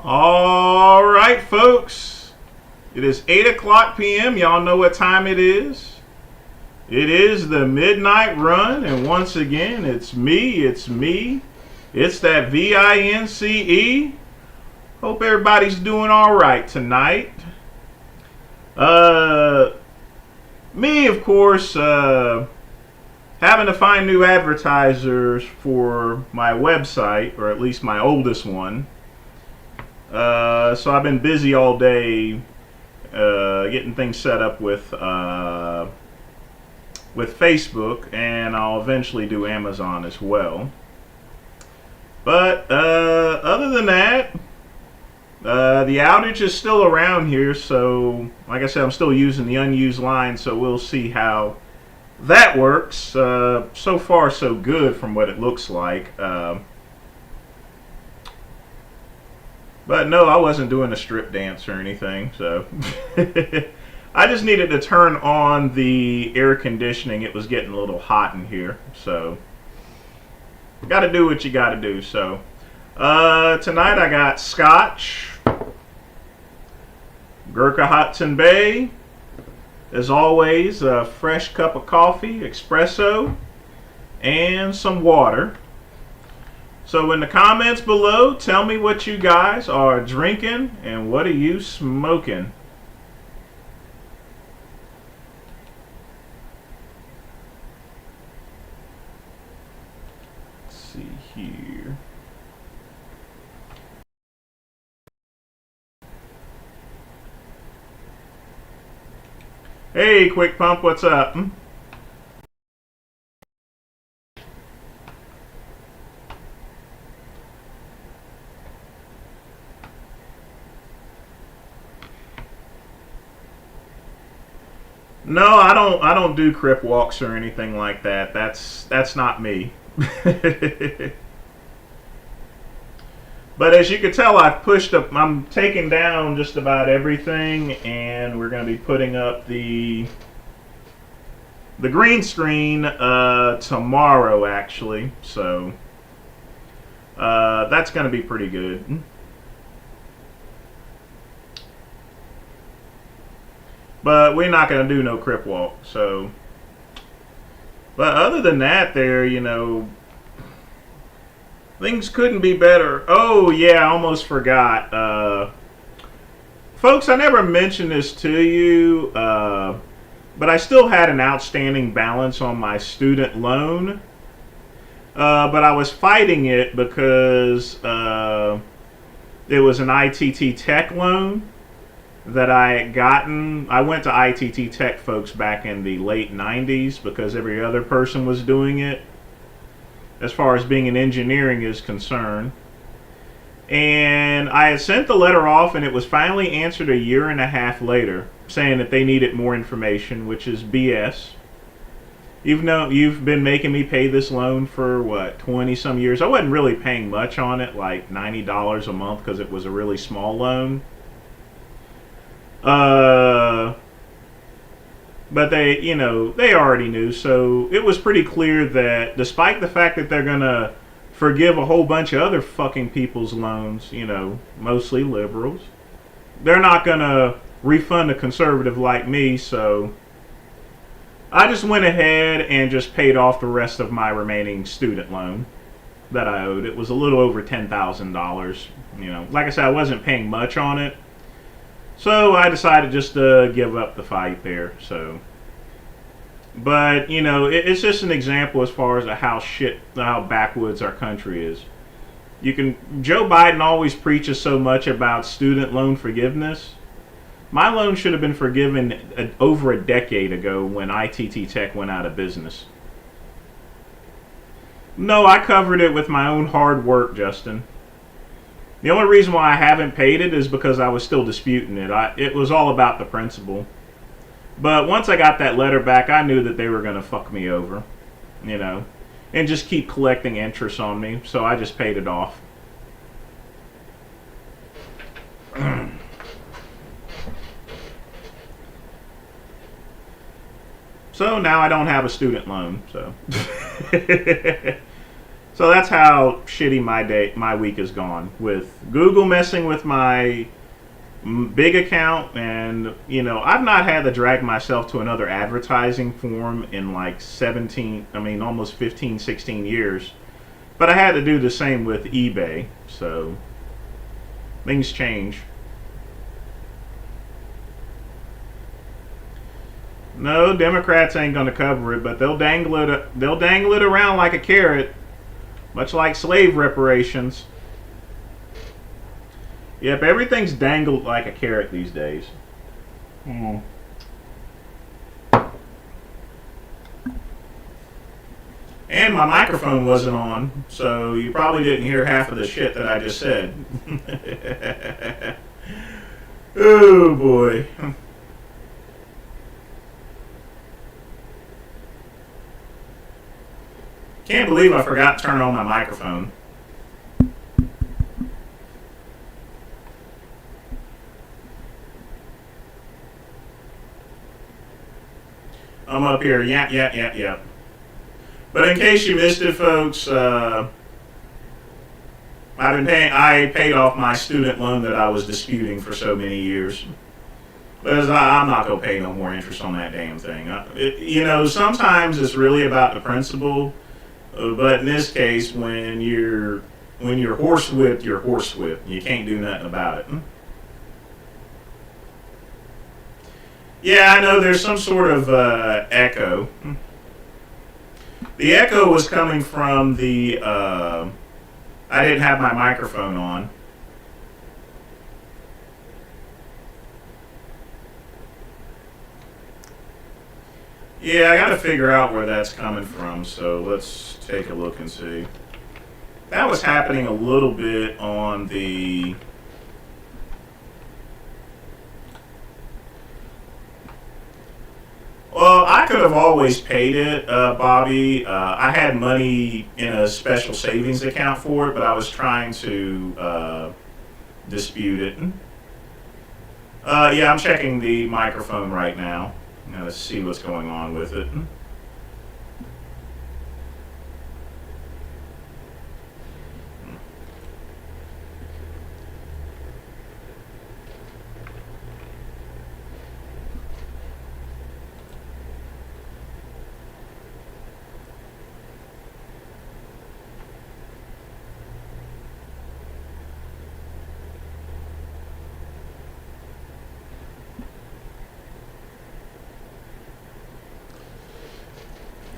All right, folks. It is 8 o'clock p.m. Y'all know what time it is. It is the midnight run, and once again, it's me. It's that VINCE. Hope everybody's doing all right tonight. Me, of course, having to find new advertisers for my website, or at least my oldest one. So I've been busy all day getting things set up with Facebook, and I'll eventually do Amazon as well. But other than that, the outage is still around here, so like I said, I'm still using the unused line, so we'll see how that works. So far, so good from what it looks like. But no, I wasn't doing a strip dance or anything, so I just needed to turn on the air conditioning. It was getting a little hot in here, so got to do what you got to do. So tonight I got scotch, Gurkha Hudson Bay, as always, a fresh cup of coffee, espresso, and some water. So in the comments below, tell me what you guys are drinking and what are you smoking. Let's see here. Hey, Quick Pump, what's up? No, I don't do crip walks or anything like that. That's not me. But as you can tell, I've pushed up. I'm taking down just about everything, and we're going to be putting up the green screen tomorrow, actually. So that's going to be pretty good. But we're not going to do no crip walk. So, but other than that, things couldn't be better. Oh yeah, I almost forgot. Folks, I never mentioned this to you, but I still had an outstanding balance on my student loan. But I was fighting it because it was an ITT Tech loan that I had gotten. I went to ITT Tech, folks, back in the late 90s because every other person was doing it as far as being in engineering is concerned. And I had sent the letter off, and it was finally answered a year and a half later saying that they needed more information, which is BS. Even though you've been making me pay this loan for, what, 20 some years. I wasn't really paying much on it, like $90 a month, because it was a really small loan. But they already knew, so it was pretty clear that despite the fact that they're gonna forgive a whole bunch of other fucking people's loans, mostly liberals, they're not gonna refund a conservative like me. So I just went ahead and just paid off the rest of my remaining student loan that I owed. It was a little over $10,000. Like I said, I wasn't paying much on it. So I decided just to give up the fight there. So, but it's just an example as far as how backwoods our country is. Joe Biden always preaches so much about student loan forgiveness. My loan should have been forgiven over a decade ago when ITT Tech went out of business. No, I covered it with my own hard work, Justin. The only reason why I haven't paid it is because I was still disputing it. It was all about the principle. But once I got that letter back, I knew that they were going to fuck me over, and just keep collecting interest on me. So I just paid it off. So now I don't have a student loan. So So that's how shitty my week has gone, with Google messing with my big account, and I've not had to drag myself to another advertising form in like 17, I mean almost 15, 16 years. But I had to do the same with eBay, so things change. No, Democrats ain't gonna cover it, but they'll dangle it around like a carrot, much like slave reparations. Yep, everything's dangled like a carrot these days. Hmm. And my microphone wasn't on, so you probably didn't hear half of the shit that I just said. Oh boy. Can't believe I forgot to turn on my microphone. I'm up here, yap. But in case you missed it, folks, I paid off my student loan that I was disputing for so many years. Because I'm not going to pay no more interest on that damn thing. Sometimes it's really about the principle. But in this case, when you're horsewhipped, you're horsewhipped. You can't do nothing about it. Yeah, I know there's some sort of echo. The echo was coming from the... I didn't have my microphone on. Yeah, I got to figure out where that's coming from, so let's take a look and see. That was happening a little bit on the... Well, I could have always paid it, Bobby. I had money in a special savings account for it, but I was trying to dispute it. Yeah, I'm checking the microphone right now. Let's see what's going on with it.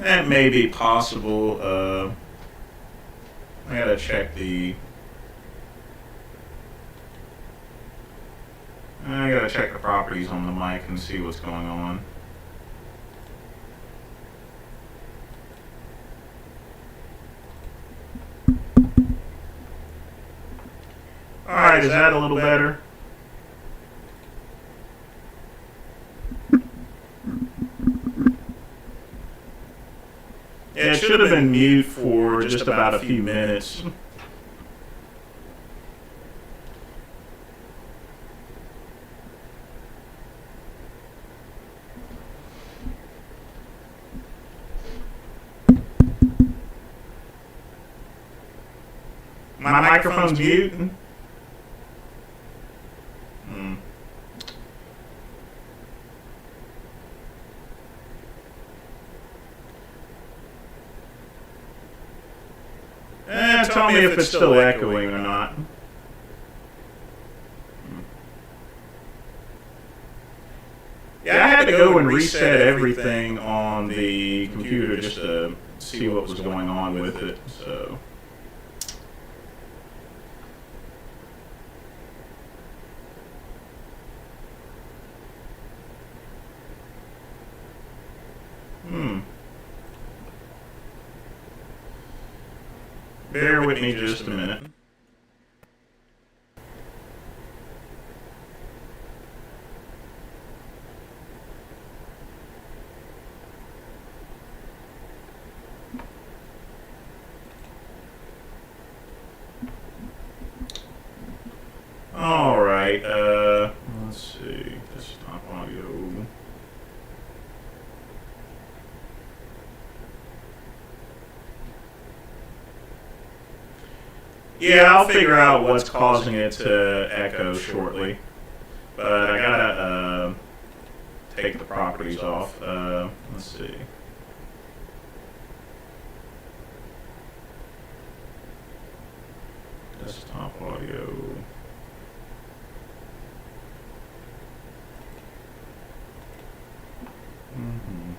That may be possible. I gotta check the... I gotta check the properties on the mic and see what's going on. Alright, is that a little better? Yeah, it should have been mute for just about a few minutes. My microphone's mute? Tell me if it's still echoing or not. Yeah, I had to go and reset everything on the computer just to see what was going on with it. So. Bear with me just a minute. All right. Let's see. Desktop audio. Yeah, I'll figure out what's causing it to echo shortly. But I gotta take the properties off. Let's see. Desktop audio. Mm-hmm.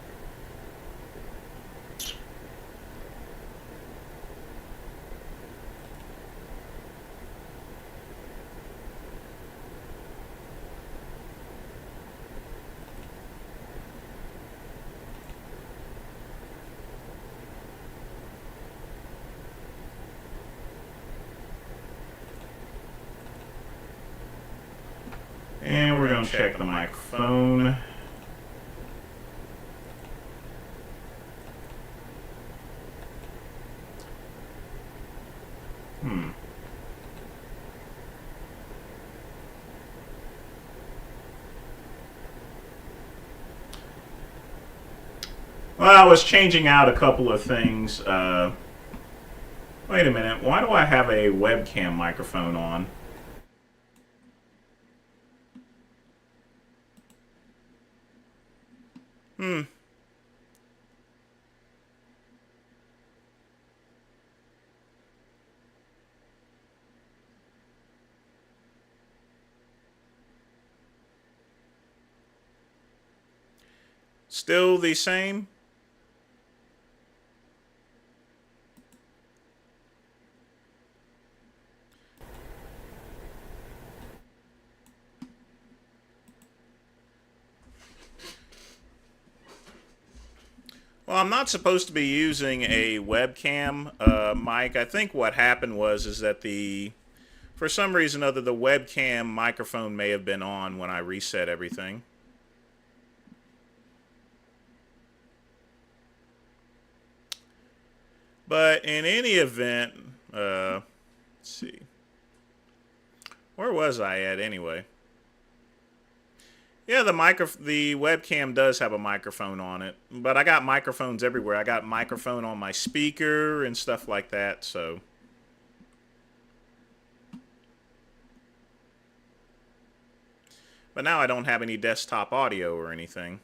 And we're going to check the microphone. Well, I was changing out a couple of things. Wait a minute. Why do I have a webcam microphone on? Still the same? Well, I'm not supposed to be using a webcam mic. I think what happened is that for some reason or other, the webcam microphone may have been on when I reset everything. But in any event, let's see. Where was I at anyway? Yeah, the webcam does have a microphone on it, but I got microphones everywhere. I got microphone on my speaker and stuff like that, so. But now I don't have any desktop audio or anything.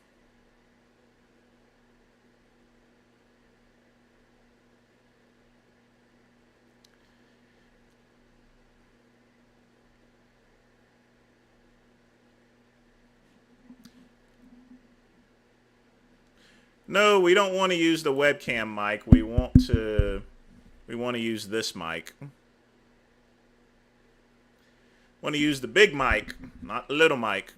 No, we don't want to use the webcam mic. We want to use this mic. Want to use the big mic, not the little mic.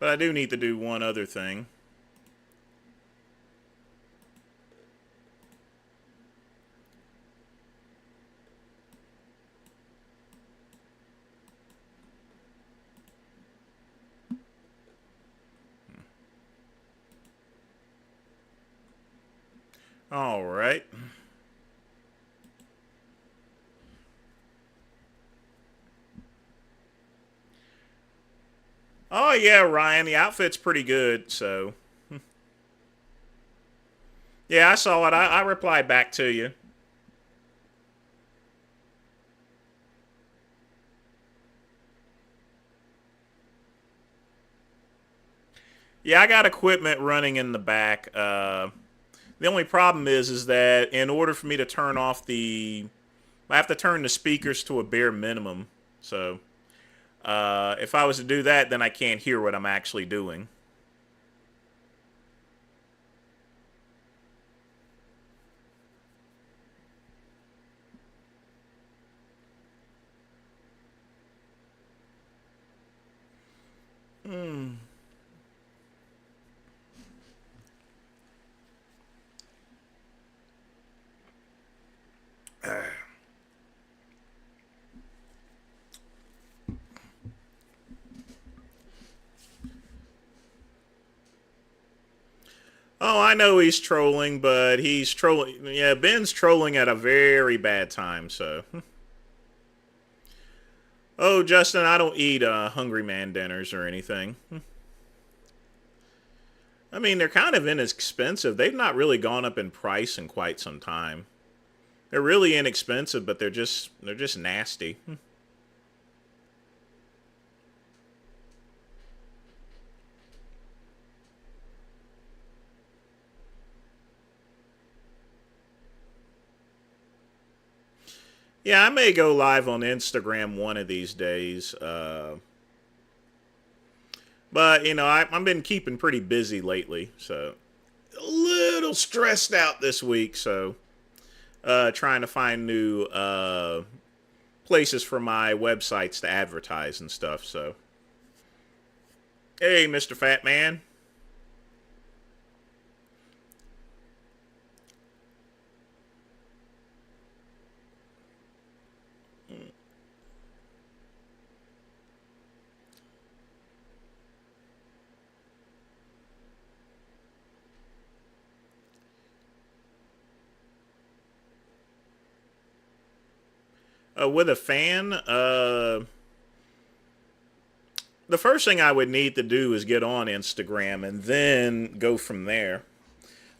But I do need to do one other thing. All right. Oh, yeah, Ryan, the outfit's pretty good, so. Yeah, I saw it. I replied back to you. Yeah, I got equipment running in the back. The only problem is that in order for me to turn off I have to turn the speakers to a bare minimum. So if I was to do that, then I can't hear what I'm actually doing. Oh, I know he's trolling, but he's trolling. Yeah, Ben's trolling at a very bad time, so. Oh, Justin, I don't eat Hungry Man dinners or anything. I mean, they're kind of inexpensive. They've not really gone up in price in quite some time. They're really inexpensive, but they're just nasty. Yeah, I may go live on Instagram one of these days. But, you know, I've been keeping pretty busy lately, so a little stressed out this week, so trying to find new places for my websites to advertise and stuff, so. Hey, Mr. Fat Man. With a fan, the first thing I would need to do is get on Instagram and then go from there.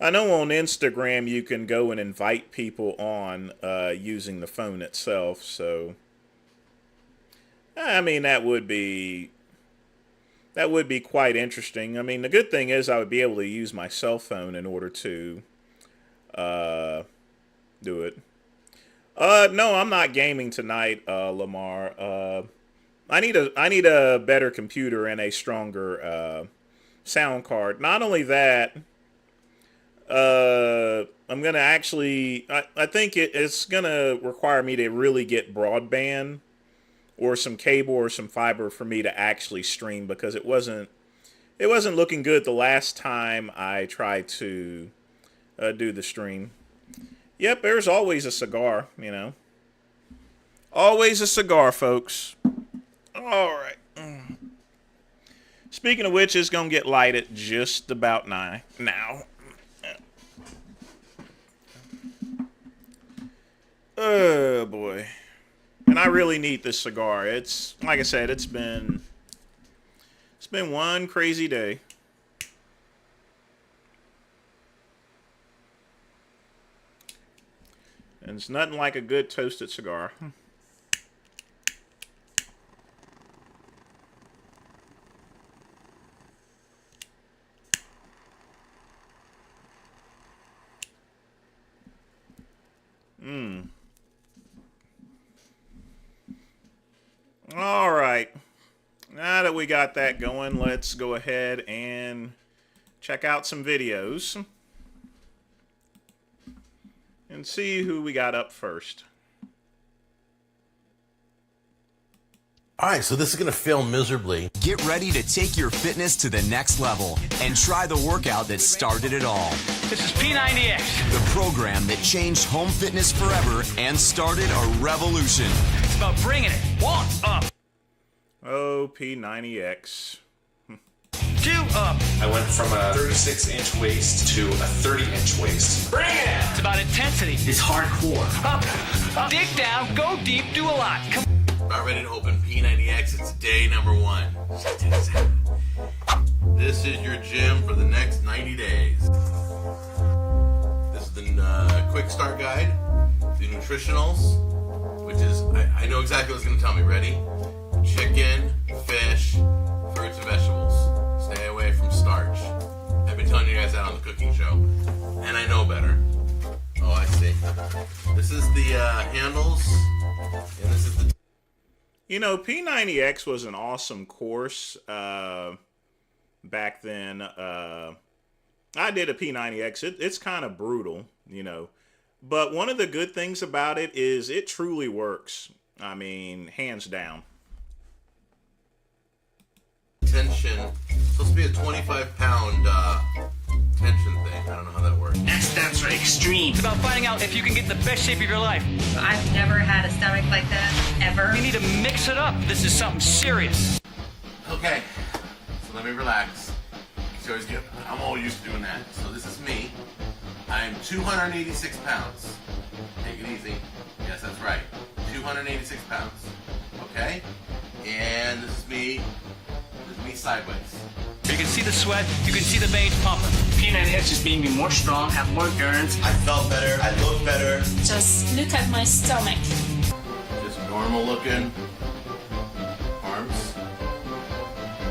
I know on Instagram you can go and invite people on using the phone itself, so I mean that would be quite interesting. I mean, the good thing is I would be able to use my cell phone in order to do it. No, I'm not gaming tonight, Lamar. I need a better computer and a stronger sound card. Not only that, I'm gonna actually. I think it's gonna require me to really get broadband or some cable or some fiber for me to actually stream, because it wasn't looking good the last time I tried to do the stream. Yep, there's always a cigar, you know. Always a cigar, folks. All right. Speaking of which, it's going to get lighted just about now. Oh, boy. And I really need this cigar. It's, like I said, it's been one crazy day. And it's nothing like a good toasted cigar. All right. Now that we got that going, let's go ahead and check out some videos and see who we got up first. All right, so this is going to fail miserably. Get ready to take your fitness to the next level and try the workout that started it all. This is P90X. The program that changed home fitness forever and started a revolution. It's about bringing it. 1 up. Oh, P90X. 2 up. I went from a 36-inch waist to a 30-inch waist. Bring it. It's about intensity. It's hardcore. Up. Dig down. Go deep. Do a lot. Come. About ready to open P90X. It's day number 1. This is your gym for the next 90 days. This is the quick start guide, the nutritionals, which is, I know exactly what it's going to tell me. Ready? Chicken, fish, fruits and vegetables. Stay away from starch. I've been telling you guys that on the cooking show, and I know better. Oh, I see. This is the handles, and this is the... You know, P90X was an awesome course back then. I did a P90X. It's kind of brutal, you know. But one of the good things about it is it truly works. I mean, hands down. Tension. It's supposed to be a 25-pound tension thing. I don't know how that works. Next steps are extreme. It's about finding out if you can get in the best shape of your life. I've never had a stomach like that, ever. You need to mix it up. This is something serious. Okay, so let me relax. I'm all used to doing that. So this is me. I'm 286 pounds. Take it easy. Yes, that's right. 286 pounds. Okay? And this is me. This is me sideways. You can see the sweat, you can see the veins pumping. P90X just made me more strong, have more endurance. I felt better. I looked better. Just look at my stomach. Just normal looking arms.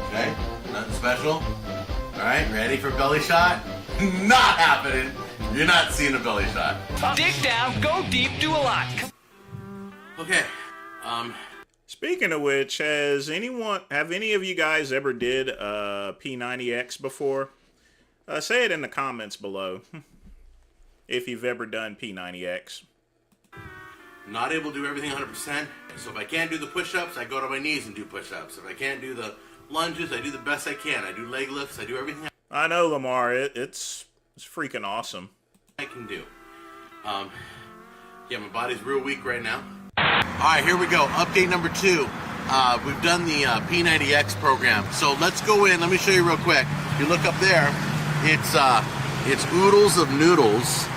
Okay, nothing special. All right, ready for belly shot? Not happening. You're not seeing a belly shot. Dig down, go deep, do a lot. Okay. Speaking of which, have any of you guys ever did P90X before? Say it in the comments below if you've ever done P90X. Not able to do everything 100%. So if I can't do the push-ups, I go to my knees and do push-ups. If I can't do the lunges, I do the best I can. I do leg lifts. I do everything I know, Lamar. It's freaking awesome. I can do. Yeah, my body's real weak right now. All right, here we go. Update number 2. We've done the P90X program. So let's go in. Let me show you real quick. If you look up there, it's oodles of noodles.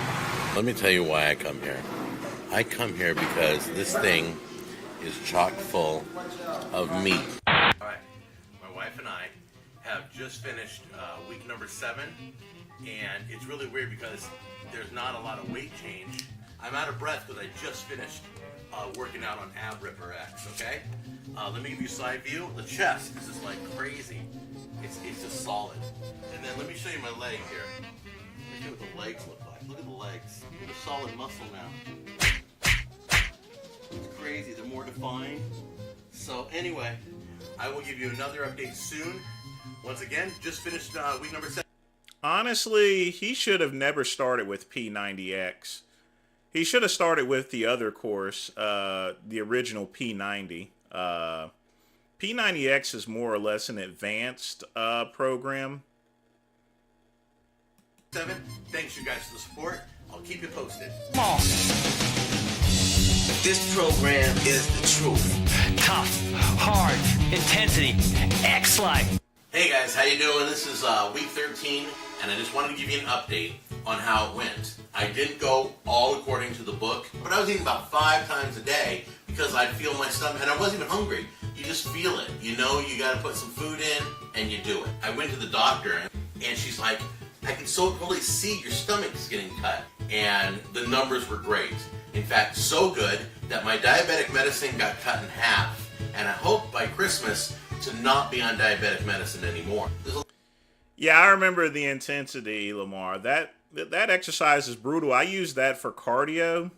Let me tell you why I come here. I come here because this thing is chock full of meat. All right, my wife and I have just finished week number 7, and it's really weird because there's not a lot of weight change. I'm out of breath because I just finished working out on Ab Ripper X, okay? Let me give you a side view. The chest is just like crazy. It's just solid. And then let me show you my leg here. Let me show you what the legs look like. Look at the legs. Look at the solid muscle now. It's crazy. They're more defined. So anyway, I will give you another update soon. Once again, just finished week number 7. Honestly, he should have never started with P90X. He should have started with the other course, the original P90. P90X is more or less an advanced program. 7. Thanks you guys for the support. I'll keep you posted. Come on. This program is the truth. Tough, hard, intensity, X-like. Hey guys, how you doing? This is week 13, and I just wanted to give you an update on how it went. I didn't go all according to the book, but I was eating about 5 times a day because I'd feel my stomach, and I wasn't even hungry. You just feel it. You know you got to put some food in, and you do it. I went to the doctor, and she's like, I can so totally see your stomach is getting cut. And the numbers were great. In fact, so good that my diabetic medicine got cut in half. And I hope by Christmas to not be on diabetic medicine anymore. Yeah, I remember the intensity, Lamar. That exercise is brutal. I used that for cardio.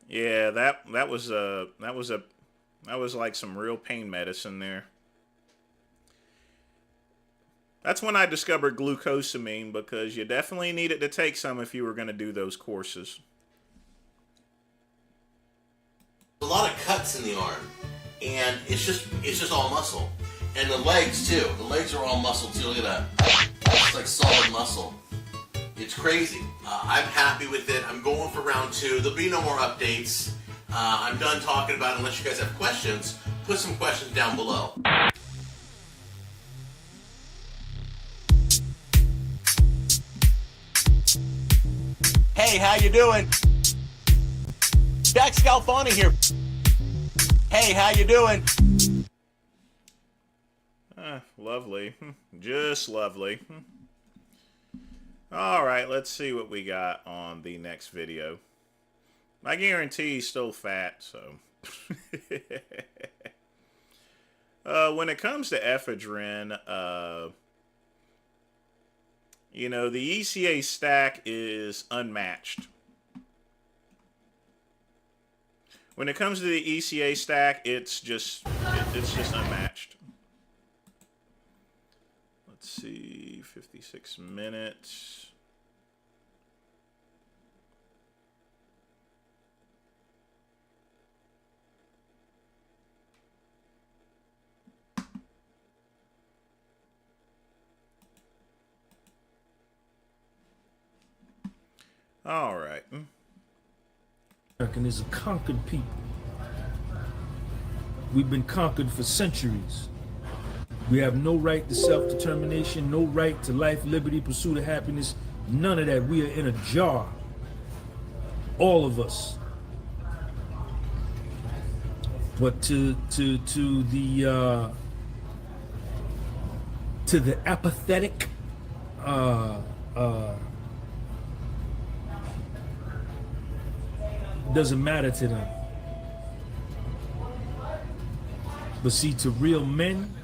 Yeah, that was like some real pain medicine there. That's when I discovered glucosamine, because you definitely needed to take some if you were going to do those courses. A lot of cuts in the arm, and it's just all muscle. And the legs too. The legs are all muscle too. Look at that. It's like solid muscle. It's crazy. I'm happy with it. I'm going for round 2. There'll be no more updates. I'm done talking about it. Unless you guys have questions, put some questions down below. Hey, how you doing? Jack Scalfani here. Hey, how you doing? Lovely. Just lovely. Alright, let's see what we got on the next video. I guarantee he's still fat, so... when it comes to ephedrine, you know, the ECA stack is unmatched. When it comes to the ECA stack, it's just unmatched. Let's see, 56 minutes. All right. American is a conquered people. We've been conquered for centuries. We have no right to self-determination, no right to life, liberty, pursuit of happiness, none of that. We are in a jar. All of us. But to to the apathetic, doesn't matter to them. But see, to real men,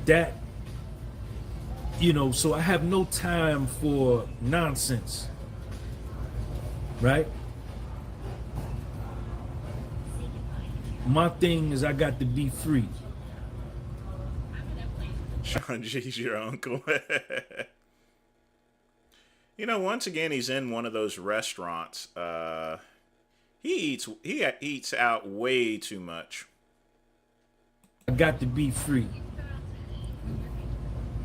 that, you know, so I have no time for nonsense, right? My thing is I got to be free. Sean G's your uncle. You know, once again, he's in one of those restaurants. He eats out way too much. I got to be free.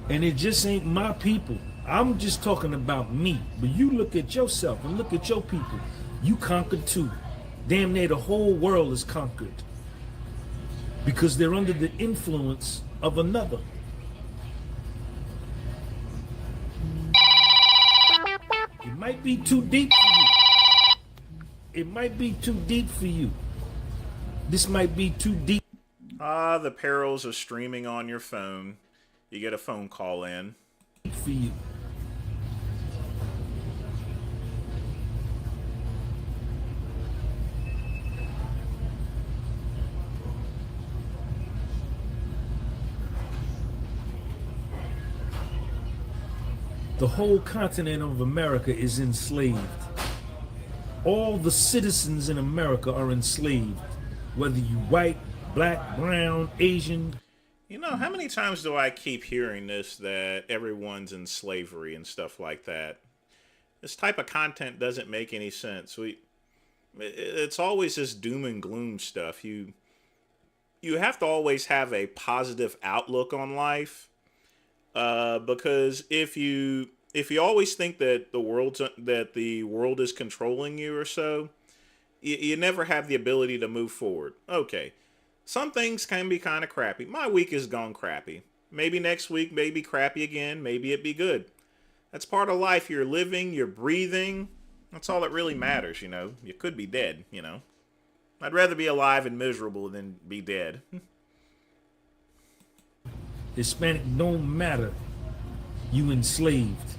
And it just ain't my people. I'm just talking about me. But you look at yourself and look at your people. You conquered too. Damn near the whole world is conquered. Because they're under the influence of another. It might be too deep for you. It might be too deep for you. This might be too deep. Ah, the perils of streaming on your phone. You get a phone call in. For you. The whole continent of America is enslaved. All the citizens in America are enslaved. Whether you white, black, brown, Asian. You know, how many times do I keep hearing this, that everyone's in slavery and stuff like that? This type of content doesn't make any sense. It's always this doom and gloom stuff. You have to always have a positive outlook on life. Because if you always think that the world is controlling you or so, you never have the ability to move forward. Okay, some things can be kind of crappy. My week has gone crappy. Maybe next week may be crappy again. Maybe it be good. That's part of life. You're living. You're breathing. That's all that really matters. You know, you could be dead. You know, I'd rather be alive and miserable than be dead. Hispanic don't matter. You enslaved.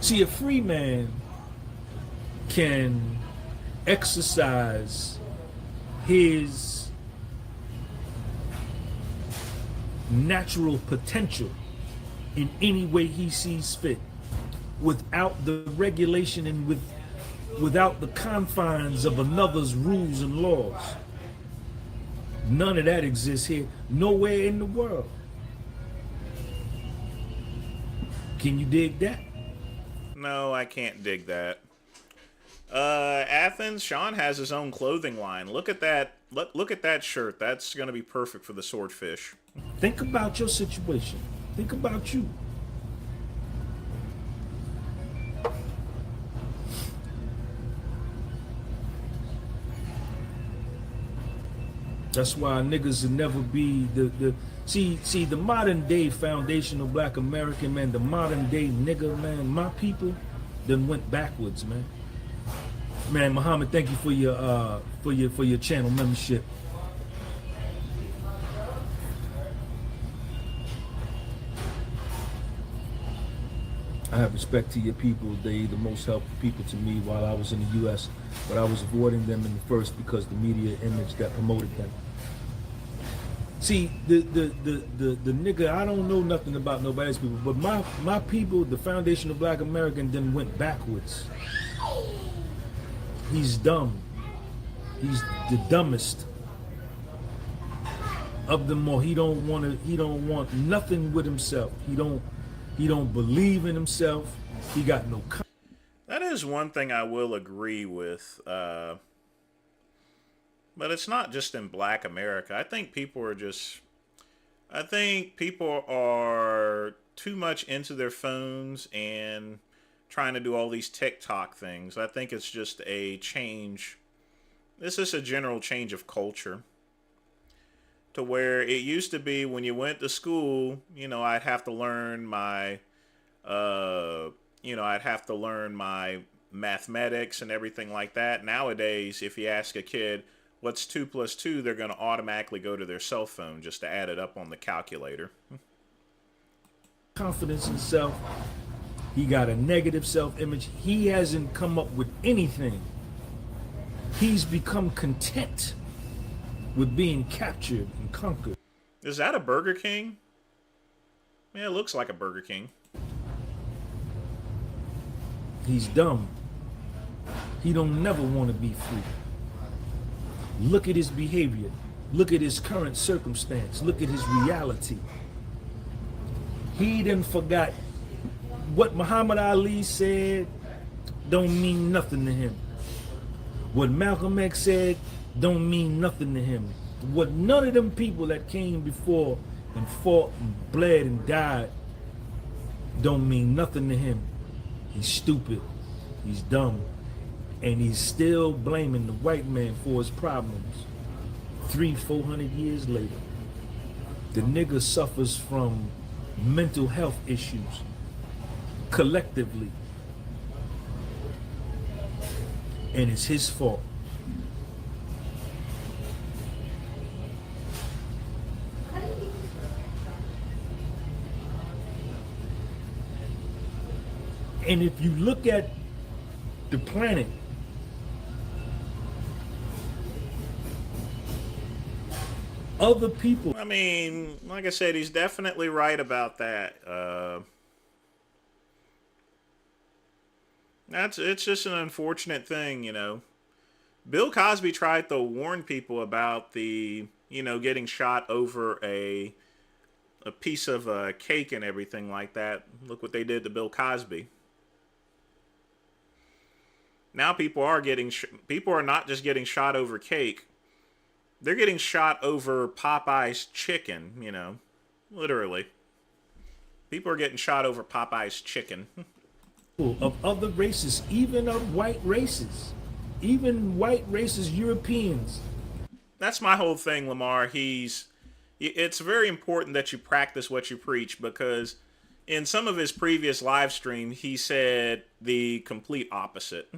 See, a free man can exercise his natural potential in any way he sees fit, without the regulation and without the confines of another's rules and laws. None of that exists here, nowhere in the world. Can you dig that? No, I can't dig that. Athens, Sean has his own clothing line. Look at that. Look at that shirt. That's going to be perfect for the swordfish. Think about your situation. Think about you. That's why niggas will never be see the modern day foundational black American, man, the modern day nigga, man, my people then went backwards, man. Man, Muhammad, thank you for your channel membership. I have respect to your people. They the most helpful people to me while I was in the US, but I was avoiding them in the first because the media image that promoted them. See, the nigga, I don't know nothing about nobody's people, but my people, the foundation of black American, then went backwards. He's dumb. He's the dumbest of them all. He don't want nothing with himself. He don't believe in himself. He got no. That is one thing I will agree with. But it's not just in black America. I think people are too much into their phones and trying to do all these TikTok things. I think it's just a change. This is a general change of culture. To where it used to be when you went to school, you know, I'd have to learn my mathematics and everything like that. Nowadays, if you ask a kid, what's 2 plus 2, they're going to automatically go to their cell phone just to add it up on the calculator. Confidence in self. He got a negative self-image. He hasn't come up with anything. He's become content with being captured and conquered. Is that a Burger King? Yeah, it looks like a Burger King. He's dumb. He don't never want to be free. Look at his behavior. Look at his current circumstance. Look at his reality. He done forgot what Muhammad Ali said don't mean nothing to him. What Malcolm X said don't mean nothing to him. What none of them people that came before and fought and bled and died don't mean nothing to him. He's stupid. He's dumb. And he's still blaming the white man for his problems. 300-400 years later. The nigga suffers from mental health issues collectively. And it's his fault. And if you look at the planet, other people. I mean, like I said, he's definitely right about that. It's just an unfortunate thing, you know. Bill Cosby tried to warn people about the, you know, getting shot over a piece of cake and everything like that. Look what they did to Bill Cosby. Now people are not just getting shot over cake. They're getting shot over Popeye's chicken, you know. Literally. People are getting shot over Popeye's chicken. Of other races, even of white races. Even white races, Europeans. That's my whole thing, Lamar. It's very important that you practice what you preach, because in some of his previous live stream, he said the complete opposite.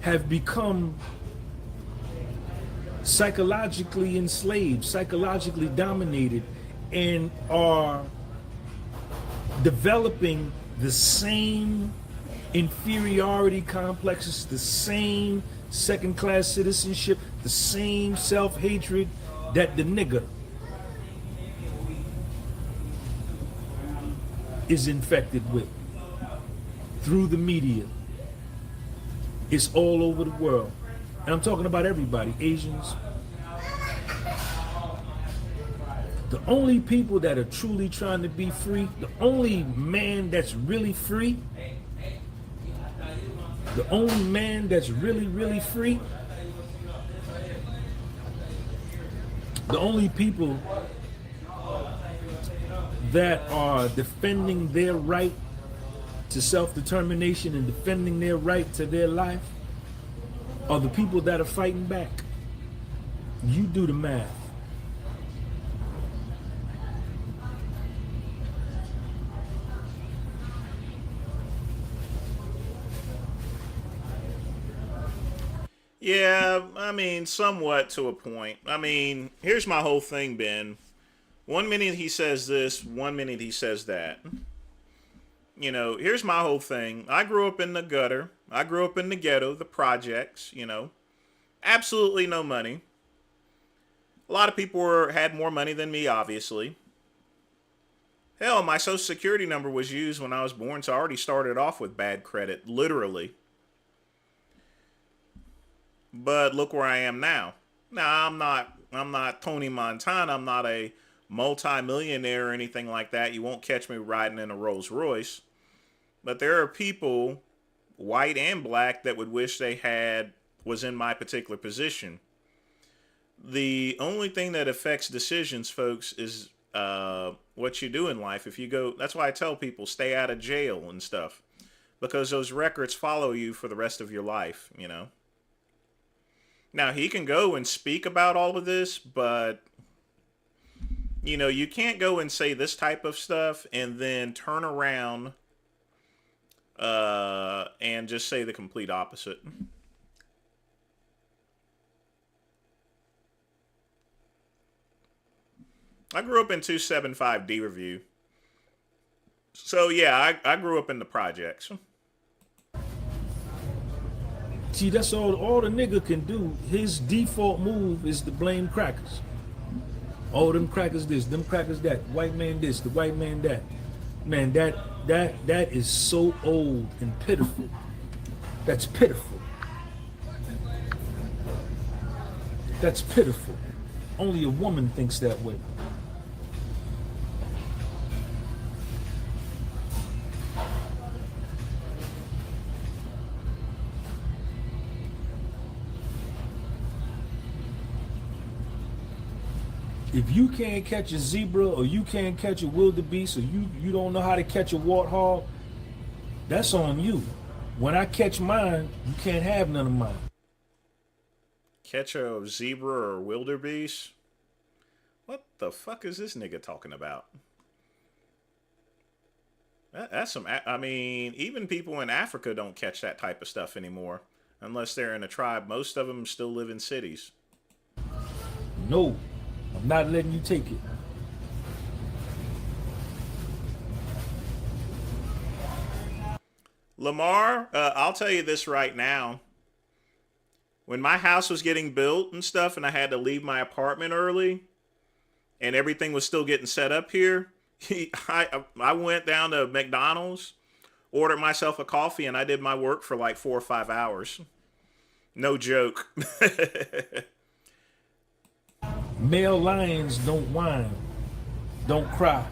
Have become psychologically enslaved, psychologically dominated, and are developing the same inferiority complexes, the same second-class citizenship, the same self-hatred that the nigga is infected with through the media. It's all over the world. And I'm talking about everybody, Asians. The only people that are truly trying to be free, the only man that's really free, the only man that's really, really free, the only people that are defending their right to self-determination and defending their right to their life are the people that are fighting back. You do the math. Yeah, I mean, somewhat to a point. I mean, here's my whole thing, Ben. 1 minute he says this, 1 minute he says that. You know, here's my whole thing. I grew up in the gutter. I grew up in the ghetto, the projects, you know. Absolutely no money. A lot of people had more money than me, obviously. Hell, my social security number was used when I was born, so I already started off with bad credit, literally. But look where I am now. Now, I'm not Tony Montana. I'm not a multi-millionaire or anything like that. You won't catch me riding in a Rolls Royce. But there are people, white and black, that would wish they was in my particular position. The only thing that affects decisions, folks, is what you do in life. If you go, that's why I tell people, stay out of jail and stuff, because those records follow you for the rest of your life, you know. Now, he can go and speak about all of this, but, you know, you can't go and say this type of stuff and then turn around and just say the complete opposite. I grew up in 275D Review. So, yeah, I grew up in the projects. See, that's all the nigga can do. His default move is to blame crackers. Oh, them crackers this, them crackers that. White man this, the white man that. Man, that is so old and pitiful. That's pitiful. That's pitiful. Only a woman thinks that way. If you can't catch a zebra or you can't catch a wildebeest or you don't know how to catch a warthog, that's on you. When I catch mine, you can't have none of mine. Catch a zebra or wildebeest? What the fuck is this nigga talking about? That's some... I mean, even people in Africa don't catch that type of stuff anymore. Unless they're in a tribe. Most of them still live in cities. No. I'm not letting you take it. Lamar, I'll tell you this right now. When my house was getting built and stuff and I had to leave my apartment early and everything was still getting set up here, I went down to McDonald's, ordered myself a coffee, and I did my work for like 4 or 5 hours. No joke. Male lions don't whine, don't cry,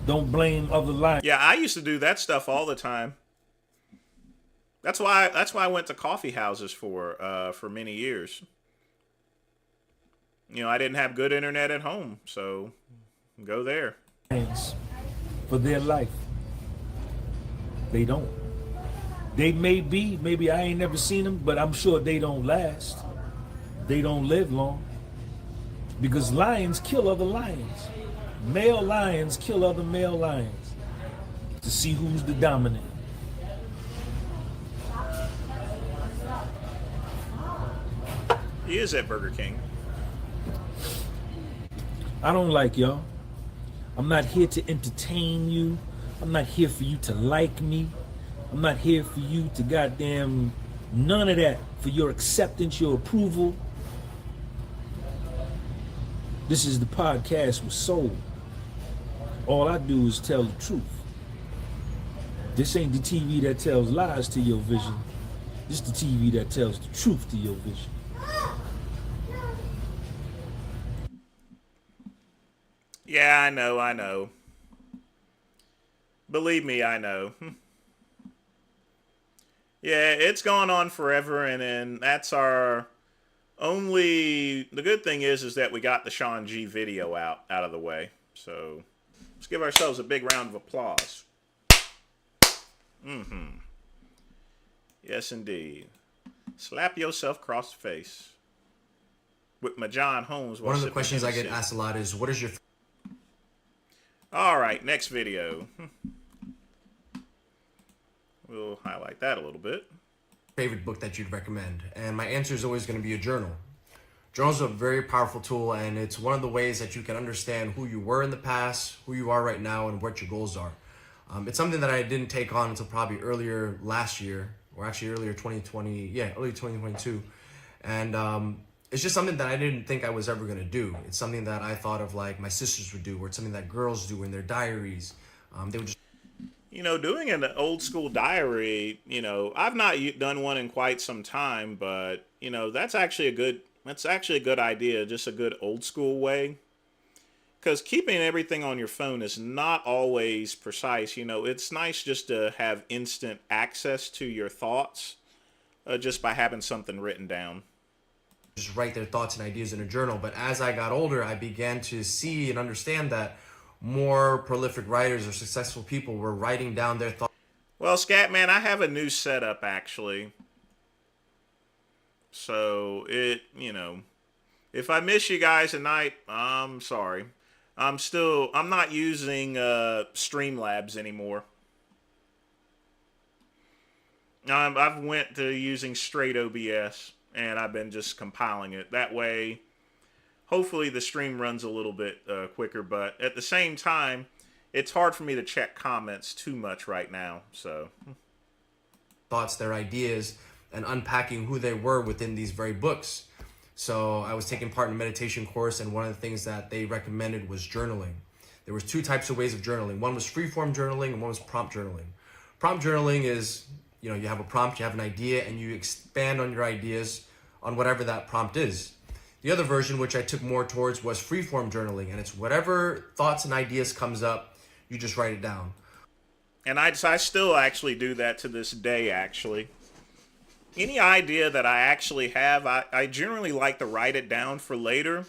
don't blame other lions. Yeah, I used to do that stuff all the time. That's why I went to coffee houses for many years. You know, I didn't have good internet at home, so go there. For their life. They don't. They maybe I ain't never seen them, but I'm sure they don't last. They don't live long. Because lions kill other lions. Male lions kill other male lions to see who's the dominant. He is at Burger King. I don't like y'all. I'm not here to entertain you. I'm not here for you to like me. I'm not here for you to goddamn none of that, for your acceptance, your approval. This is the podcast with soul. All I do is tell the truth. This ain't the TV that tells lies to your vision. This is the TV that tells the truth to your vision. Yeah, I know. Believe me, I know. Yeah, it's gone on forever, and then that's our only... The good thing is that we got the Sean G video out of the way. So, let's give ourselves a big round of applause. Yes, indeed. Slap yourself across the face. With my John Holmes. One of the questions I get asked a lot is, what is your... Alright, next video. We'll highlight that a little bit. Favorite book that you'd recommend? And my answer is always going to be a journal. Journals are a very powerful tool, and it's one of the ways that you can understand who you were in the past, who you are right now, and what your goals are. It's something that I didn't take on until probably earlier last year, or actually earlier 2020, early 2022. And it's just something that I didn't think I was ever going to do. It's something that I thought of like my sisters would do, or it's something that girls do in their diaries. They would just... You know, doing an old school diary, you know, I've not done one in quite some time, but, you know, that's actually a good idea, just a good old school way. Because keeping everything on your phone is not always precise. You know, it's nice just to have instant access to your thoughts just by having something written down. Just write their thoughts and ideas in a journal. But as I got older, I began to see and understand that more prolific writers or successful people were writing down their thoughts. Well, Scatman, I have a new setup, actually. So, you know, if I miss you guys tonight, I'm sorry. I'm not using Streamlabs anymore. I've went to using straight OBS, and I've been just compiling it. That way, hopefully the stream runs a little bit quicker, but at the same time, it's hard for me to check comments too much right now, so. Thoughts, their ideas, and unpacking who they were within these very books. So I was taking part in a meditation course, and one of the things that they recommended was journaling. There was two types of ways of journaling. One was freeform journaling, and one was prompt journaling. Prompt journaling is, you have a prompt, you have an idea, and you expand on your ideas on whatever that prompt is. The other version, which I took more towards, was freeform journaling, and it's whatever thoughts and ideas comes up, you just write it down. And I still actually do that to this day, actually. Any idea that I actually have, I generally like to write it down for later.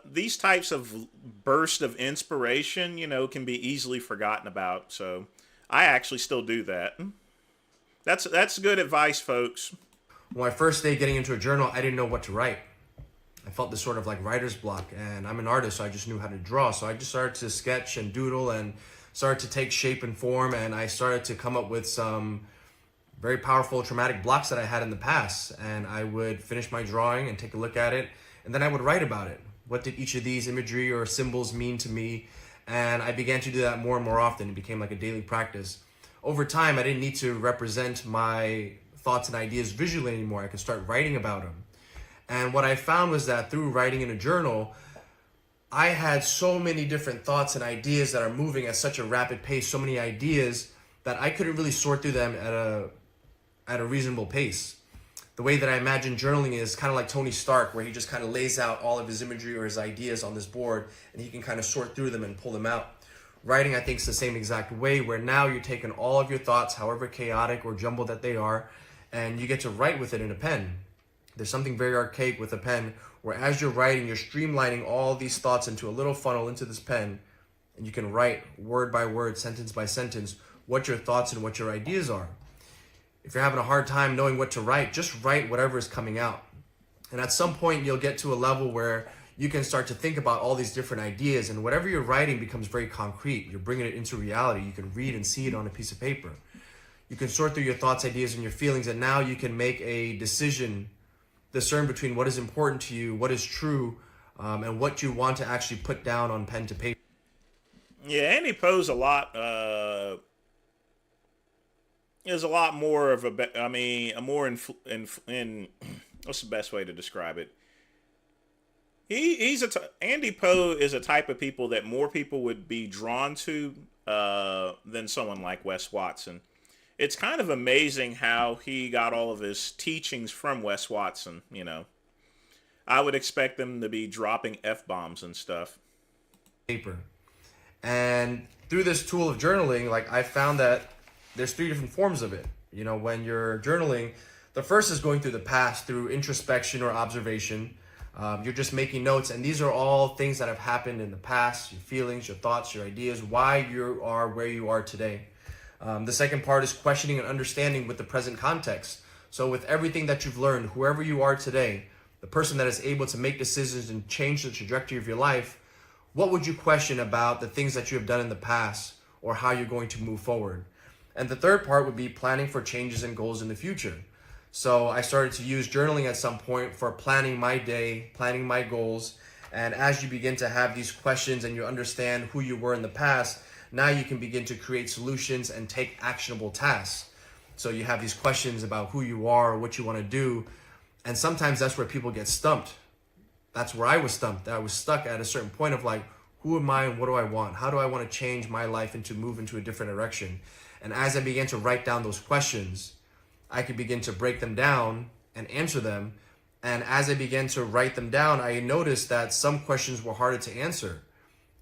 These types of bursts of inspiration, can be easily forgotten about. So I actually still do that. That's good advice, folks. When my first day getting into a journal, I didn't know what to write. I felt this sort of like writer's block, and I'm an artist, so I just knew how to draw. So I just started to sketch and doodle and started to take shape and form, and I started to come up with some very powerful traumatic blocks that I had in the past. And I would finish my drawing and take a look at it, and then I would write about it. What did each of these imagery or symbols mean to me? And I began to do that more and more often. It became like a daily practice. Over time, I didn't need to represent my thoughts and ideas visually anymore. I could start writing about them. And what I found was that through writing in a journal, I had so many different thoughts and ideas that are moving at such a rapid pace, so many ideas that I couldn't really sort through them at a reasonable pace. The way that I imagine journaling is kind of like Tony Stark, where he just kind of lays out all of his imagery or his ideas on this board, and he can kind of sort through them and pull them out. Writing, I think, is the same exact way, where now you're taking all of your thoughts, however chaotic or jumbled that they are, and you get to write with it in a pen. There's something very archaic with a pen, where as you're writing, you're streamlining all these thoughts into a little funnel into this pen, and you can write word by word, sentence by sentence, what your thoughts and what your ideas are. If you're having a hard time knowing what to write, just write whatever is coming out. And at some point, you'll get to a level where you can start to think about all these different ideas, and whatever you're writing becomes very concrete. You're bringing it into reality. You can read and see it on a piece of paper. You can sort through your thoughts, ideas, and your feelings, and now you can make a decision, discern between what is important to you, what is true, and what you want to actually put down on pen to paper. Yeah, Andy Poe's a lot more of a more in what's the best way to describe it? Andy Poe is a type of people that more people would be drawn to than someone like Wes Watson. It's kind of amazing how he got all of his teachings from Wes Watson, I would expect them to be dropping F-bombs and stuff. Paper. And through this tool of journaling, I found that there's 3 different forms of it. When you're journaling, the first is going through the past through introspection or observation. You're just making notes, and these are all things that have happened in the past, your feelings, your thoughts, your ideas, why you are where you are today. The second part is questioning and understanding with the present context. So with everything that you've learned, whoever you are today, the person that is able to make decisions and change the trajectory of your life, what would you question about the things that you have done in the past or how you're going to move forward? And the third part would be planning for changes and goals in the future. So I started to use journaling at some point for planning my day, planning my goals. And as you begin to have these questions and you understand who you were in the past, now you can begin to create solutions and take actionable tasks. So you have these questions about who you are or what you want to do. And sometimes that's where people get stumped. That's where I was stumped. I was stuck at a certain point of who am I and what do I want? How do I want to change my life and to move into a different direction? And as I began to write down those questions, I could begin to break them down and answer them. And as I began to write them down, I noticed that some questions were harder to answer.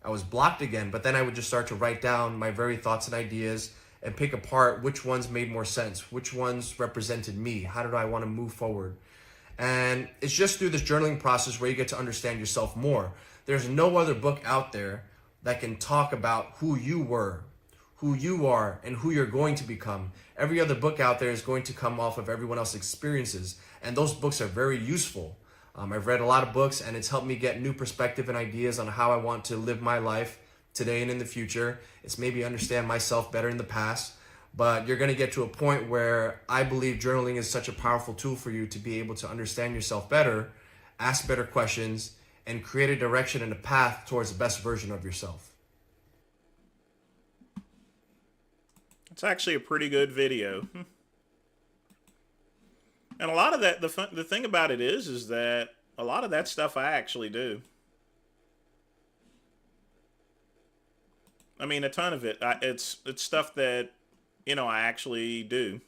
I was blocked again, but then I would just start to write down my very thoughts and ideas and pick apart which ones made more sense, which ones represented me, how did I want to move forward. And it's just through this journaling process where you get to understand yourself more. There's no other book out there that can talk about who you were, who you are, and who you're going to become. Every other book out there is going to come off of everyone else's experiences, and those books are very useful. I've read a lot of books, and it's helped me get new perspective and ideas on how I want to live my life today and in the future. It's made me understand myself better in the past, But you're going to get to a point where I believe journaling is such a powerful tool for you to be able to understand yourself better, ask better questions, and create a direction and a path towards the best version of yourself. It's actually a pretty good video. And a lot of that, the thing about it is that a lot of that stuff I actually do. I mean, a ton of it. It's stuff that, you know, I actually do.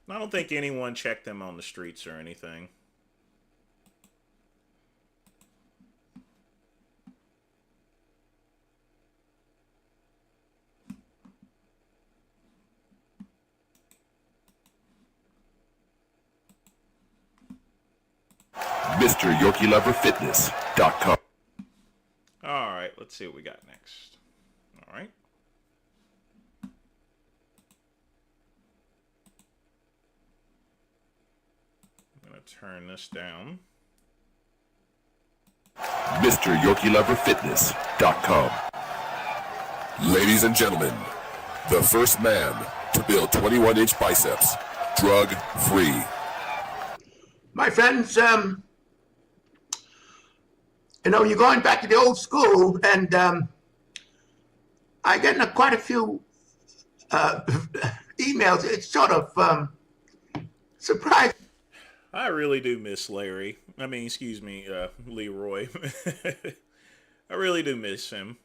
I don't think anyone checked them on the streets or anything. MrYorkieLoverFitness.com. All right, let's see what we got next. All right. I'm going to turn this down. MrYorkieLoverFitness.com. Ladies and gentlemen, the first man to build 21-inch biceps, drug-free. My friends, you know, you're going back to the old school, and I get quite a few emails. It's sort of surprising. I really do miss Larry. I mean, excuse me, Leroy. I really do miss him.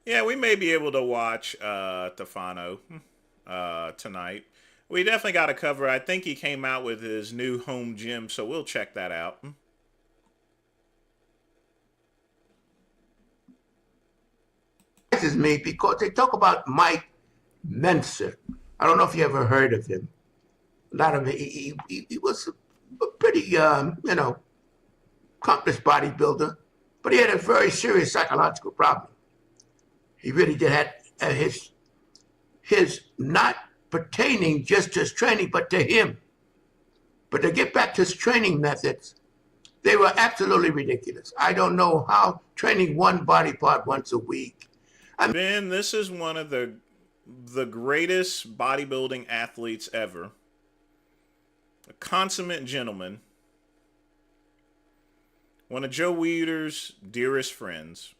Yeah, we may be able to watch Tefano tonight. We definitely got to cover. I think he came out with his new home gym, so we'll check that out. Surprises me because they talk about Mike Menser. I don't know if you ever heard of him. A lot of he was a pretty you know, accomplished bodybuilder, but he had a very serious psychological problem. He really did have his not pertaining just to his training, but to him. But to get back to his training methods, they were absolutely ridiculous. I don't know how training one body part once a week. Ben, this is one of the greatest bodybuilding athletes ever. A consummate gentleman. One of Joe Weider's dearest friends.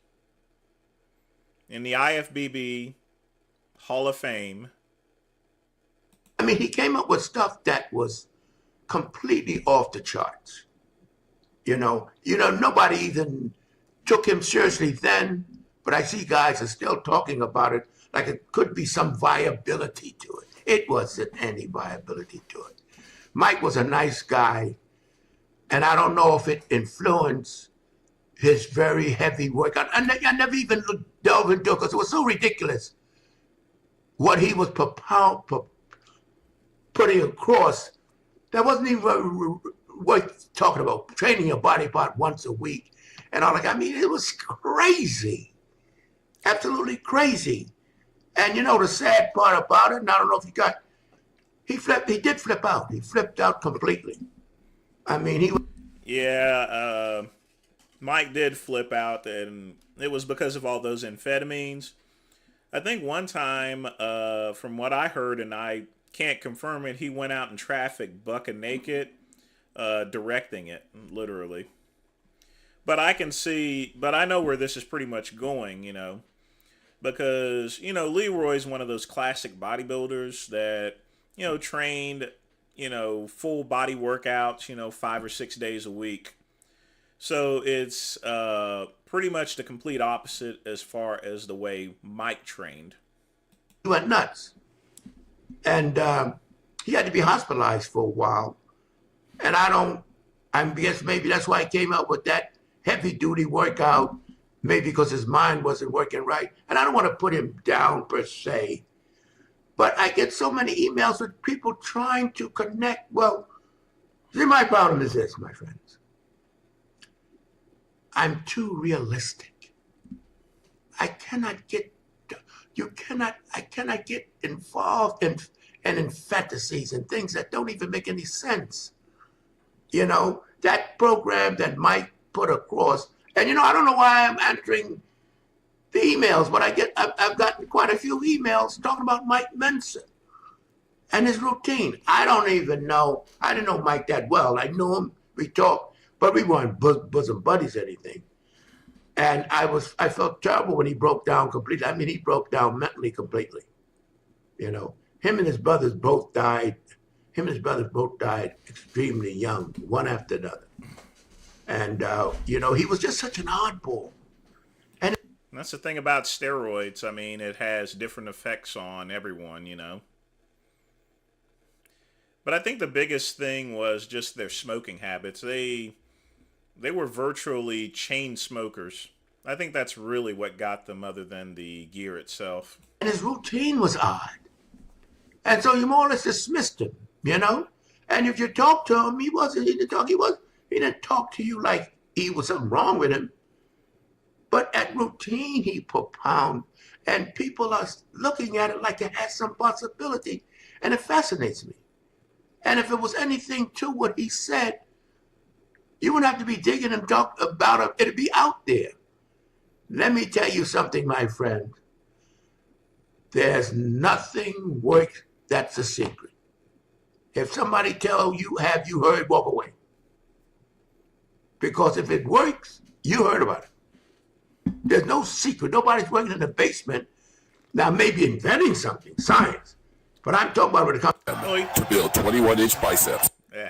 In the IFBB Hall of Fame. I mean, he came up with stuff that was completely off the charts. You know, nobody even took him seriously then, but I see guys are still talking about it like it could be some viability to it. It wasn't any viability to it. Mike was a nice guy, and I don't know if it influenced his very heavy workout. I never even delved into it because it was so ridiculous what he was putting across. That wasn't even worth talking about, training your body part once a week. And all I mean, it was crazy. Absolutely crazy. And you know the sad part about it, and I don't know if he did flip out. He flipped out completely. I mean, Yeah, Mike did flip out, and it was because of all those amphetamines. I think one time, from what I heard, and I can't confirm it, he went out in traffic bucket naked, directing it, literally. But I know where this is pretty much going, you know, because, you know, Leroy's one of those classic bodybuilders that, you know, trained, you know, full body workouts, you know, 5 or 6 days a week. So it's pretty much the complete opposite as far as the way Mike trained. He went nuts. And he had to be hospitalized for a while. And I guess maybe that's why he came up with that heavy-duty workout, maybe because his mind wasn't working right. And I don't want to put him down per se, but I get so many emails with people trying to connect. Well, see, my problem is this, my friends. I'm too realistic. I cannot get involved in fantasies and things that don't even make any sense. You know, that program that Mike put across. And, you know, I don't know why I'm answering the emails, but I've gotten quite a few emails talking about Mike Mensa and his routine. I don't even know. I didn't know Mike that well. I knew him. We talked, but we weren't bosom buddies or anything. And I felt terrible when he broke down completely. I mean, he broke down mentally completely. You know, him and his brothers both died. Him and his brothers both died extremely young, one after another. And, you know, he was just such an oddball. And that's the thing about steroids. I mean, it has different effects on everyone, you know. But I think the biggest thing was just their smoking habits. They were virtually chain smokers. I think that's really what got them, other than the gear itself. And his routine was odd. And so you more or less dismissed him, you know? And if you talked to him, he didn't talk to you like he was something wrong with him. But at routine, he propound, and people are looking at it like it has some possibility, and it fascinates me. And if it was anything to what he said, you wouldn't have to be digging and talk about it. It'd be out there. Let me tell you something, my friend. There's nothing works. That's a secret. If somebody tell you, have you heard, walk away. Because if it works, you heard about it. There's no secret. Nobody's working in the basement. Now, maybe inventing something, science. But I'm talking about when it comes to build 21-inch biceps. Yeah.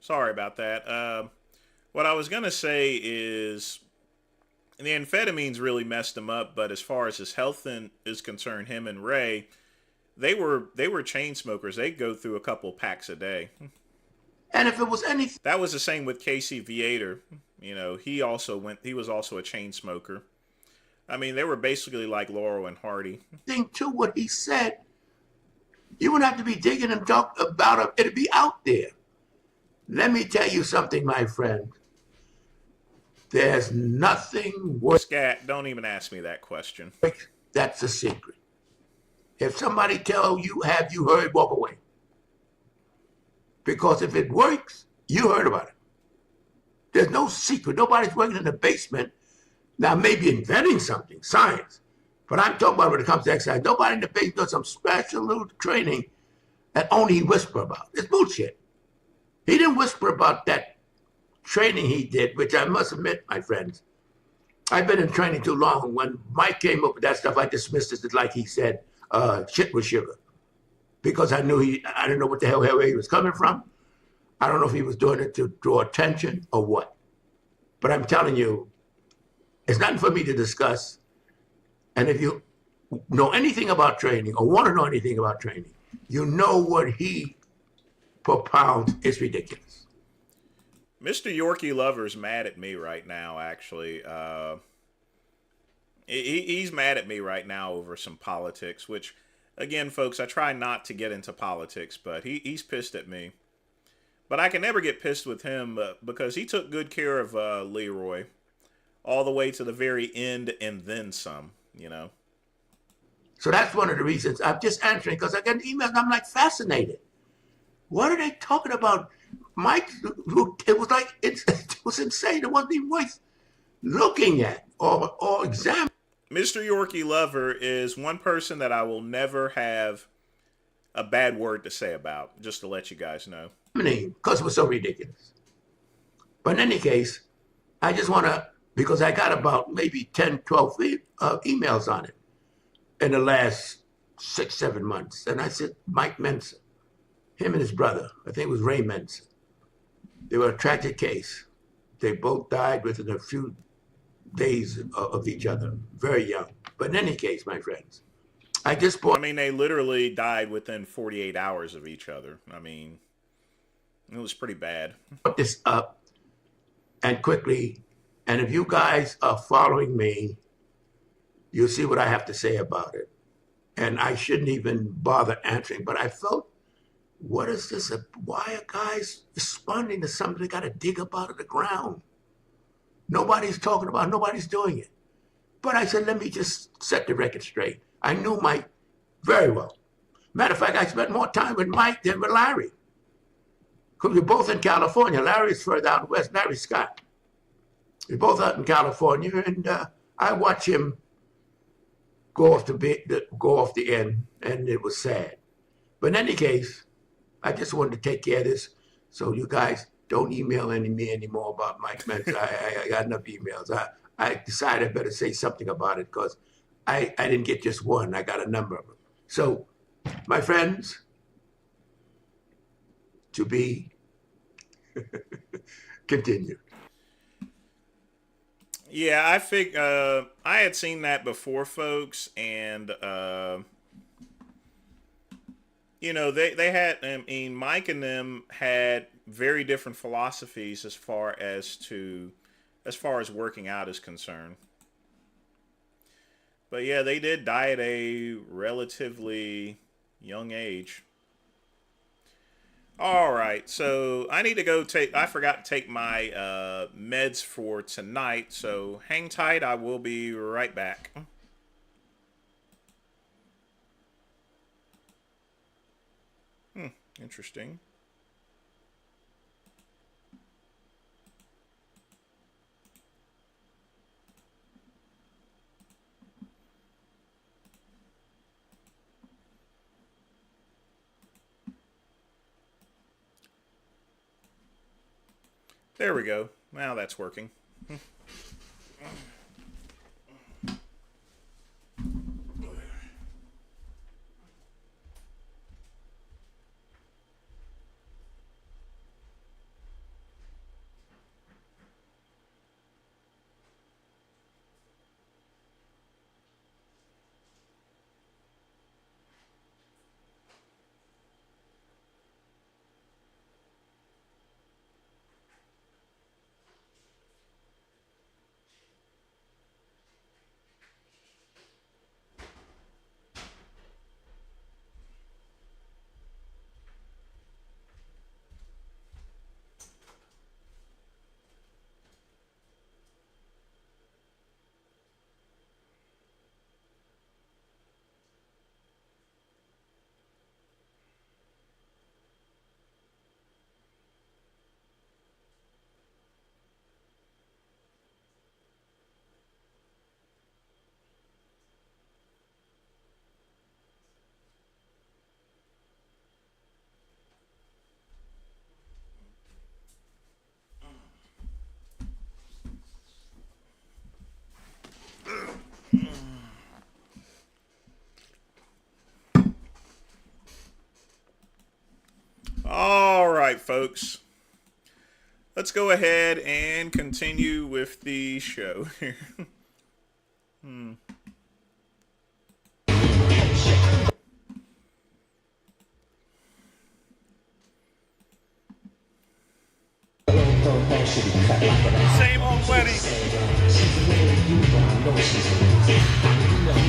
Sorry about that. What I was going to say is the amphetamines really messed him up, but as far as his health is concerned, him and Ray, they were chain smokers. They'd go through a couple packs a day. And if it was anything... That was the same with Casey Viator. You know, he was also a chain smoker. I mean, they were basically like Laurel and Hardy. Thing to what he said, you wouldn't have to be digging and talk about it. It'd be out there. Let me tell you something, my friend. There's nothing worse. Scat, don't even ask me that question. That's a secret. If somebody tell you, have you heard, walk away. Because if it works, you heard about it. There's no secret. Nobody's working in the basement. Now, maybe inventing something, science. But I'm talking about when it comes to exercise. Nobody in the basement does some special little training that only he whisper about. It's bullshit. He didn't whisper about that training he did, which I must admit, my friends, I've been in training too long. When Mike came up with that stuff, I dismissed it like he said, shit was sugar. Because I didn't know what the hell he was coming from. I don't know if he was doing it to draw attention or what. But I'm telling you, it's nothing for me to discuss. And if you know anything about training or want to know anything about training, you know what he propounds is ridiculous. Mr. Yorkie Lover's mad at me right now, actually. He's mad at me right now over some politics, which, again, folks, I try not to get into politics, but he's pissed at me. But I can never get pissed with him because he took good care of Leroy all the way to the very end and then some, you know. So that's one of the reasons I'm just answering, because I get emails and I'm like fascinated. What are they talking about? Mike, it was like, it was insane. It wasn't even worth looking at or examining. Mr. Yorkie Lover is one person that I will never have a bad word to say about, just to let you guys know. Because it was so ridiculous. But in any case, I just want to, because I got about maybe 10, 12 emails on it in the last 6, 7 months. And I said, Mike Mensa, him and his brother, I think it was Ray Mensa, they were a tragic case. They both died within a few days of each other, very young. But in any case, my friends, I mean, they literally died within 48 hours of each other. I mean, it was pretty bad. Put this up and quickly, and if you guys are following me, you'll see what I have to say about it. And I shouldn't even bother answering, but I felt, what is this? Why are guys responding to something they got to dig up out of the ground? Nobody's talking about, nobody's doing it. But I said, let me just set the record straight. I knew Mike very well. Matter of fact, I spent more time with Mike than with Larry. because we're both in California. Larry's further out west, Larry Scott. We're both out in California, and I watch him go off the end, and it was sad. But in any case, I just wanted to take care of this, so you guys don't email me anymore about Mike Mentz. I got enough emails. I decided I better say something about it because I didn't get just one. I got a number of them. So, my friends, to be continued. Yeah, I had seen that before, folks, and you know, they had, I mean, Mike and them had very different philosophies as far as working out is concerned. But yeah, they did die at a relatively young age. All right, so I need to go I forgot to take my meds for tonight, so hang tight. I will be right back. Interesting. There we go. Now that's working. All right, folks. Let's go ahead and continue with the show here. Same old wedding.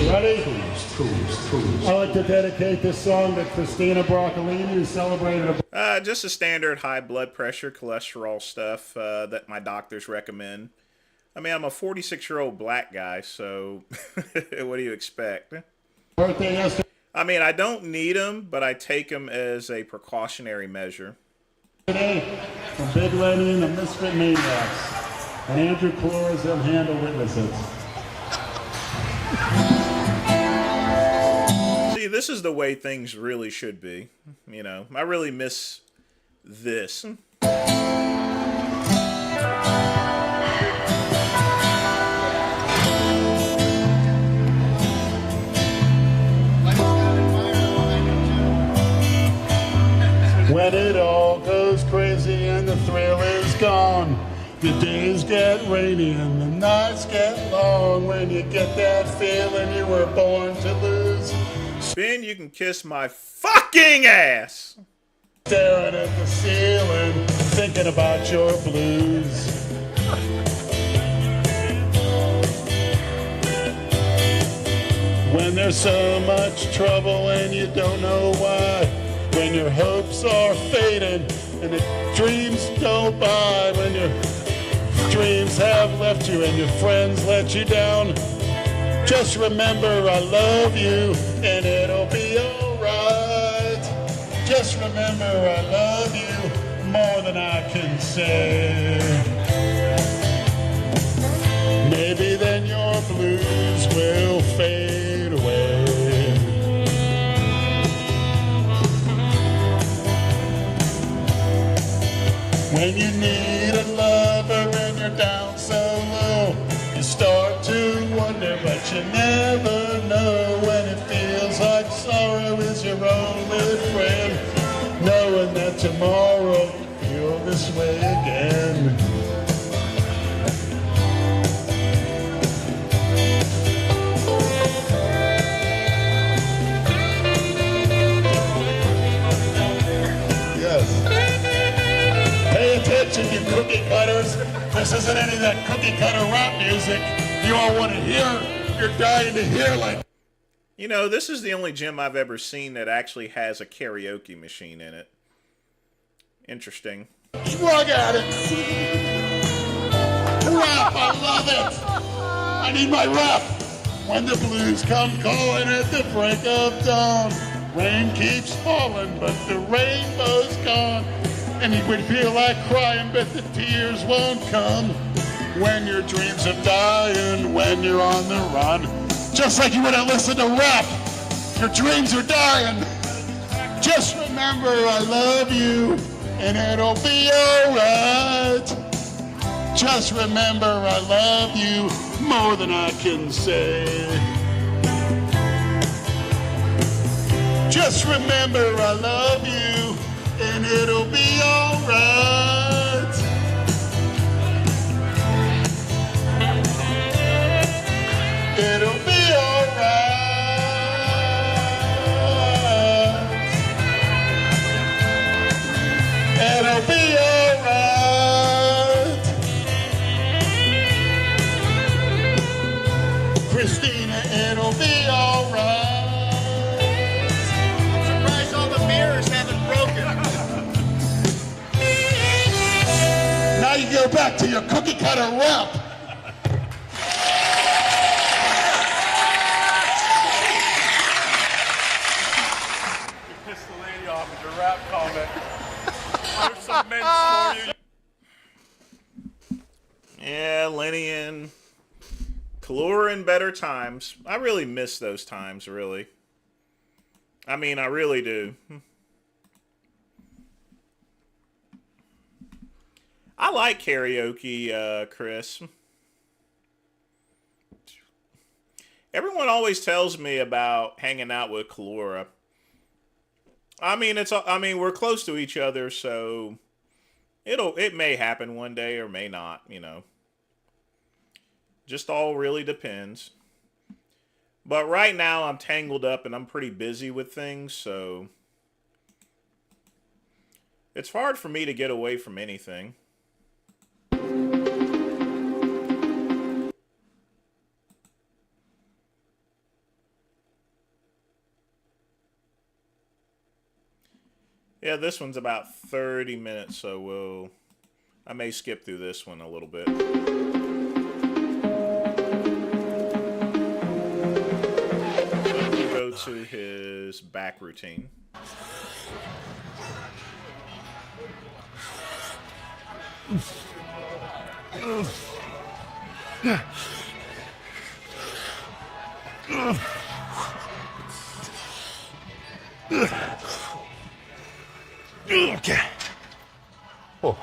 Ready? I'd like to dedicate this song to Christina Broccolini, who celebrated just a standard high blood pressure, cholesterol stuff that my doctors recommend. I mean, I'm a 46-year-old black guy, so what do you expect? birthday yesterday. I mean, I don't need them, but I take them as a precautionary measure. Today, from Big Lenny and the Misfit Maniacs, and Andrew Flores, they'll handle witnesses. See, this is the way things really should be. You know, I really miss this. When it all goes crazy and the thrill is gone, the days get rainy and the nights get long. When you get that feeling you were born to lose. Ben, you can kiss my fucking ass! Staring at the ceiling, thinking about your blues. When there's so much trouble and you don't know why. When your hopes are fading and the dreams go by. When your dreams have left you and your friends let you down. Just remember I love you and it'll be alright. Just remember I love you more than I can say. Maybe then your blues will fade away. When you need a lover and you're down so low, you start to wonder, but you never know when it feels like sorrow is your only friend. Knowing that tomorrow you'll feel this way again. Pay attention, you cookie cutters. This isn't any of that cookie cutter rap music you all want to hear. You're dying to hear, like. You know, this is the only gym I've ever seen that actually has a karaoke machine in it. Interesting. Drug addicts. Rap, I love it. I need my rap. When the blues come calling at the break of dawn, rain keeps falling, but the rainbow's gone. And you would feel like crying, but the tears won't come. When your dreams are dying, when you're on the run. Just like you wouldn't listen to rap. Your dreams are dying. Just remember I love you, and it'll be alright. Just remember I love you more than I can say. Just remember I love you, and it'll be alright. It'll be alright. It'll be alright. Christina, it'll be alright. I'm surprised all the mirrors haven't broken. Now you go back to your cookie cutter rap. You pissed the lady off with your rap comment. There's some men for you. Yeah, Lenny and Kalora in better times. I really miss those times, really. I mean, I really do. I like karaoke, Chris. Everyone always tells me about hanging out with Kalora. I mean, we're close to each other, so it may happen one day or may not, you know. Just all really depends. But right now I'm tangled up and I'm pretty busy with things, so it's hard for me to get away from anything. Yeah, this one's about 30 minutes, so I may skip through this one a little bit. We'll go to his back routine. Okay. Oh.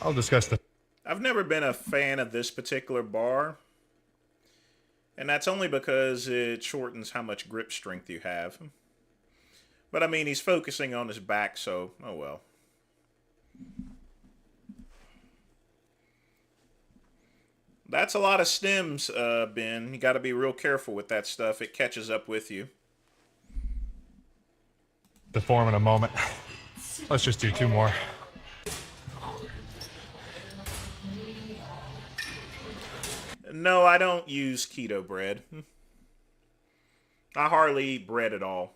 I'll discuss the. I've never been a fan of this particular bar. And that's only because it shortens how much grip strength you have. But I mean, he's focusing on his back, so oh well. That's a lot of stems, Ben. You got to be real careful with that stuff. It catches up with you. The form in a moment. Let's just do 2 more. No, I don't use keto bread. I hardly eat bread at all.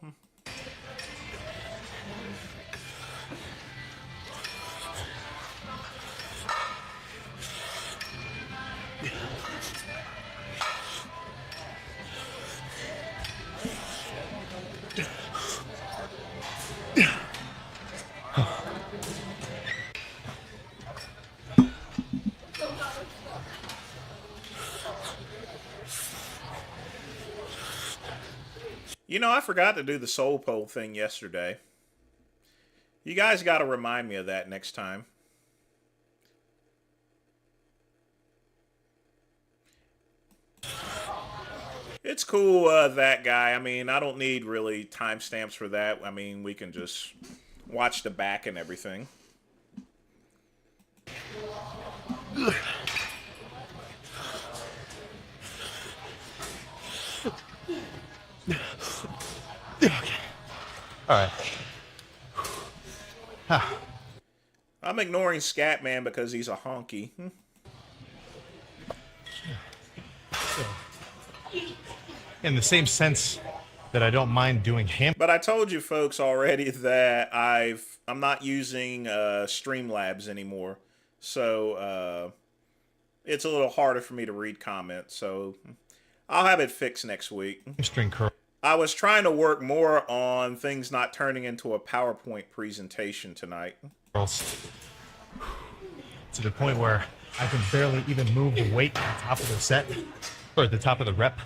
know, I forgot to do the soul pole thing yesterday. You guys got to remind me of that next time. It's cool, that guy. I mean, I don't need really timestamps for that. I mean, we can just watch the back and everything. Okay. All right. I'm ignoring Scatman because he's a honky. In the same sense that I don't mind doing ham. But I told you folks already that I'm not using Streamlabs anymore. So it's a little harder for me to read comments. So I'll have it fixed next week. String curl. I was trying to work more on things not turning into a PowerPoint presentation tonight. To the point where I can barely even move the weight on top of the set, or at the top of the rep.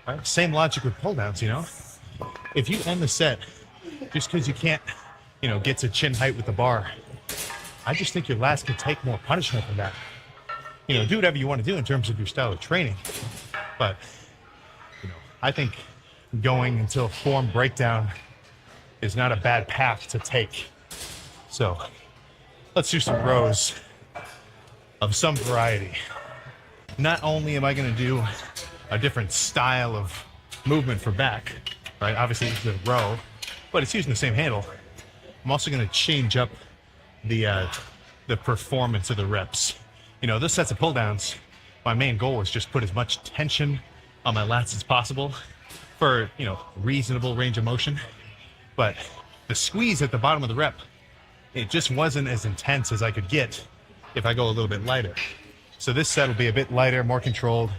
Right? Same logic with pull downs, you know? If you end the set just because you can't, you know, get to chin height with the bar, I just think your lats can take more punishment than that. You know, do whatever you want to do in terms of your style of training. But, you know, I think going until form breakdown is not a bad path to take. So let's do some rows of some variety. Not only am I going to do a different style of movement for back, right? Obviously it's a row, but it's using the same handle. I'm also going to change up the performance of the reps. You know, this sets of pull downs, my main goal is just put as much tension on my lats as possible for, you know, reasonable range of motion. But the squeeze at the bottom of the rep, it just wasn't as intense as I could get if I go a little bit lighter. So this set will be a bit lighter, more controlled,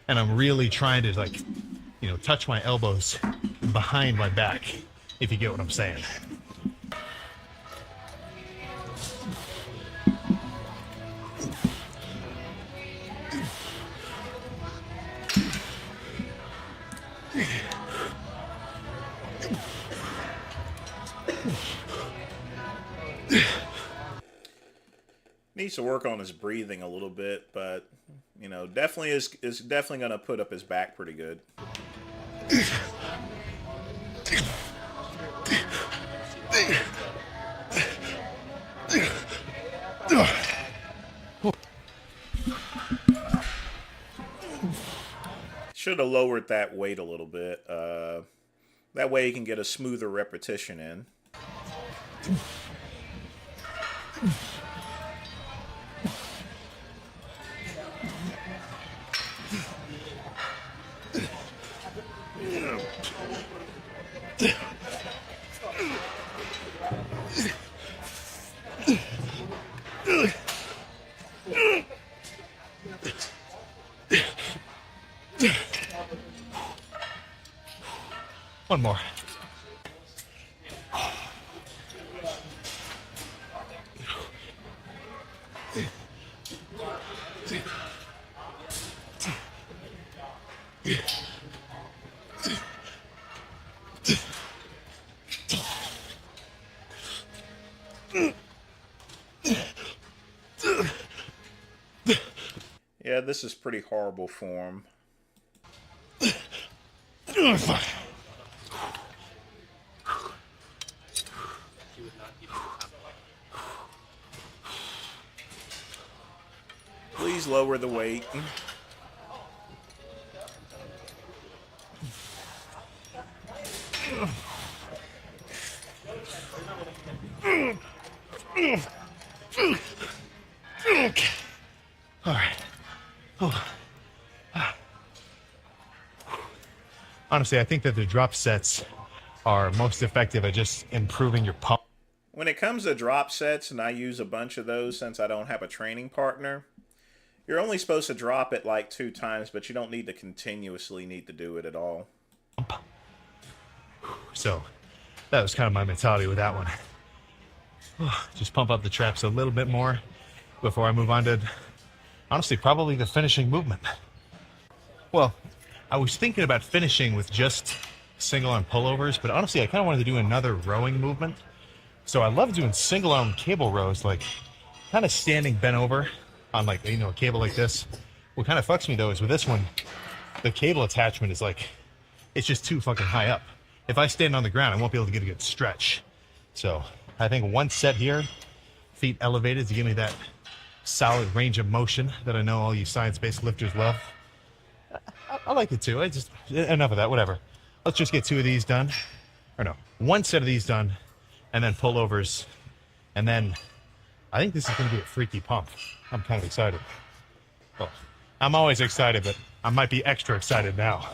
and I'm really trying to, like, you know, touch my elbows behind my back, if you get what I'm saying. Needs to work on his breathing a little bit, but you know, definitely is definitely gonna put up his back pretty good. Should have lowered that weight a little bit. That way you can get a smoother repetition in. One more. Yeah, this is pretty horrible form. Please lower the weight. Okay. All right. Oh. Honestly, I think that the drop sets are most effective at just improving your pump. When it comes to drop sets, and I use a bunch of those since I don't have a training partner, you're only supposed to drop it like 2 times, but you don't need to continuously need to do it at all. So that was kind of my mentality with that one. Just pump up the traps a little bit more before I move on to, honestly, probably the finishing movement. Well, I was thinking about finishing with just single arm pullovers, but honestly, I kind of wanted to do another rowing movement. So I love doing single arm cable rows, like kind of standing bent over on like, you know, a cable like this. What kind of fucks me though is with this one, the cable attachment is like, it's just too fucking high up. If I stand on the ground, I won't be able to get a good stretch. So I think one set here, feet elevated to give me that solid range of motion that I know all you science-based lifters love. I like it too. Enough of that, whatever. Let's just get 2 of these done. Or no, 1 set of these done, and then pullovers. And then I think this is going to be a freaky pump. I'm kind of excited. Well, I'm always excited, but I might be extra excited now.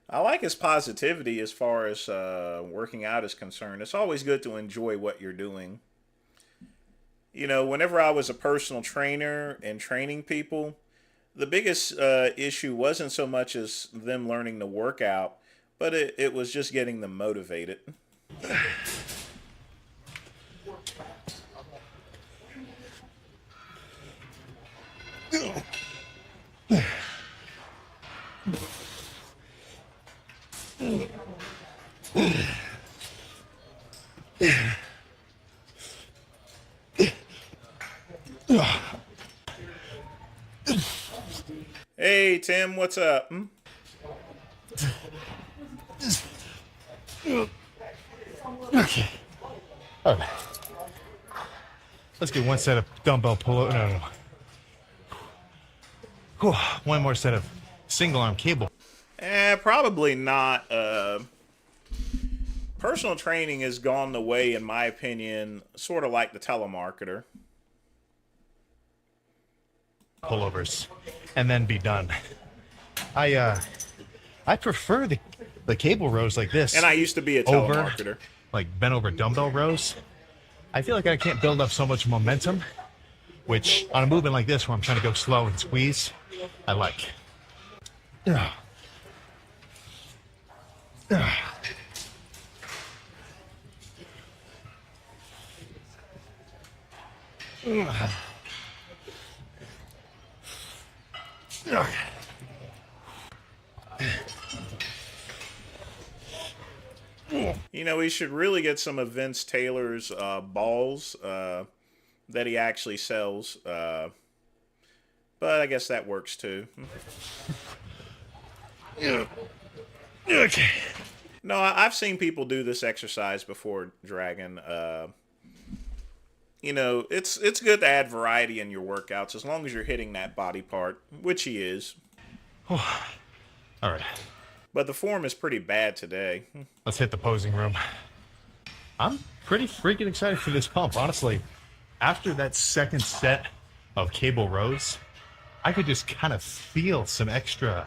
I like his positivity as far as working out is concerned. It's always good to enjoy what you're doing. You know, whenever I was a personal trainer and training people, the biggest issue wasn't so much as them learning to work out, but it was just getting them motivated. Hey, Tim, what's up? Okay. All right. Let's get 1 set of dumbbell pull-up. No. Whew. 1 more set of single arm cable. Probably not. Personal training has gone the way, in my opinion, sort of like the telemarketer. Pullovers, and then be done. I prefer the cable rows like this. And I used to be a telemarketer. Over, like bent over dumbbell rows. I feel like I can't build up so much momentum, which on a movement like this where I'm trying to go slow and squeeze, I like. Ugh. Ugh. Ugh. Ugh. You know, he should really get some of Vince Taylor's balls that he actually sells. But I guess that works too. Okay. No, I've seen people do this exercise before, Dragon. You know, it's good to add variety in your workouts as long as you're hitting that body part, which he is. All right. But the form is pretty bad today. Let's hit the posing room. I'm pretty freaking excited for this pump, honestly. After that second set of cable rows, I could just kind of feel some extra,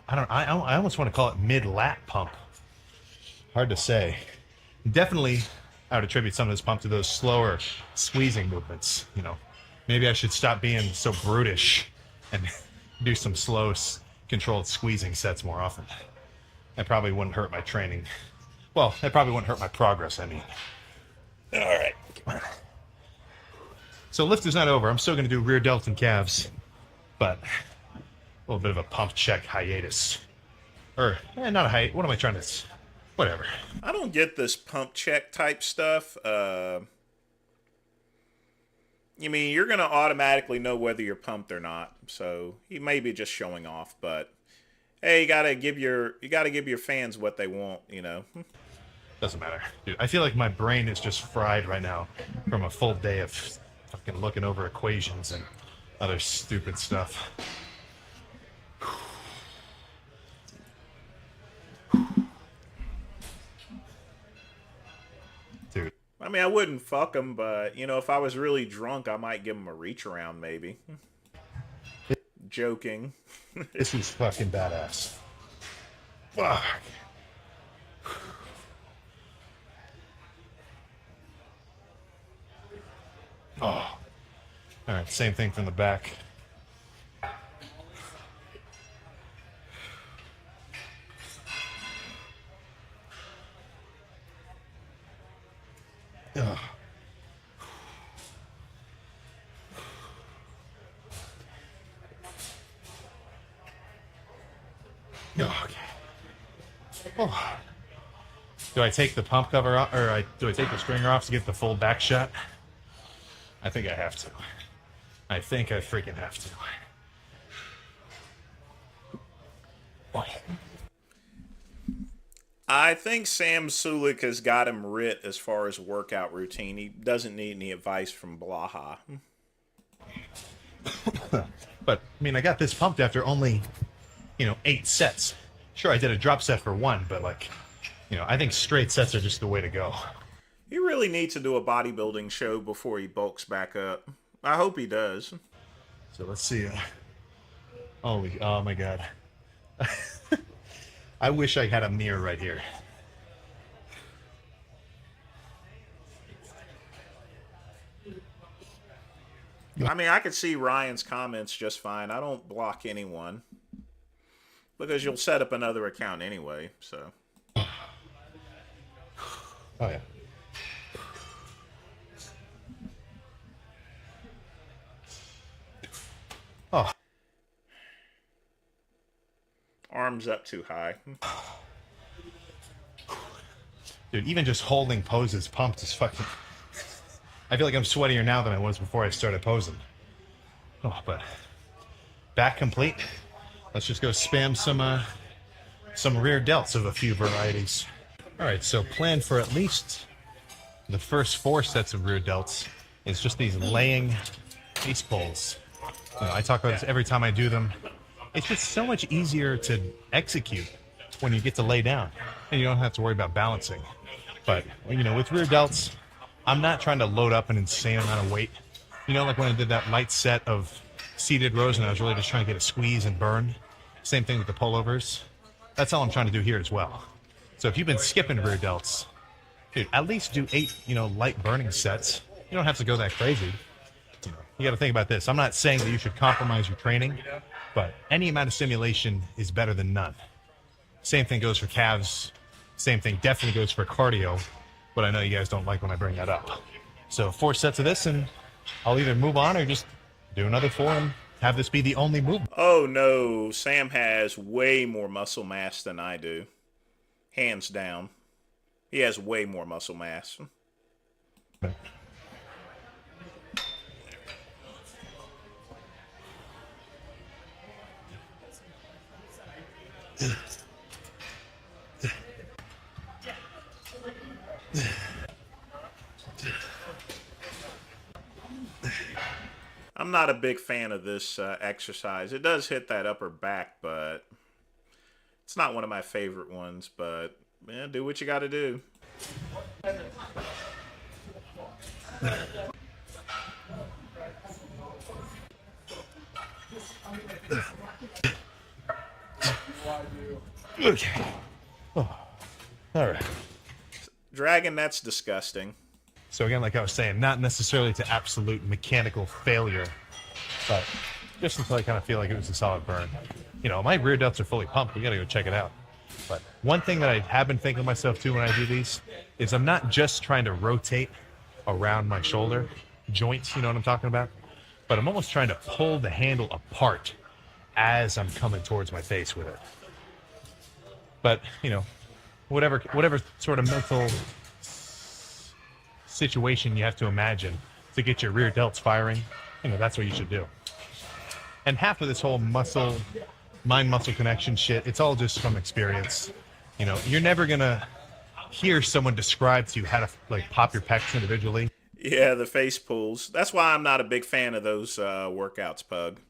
I almost want to call it mid-lat pump. Hard to say. Definitely, I would attribute some of this pump to those slower squeezing movements. You know, maybe I should stop being so brutish and do some slow, controlled squeezing sets more often. That probably wouldn't hurt my training. Well, that probably wouldn't hurt my progress, I mean. All right. So lift is not over. I'm still going to do rear delts and calves, but a little bit of a pump check hiatus. Or, not a hiatus. What am I trying to... Whatever. I don't get this pump check type stuff. You mean you're going to automatically know whether you're pumped or not. So he may be just showing off, but hey, you got to give your fans what they want, you know. Doesn't matter. Dude, I feel like my brain is just fried right now from a full day of fucking looking over equations and other stupid stuff. Dude. I mean, I wouldn't fuck him, but, you know, if I was really drunk, I might give him a reach around, maybe. Joking. This is fucking badass. Fuck. Oh. Alright, same thing from the back. Ugh. Okay. Oh. Do I take the pump cover off, or do I take the stringer off to get the full back shot? I think I have to. I think I freaking have to. I think Sam Sulik has got him writ as far as workout routine. He doesn't need any advice from Blaha. But, I mean, I got this pumped after only, 8 sets. Sure, I did a drop set for 1, but, I think straight sets are just the way to go. He really needs to do a bodybuilding show before he bulks back up. I hope he does. So let's see. Oh my God. I wish I had a mirror right here. I mean, I could see Ryan's comments just fine. I don't block anyone because you'll set up another account anyway, so. Oh, yeah. Oh. Arms up too high. Dude, even just holding poses pumped is fucking... I feel like I'm sweatier now than I was before I started posing. Oh, but... Back complete. Let's just go spam some rear delts of a few varieties. Alright, so plan for at least the first 4 sets of rear delts is just these laying face pulls. I talk about this every time I do them. It's just so much easier to execute when you get to lay down, and you don't have to worry about balancing. But, with rear delts, I'm not trying to load up an insane amount of weight. Like when I did that light set of seated rows and I was really just trying to get a squeeze and burn. Same thing with the pullovers. That's all I'm trying to do here as well. So if you've been skipping rear delts, dude, at least do 8, light burning sets. You don't have to go that crazy. You got to think about this. I'm not saying that you should compromise your training, but any amount of stimulation is better than none. Same thing goes for calves. Same thing definitely goes for cardio, but I know you guys don't like when I bring that up. So 4 sets of this, and I'll either move on or just do another 4 and have this be the only move. Oh no, Sam has way more muscle mass than I do. Hands down. He has way more muscle mass. I'm not a big fan of this exercise. It does hit that upper back, but it's not one of my favorite ones. But yeah, do what you got to do. Okay. Oh. All right. Dragon, that's disgusting. So again, like I was saying, not necessarily to absolute mechanical failure, but just until I kind of feel like it was a solid burn. My rear delts are fully pumped. We got to go check it out. But one thing that I have been thinking to myself too when I do these is I'm not just trying to rotate around my shoulder joints, you know what I'm talking about? But I'm almost trying to pull the handle apart as I'm coming towards my face with it. But, whatever sort of mental situation you have to imagine to get your rear delts firing, that's what you should do. And half of this whole mind-muscle connection shit, it's all just from experience. You're never gonna hear someone describe to you how to pop your pecs individually. Yeah, the face pulls. That's why I'm not a big fan of those workouts, Pug.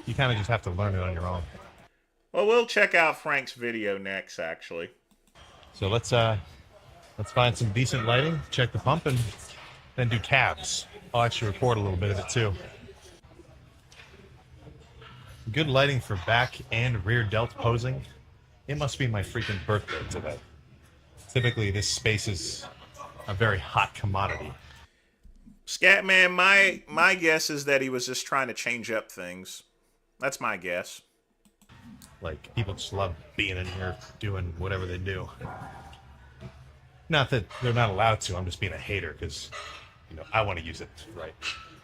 You kind of just have to learn it on your own. Well, we'll check out Frank's video next, actually. So let's find some decent lighting, check the pump, and then do calves. I'll actually record a little bit of it too. Good lighting for back and rear delt posing. It must be my freaking birthday today. Typically, this space is a very hot commodity. Scatman, my guess is that he was just trying to change up things. That's my guess. People just love being in here doing whatever they do. Not that they're not allowed to. I'm just being a hater because, I want to use it right.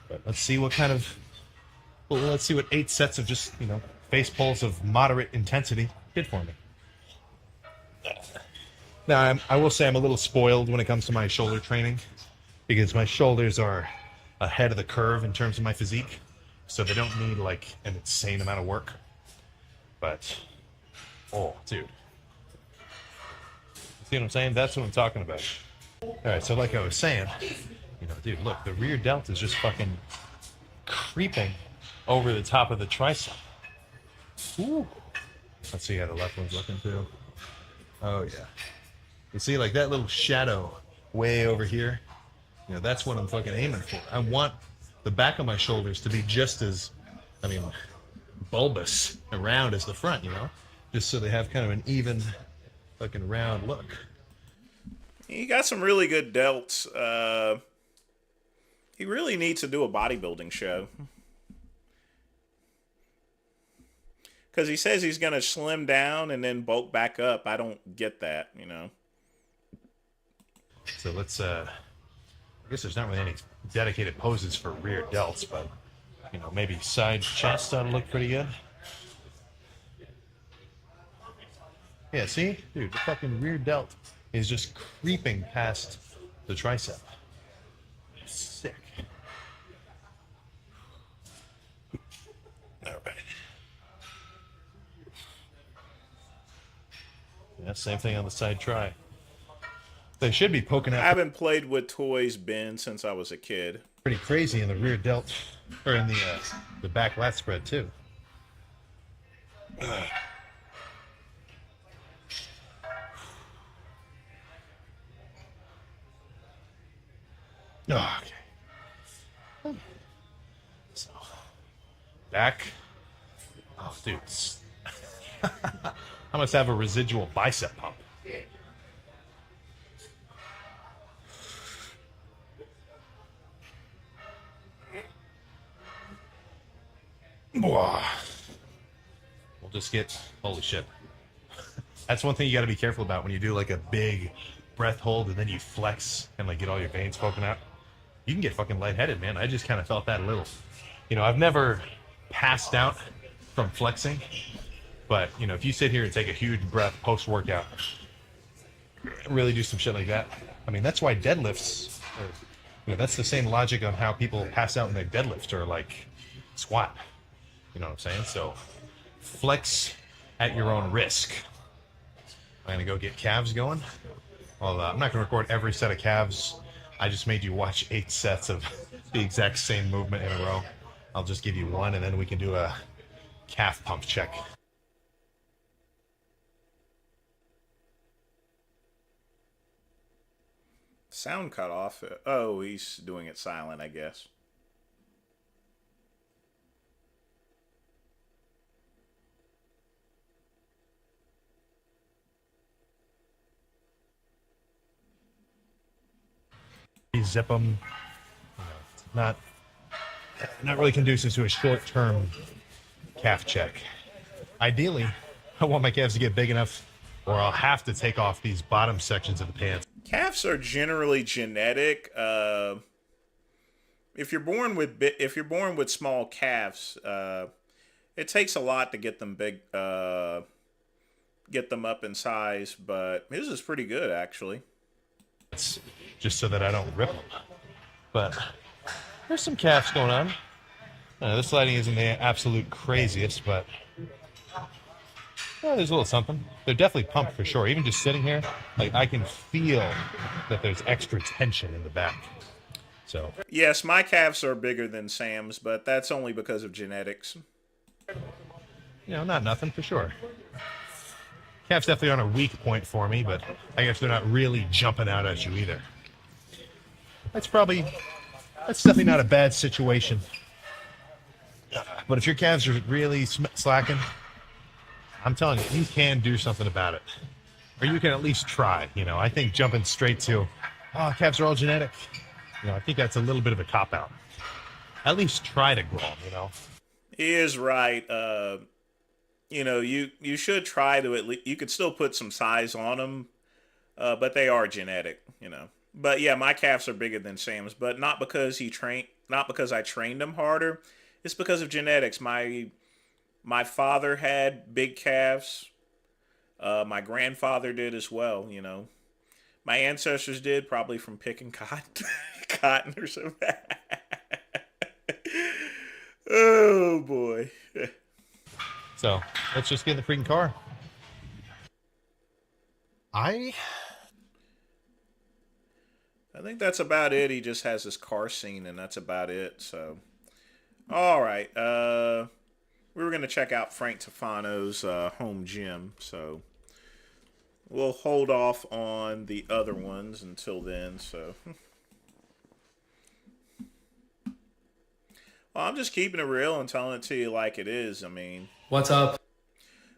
But let's see what kind of Well, let's see what 8 sets of just, face pulls of moderate intensity did for me. Now, I will say I'm a little spoiled when it comes to my shoulder training because my shoulders are ahead of the curve in terms of my physique, so they don't need like an insane amount of work. But, oh, dude. See what I'm saying? That's what I'm talking about. All right, so like I was saying, dude, look, the rear delt is just fucking creeping over the top of the tricep. Ooh. Let's see how the left one's looking too. Oh yeah. You see, like that little shadow way over here? That's what I'm fucking aiming for. I want the back of my shoulders to be just as, bulbous and round as the front, just so they have kind of an even fucking round look. He got some really good delts. He really needs to do a bodybuilding show. Because he says he's going to slim down and then bulk back up. I don't get that, So let's, I guess there's not really any dedicated poses for rear delts, but, maybe side chest ought to look pretty good. Yeah, see? Dude, the fucking rear delt is just creeping past the tricep. Sick. All right. Yeah, same thing on the side try. They should be poking out. I haven't played with toys, Ben, since I was a kid. Pretty crazy in the rear delt, or in the back lat spread too. Oh, okay. So, back. Oh, dude. I must have a residual bicep pump. We'll just get, holy shit. That's one thing you got to be careful about when you do like a big breath hold and then you flex and like get all your veins poking out. You can get fucking lightheaded, man. I just kind of felt that a little. I've never passed out from flexing, but if you sit here and take a huge breath post-workout, really do some shit like that. That's why deadlifts, that's the same logic on how people pass out in their deadlift or like squat. You know what I'm saying? So flex at your own risk. I'm going to go get calves going. Well, I'm not going to record every set of calves. I just made you watch 8 sets of the exact same movement in a row. I'll just give you one, and then we can do a calf pump check. Sound cut off. Oh, he's doing it silent, I guess. Zip them. Not really conducive to a short-term calf check. Ideally, I want my calves to get big enough, or I'll have to take off these bottom sections of the pants. Calves are generally genetic. If you're born with small calves, it takes a lot to get them big, get them up in size. But his is pretty good, actually. It's just so that I don't rip them. But there's some calves going on. This lighting isn't the absolute craziest, but there's a little something. They're definitely pumped for sure. Even just sitting here, like I can feel that there's extra tension in the back. So yes, my calves are bigger than Sam's, but that's only because of genetics. Not nothing for sure. Calves definitely aren't a weak point for me, but I guess they're not really jumping out at you either. That's definitely not a bad situation. But if your calves are really slacking, I'm telling you, you can do something about it. Or you can at least try, I think jumping straight to, calves are all genetic. I think that's a little bit of a cop-out. At least try to grow them, He is right. You should try to at least, you could still put some size on them, but they are genetic, But yeah, my calves are bigger than Sam's, but not because I trained them harder. It's because of genetics. My father had big calves. My grandfather did as well, you know. My ancestors did, probably from picking cotton, cotton or something. Oh boy. So let's just get in the freaking car. I think that's about it. He just has his car scene, and that's about it. So, all right. We were gonna check out Frank Tufano's home gym, so we'll hold off on the other ones until then. So, well, I'm just keeping it real and telling it to you like it is. I mean, what's up?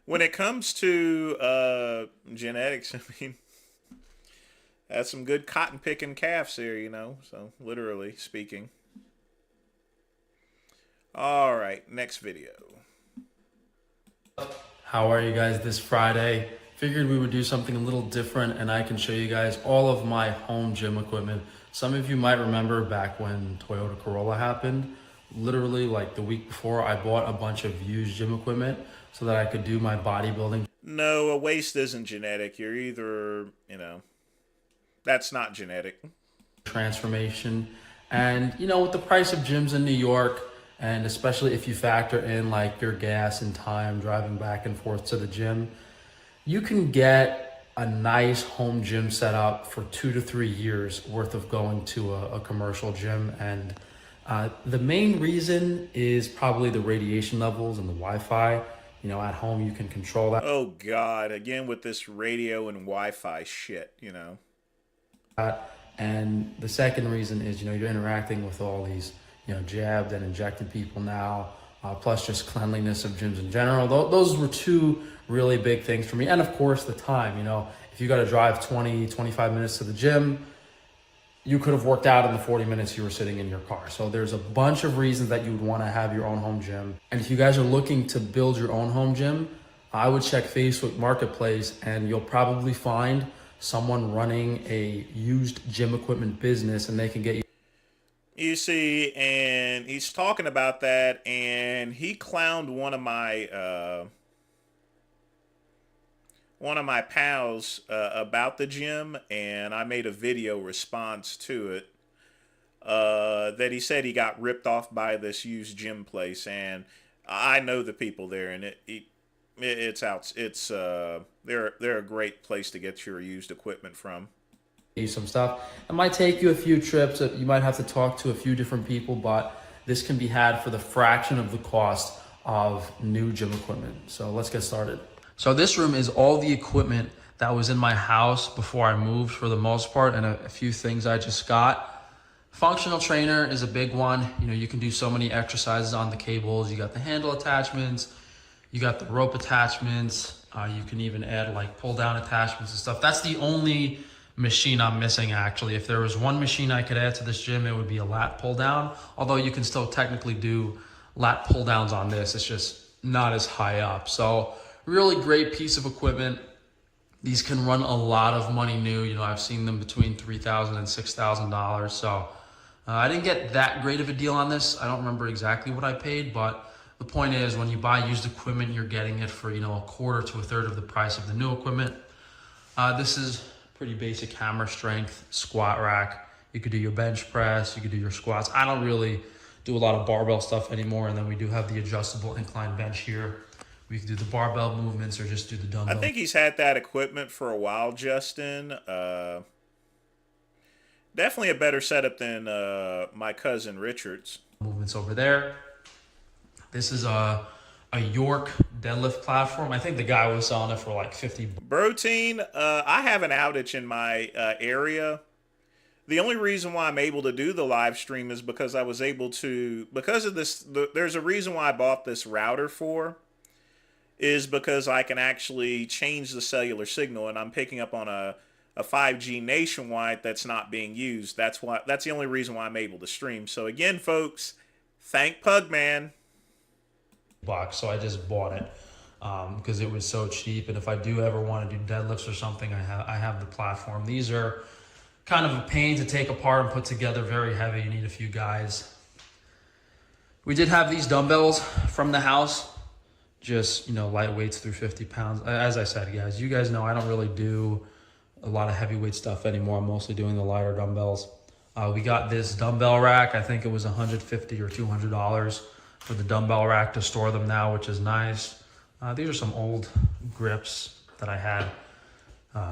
When it comes to genetics, I mean, that's some good cotton picking calves here, you know. So, literally speaking. All right, next video. How are you guys this Friday? Figured we would do something a little different and I can show you guys all of my home gym equipment. Some of you might remember back when Toyota Corolla happened, literally like the week before, I bought a bunch of used gym equipment so that I could do my bodybuilding. No, a waist isn't genetic. You're either, you know, that's not genetic. Transformation. And, you know, with the price of gyms in New York, and especially if you factor in like your gas and time driving back and forth to the gym, you can get a nice home gym set up for 2 to 3 years worth of going to a commercial gym. And the main reason is probably the radiation levels and the Wi-Fi. You know, at home you can control that. Oh God, again with this radio and Wi-Fi shit, you know. And the second reason is, you know, you're interacting with all these, you know, jabbed and injected people now, plus just cleanliness of gyms in general. Those were two really big things for me. And of course the time, you know, if you got to drive 20, 25 minutes to the gym, you could have worked out in the 40 minutes you were sitting in your car. So there's a bunch of reasons that you would want to have your own home gym. And if you guys are looking to build your own home gym, I would check Facebook Marketplace and you'll probably find someone running a used gym equipment business and they can get you. You see, and he's talking about that, and he clowned one of my pals about the gym, and I made a video response to it that he said he got ripped off by this used gym place, and I know the people there, and they're a great place to get your used equipment from. Some stuff. It might take you a few trips. You might have to talk to a few different people, but this can be had for the fraction of the cost of new gym equipment. So let's get started. So this room is all the equipment that was in my house before I moved for the most part, and a few things I just got. Functional trainer is a big one. You know, you can do so many exercises on the cables. You got the handle attachments, you got the rope attachments. You can even add like pull down attachments and stuff. That's the only machine I'm missing actually. If there was one machine I could add to this gym, it would be a lat pull down. Although you can still technically do lat pull downs on this, it's just not as high up. So really great piece of equipment. These can run a lot of money new. You know, I've seen them between $3,000 and $6,000. So I didn't get that great of a deal on this. I don't remember exactly what I paid, but the point is when you buy used equipment, you're getting it for, you know, a quarter to a third of the price of the new equipment. This is pretty basic hammer strength squat rack. You could do your bench press, you could do your squats. I don't really do a lot of barbell stuff anymore. And then we do have the adjustable incline bench here. We can do the barbell movements or just do the dumbbell. I think he's had that equipment for a while, Justin. Definitely a better setup than my cousin Richard's. Movements over there. This is a York deadlift platform. I think the guy was selling it for like 50. Protein, I have an outage in my area. The only reason why I'm able to do the live stream is because I was able to, because of this, there's a reason why I bought this router for, is because I can actually change the cellular signal, and I'm picking up on a 5G nationwide that's not being used. That's the only reason why I'm able to stream. So again, folks, thank Pugman. So I just bought it because it was so cheap, and if I do ever want to do deadlifts or something, I have the platform. These are kind of a pain to take apart and put together, very heavy. You need a few guys. We did have these dumbbells from the house, just, you know, light weights through 50 pounds. As I said, guys, you guys know I don't really do a lot of heavyweight stuff anymore. I'm mostly doing the lighter dumbbells. We got this dumbbell rack. I think it was $150 or $200 for the dumbbell rack to store them now, which is nice. These are some old grips that I had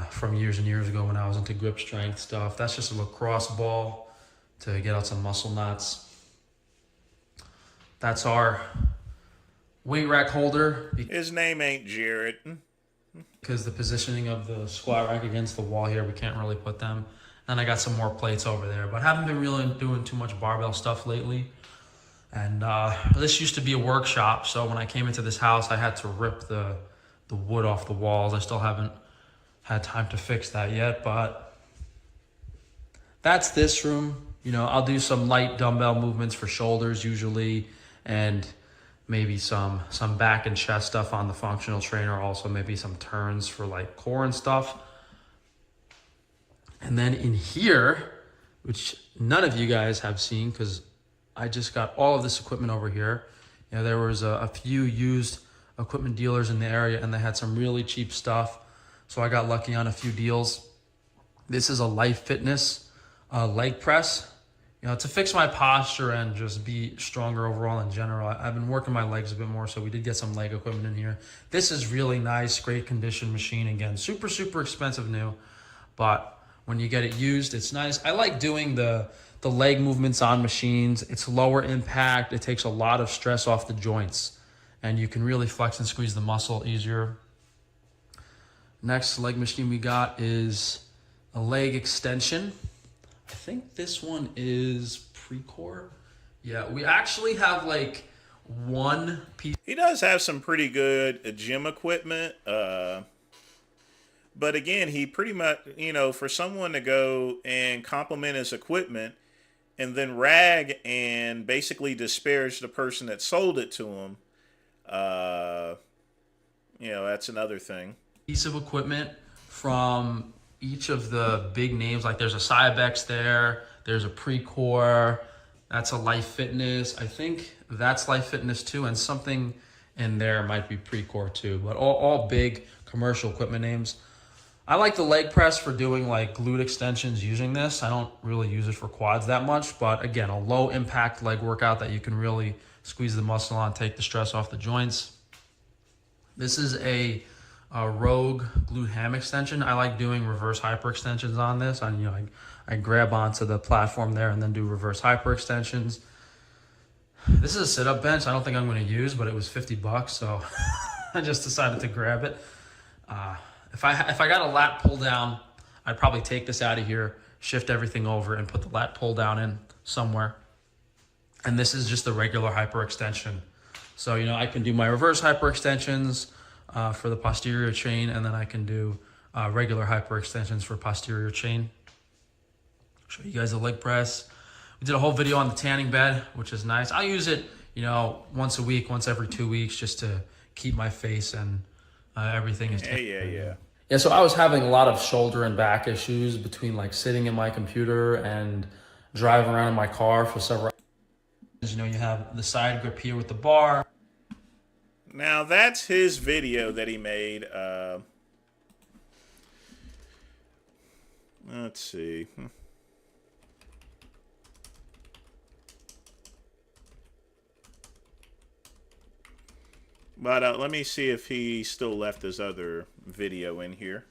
from years and years ago when I was into grip strength stuff. That's just a lacrosse ball to get out some muscle knots. That's our weight rack holder. His name ain't Jared. Because the positioning of the squat rack against the wall here, we can't really put them. And I got some more plates over there, but haven't been really doing too much barbell stuff lately. And this used to be a workshop, so when I came into this house, I had to rip the wood off the walls. I still haven't had time to fix that yet, but that's this room. You know, I'll do some light dumbbell movements for shoulders usually, and maybe some back and chest stuff on the functional trainer. Also maybe some turns for like core and stuff. And then in here, which none of you guys have seen because I just got all of this equipment over here. You know, there was a few used equipment dealers in the area and they had some really cheap stuff. So I got lucky on a few deals. This is a Life Fitness leg press. You know, to fix my posture and just be stronger overall in general. I've been working my legs a bit more, so we did get some leg equipment in here. This is really nice, great condition machine. Again, super, super expensive new, but when you get it used, it's nice. I like doing the leg movements on machines. It's lower impact. It takes a lot of stress off the joints, and you can really flex and squeeze the muscle easier. Next leg machine we got is a leg extension. I think this one is Precore. Yeah, we actually have like one piece. He does have some pretty good gym equipment. But again, he pretty much, you know, for someone to go and compliment his equipment and then rag and basically disparage the person that sold it to him, you know, that's another thing. Piece of equipment from each of the big names. Like there's a Cybex there, there's a Precore, that's a Life Fitness. I think that's Life Fitness too, and something in there might be Precore too, but all big commercial equipment names. I like the leg press for doing like glute extensions using this. I don't really use it for quads that much, but again, a low impact leg workout that you can really squeeze the muscle on, take the stress off the joints. This is a Rogue glute ham extension. I like doing reverse hyperextensions on this. I grab onto the platform there and then do reverse hyperextensions. This is a sit-up bench. I don't think I'm going to use, but it was $50, so I just decided to grab it. If I got a lat pull down, I'd probably take this out of here, shift everything over, and put the lat pull down in somewhere. And this is just the regular hyperextension. So, you know, I can do my reverse hyperextensions for the posterior chain, and then I can do regular hyperextensions for posterior chain. Show you guys the leg press. We did a whole video on the tanning bed, which is nice. I use it, you know, once a week, once every 2 weeks, just to keep my face and everything is. Yeah, so I was having a lot of shoulder and back issues between like sitting in my computer and driving around in my car for several. You know, you have the side grip here with the bar. Now that's his video that he made. Let's see. But let me see if he still left his other video in here.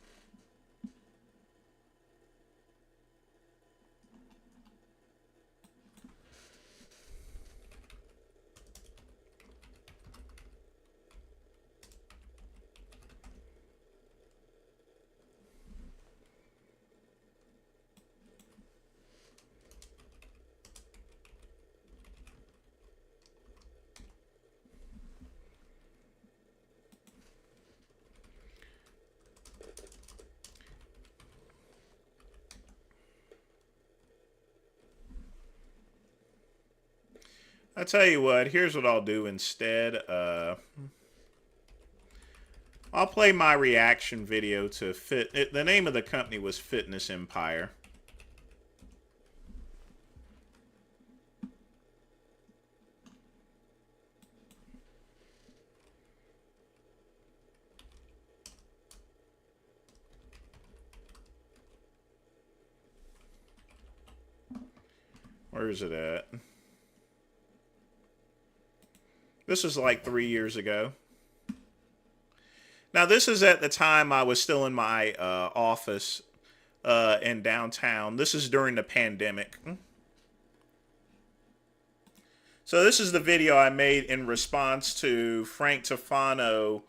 I'll tell you what, here's what I'll do instead. I'll play my reaction video to the name of the company was Fitness Empire. Where is it at? This was like 3 years ago. Now, this is at the time I was still in my office in downtown. This is during the pandemic. So this is the video I made in response to Frank Tufano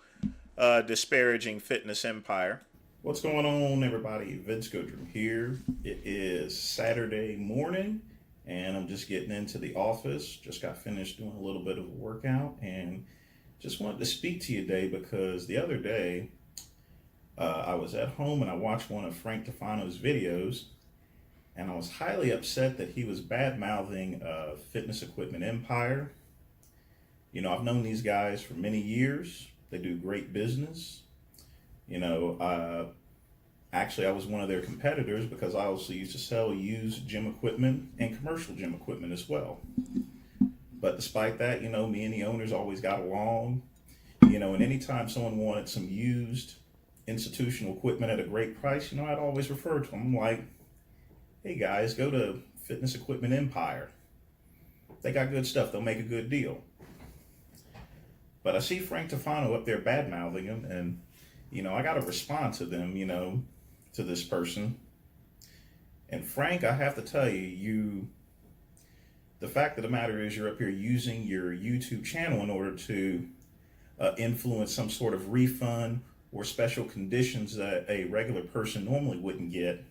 disparaging Fitness Empire. What's going on, everybody? Vince Goodrum here. It is Saturday morning, and I'm just getting into the office. Just got finished doing a little bit of a workout, and just wanted to speak to you today because the other day I was at home and I watched one of Frank Tufano's videos, and I was highly upset that he was bad-mouthing Fitness Equipment Empire. You know, I've known these guys for many years. They do great business. You know, actually I was one of their competitors because I also used to sell used gym equipment and commercial gym equipment as well. But despite that, you know, me and the owners always got along. You know, and anytime someone wanted some used institutional equipment at a great price, you know, I'd always refer to them. I'm like, hey guys, go to Fitness Equipment Empire. They got good stuff. They'll make a good deal. But I see Frank Tufano up there bad-mouthing him, and, you know, I got to respond to them, you know, to this person. And Frank, I have to tell you, the fact of the matter is you're up here using your YouTube channel in order to influence some sort of refund or special conditions that a regular person normally wouldn't get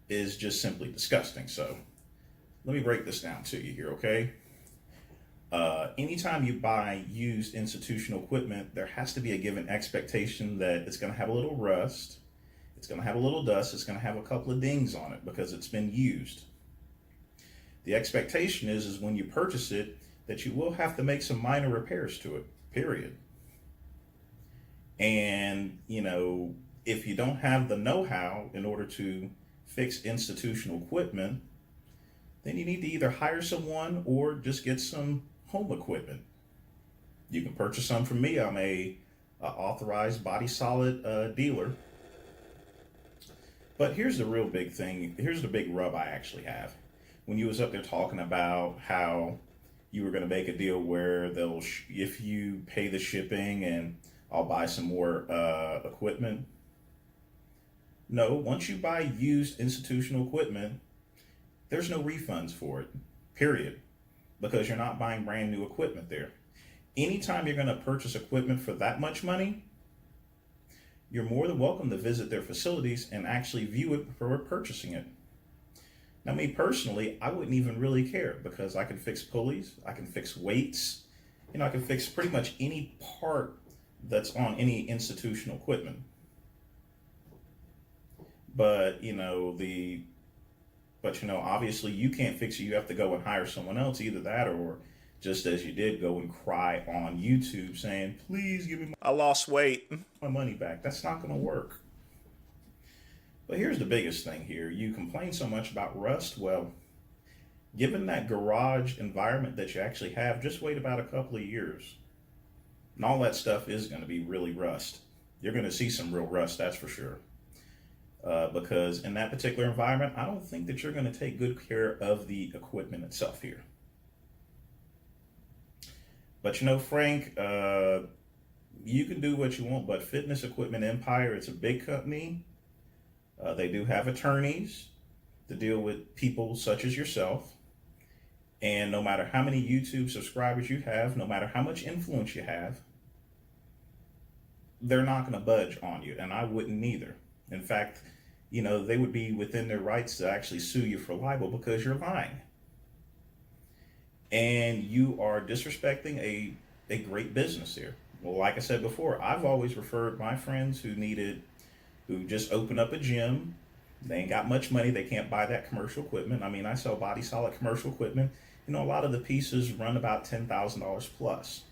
is just simply disgusting. So let me break this down to you here, okay? Anytime you buy used institutional equipment, there has to be a given expectation that it's going to have a little rust, it's going to have a little dust, it's going to have a couple of dings on it because it's been used. The expectation is when you purchase it that you will have to make some minor repairs to it, period. And, you know, if you don't have the know-how in order to fix institutional equipment, then you need to either hire someone or just get some home equipment. You can purchase some from me. I'm a authorized body solid dealer. But here's the real big thing. Here's the big rub I actually have. When you was up there talking about how you were going to make a deal where they'll, if you pay the shipping and I'll buy some more equipment. No, once you buy used institutional equipment, there's no refunds for it, period, because you're not buying brand new equipment there. Anytime you're going to purchase equipment for that much money, you're more than welcome to visit their facilities and actually view it before purchasing it. Now, me personally, I wouldn't even really care because I can fix pulleys, I can fix weights, you know, I can fix pretty much any part that's on any institutional equipment. But, you know, obviously you can't fix it. You have to go and hire someone else, either that or just as you did, go and cry on YouTube saying, please give me I lost weight, my money back. That's not going to work. But here's the biggest thing here. You complain so much about rust. Well, given that garage environment that you actually have, just wait about a couple of years. And all that stuff is going to be really rust. You're going to see some real rust, that's for sure. Because in that particular environment, I don't think that you're going to take good care of the equipment itself here. But you know, Frank, you can do what you want, but Fitness Equipment Empire, it's a big company. They do have attorneys to deal with people such as yourself. And no matter how many YouTube subscribers you have, no matter how much influence you have, they're not going to budge on you. And I wouldn't either. In fact, you know, they would be within their rights to actually sue you for libel because you're lying. And you are disrespecting a great business here. Well, like I said before, I've always referred my friends who just opened up a gym. They ain't got much money. They can't buy that commercial equipment. I mean, I sell body solid commercial equipment. You know, a lot of the pieces run about $10,000 plus.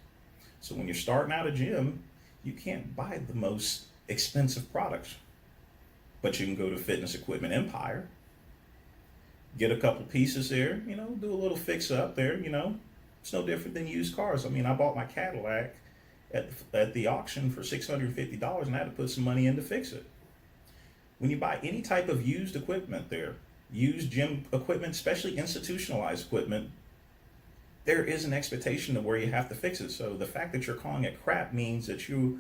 So when you're starting out a gym, you can't buy the most expensive products. But you can go to Fitness Equipment Empire, get a couple pieces there, you know, do a little fix up there, you know. It's no different than used cars. I mean, I bought my Cadillac at the auction for $650 and I had to put some money in to fix it. When you buy any type of used equipment there, used gym equipment, especially institutionalized equipment, there is an expectation of where you have to fix it. So the fact that you're calling it crap means that you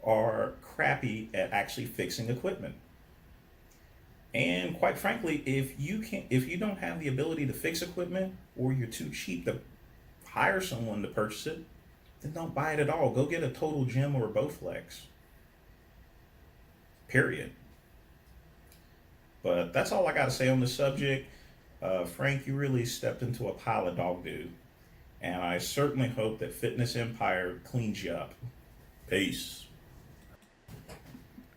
are crappy at actually fixing equipment. And quite frankly, if you don't have the ability to fix equipment, or you're too cheap to hire someone to purchase it, then don't buy it at all. Go get a total gym or a Bowflex. Period. But that's all I got to say on the subject. Frank, you really stepped into a pile of dog doo. And I certainly hope that Fitness Empire cleans you up. Peace.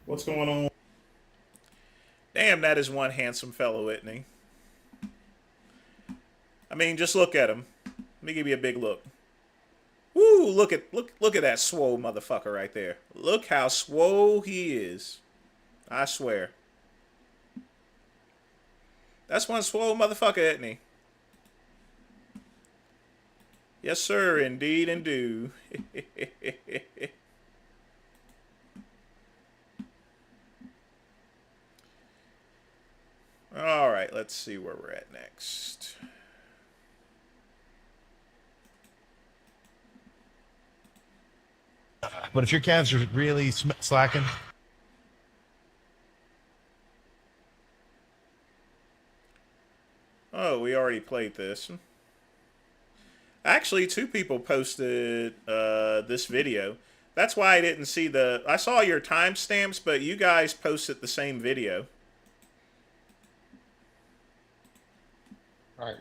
What's going on? Damn, that is one handsome fellow, isn't he? I mean, just look at him. Let me give you a big look. Woo! Look at that swole motherfucker right there. Look how swole he is. I swear. That's one swole motherfucker, isn't he? Yes, sir. Indeed and do. All right, let's see where we're at next. But if your calves are really slacking, oh, we already played this. Actually, 2 people posted this video. That's why I didn't see I saw your timestamps, but you guys posted the same video. All right.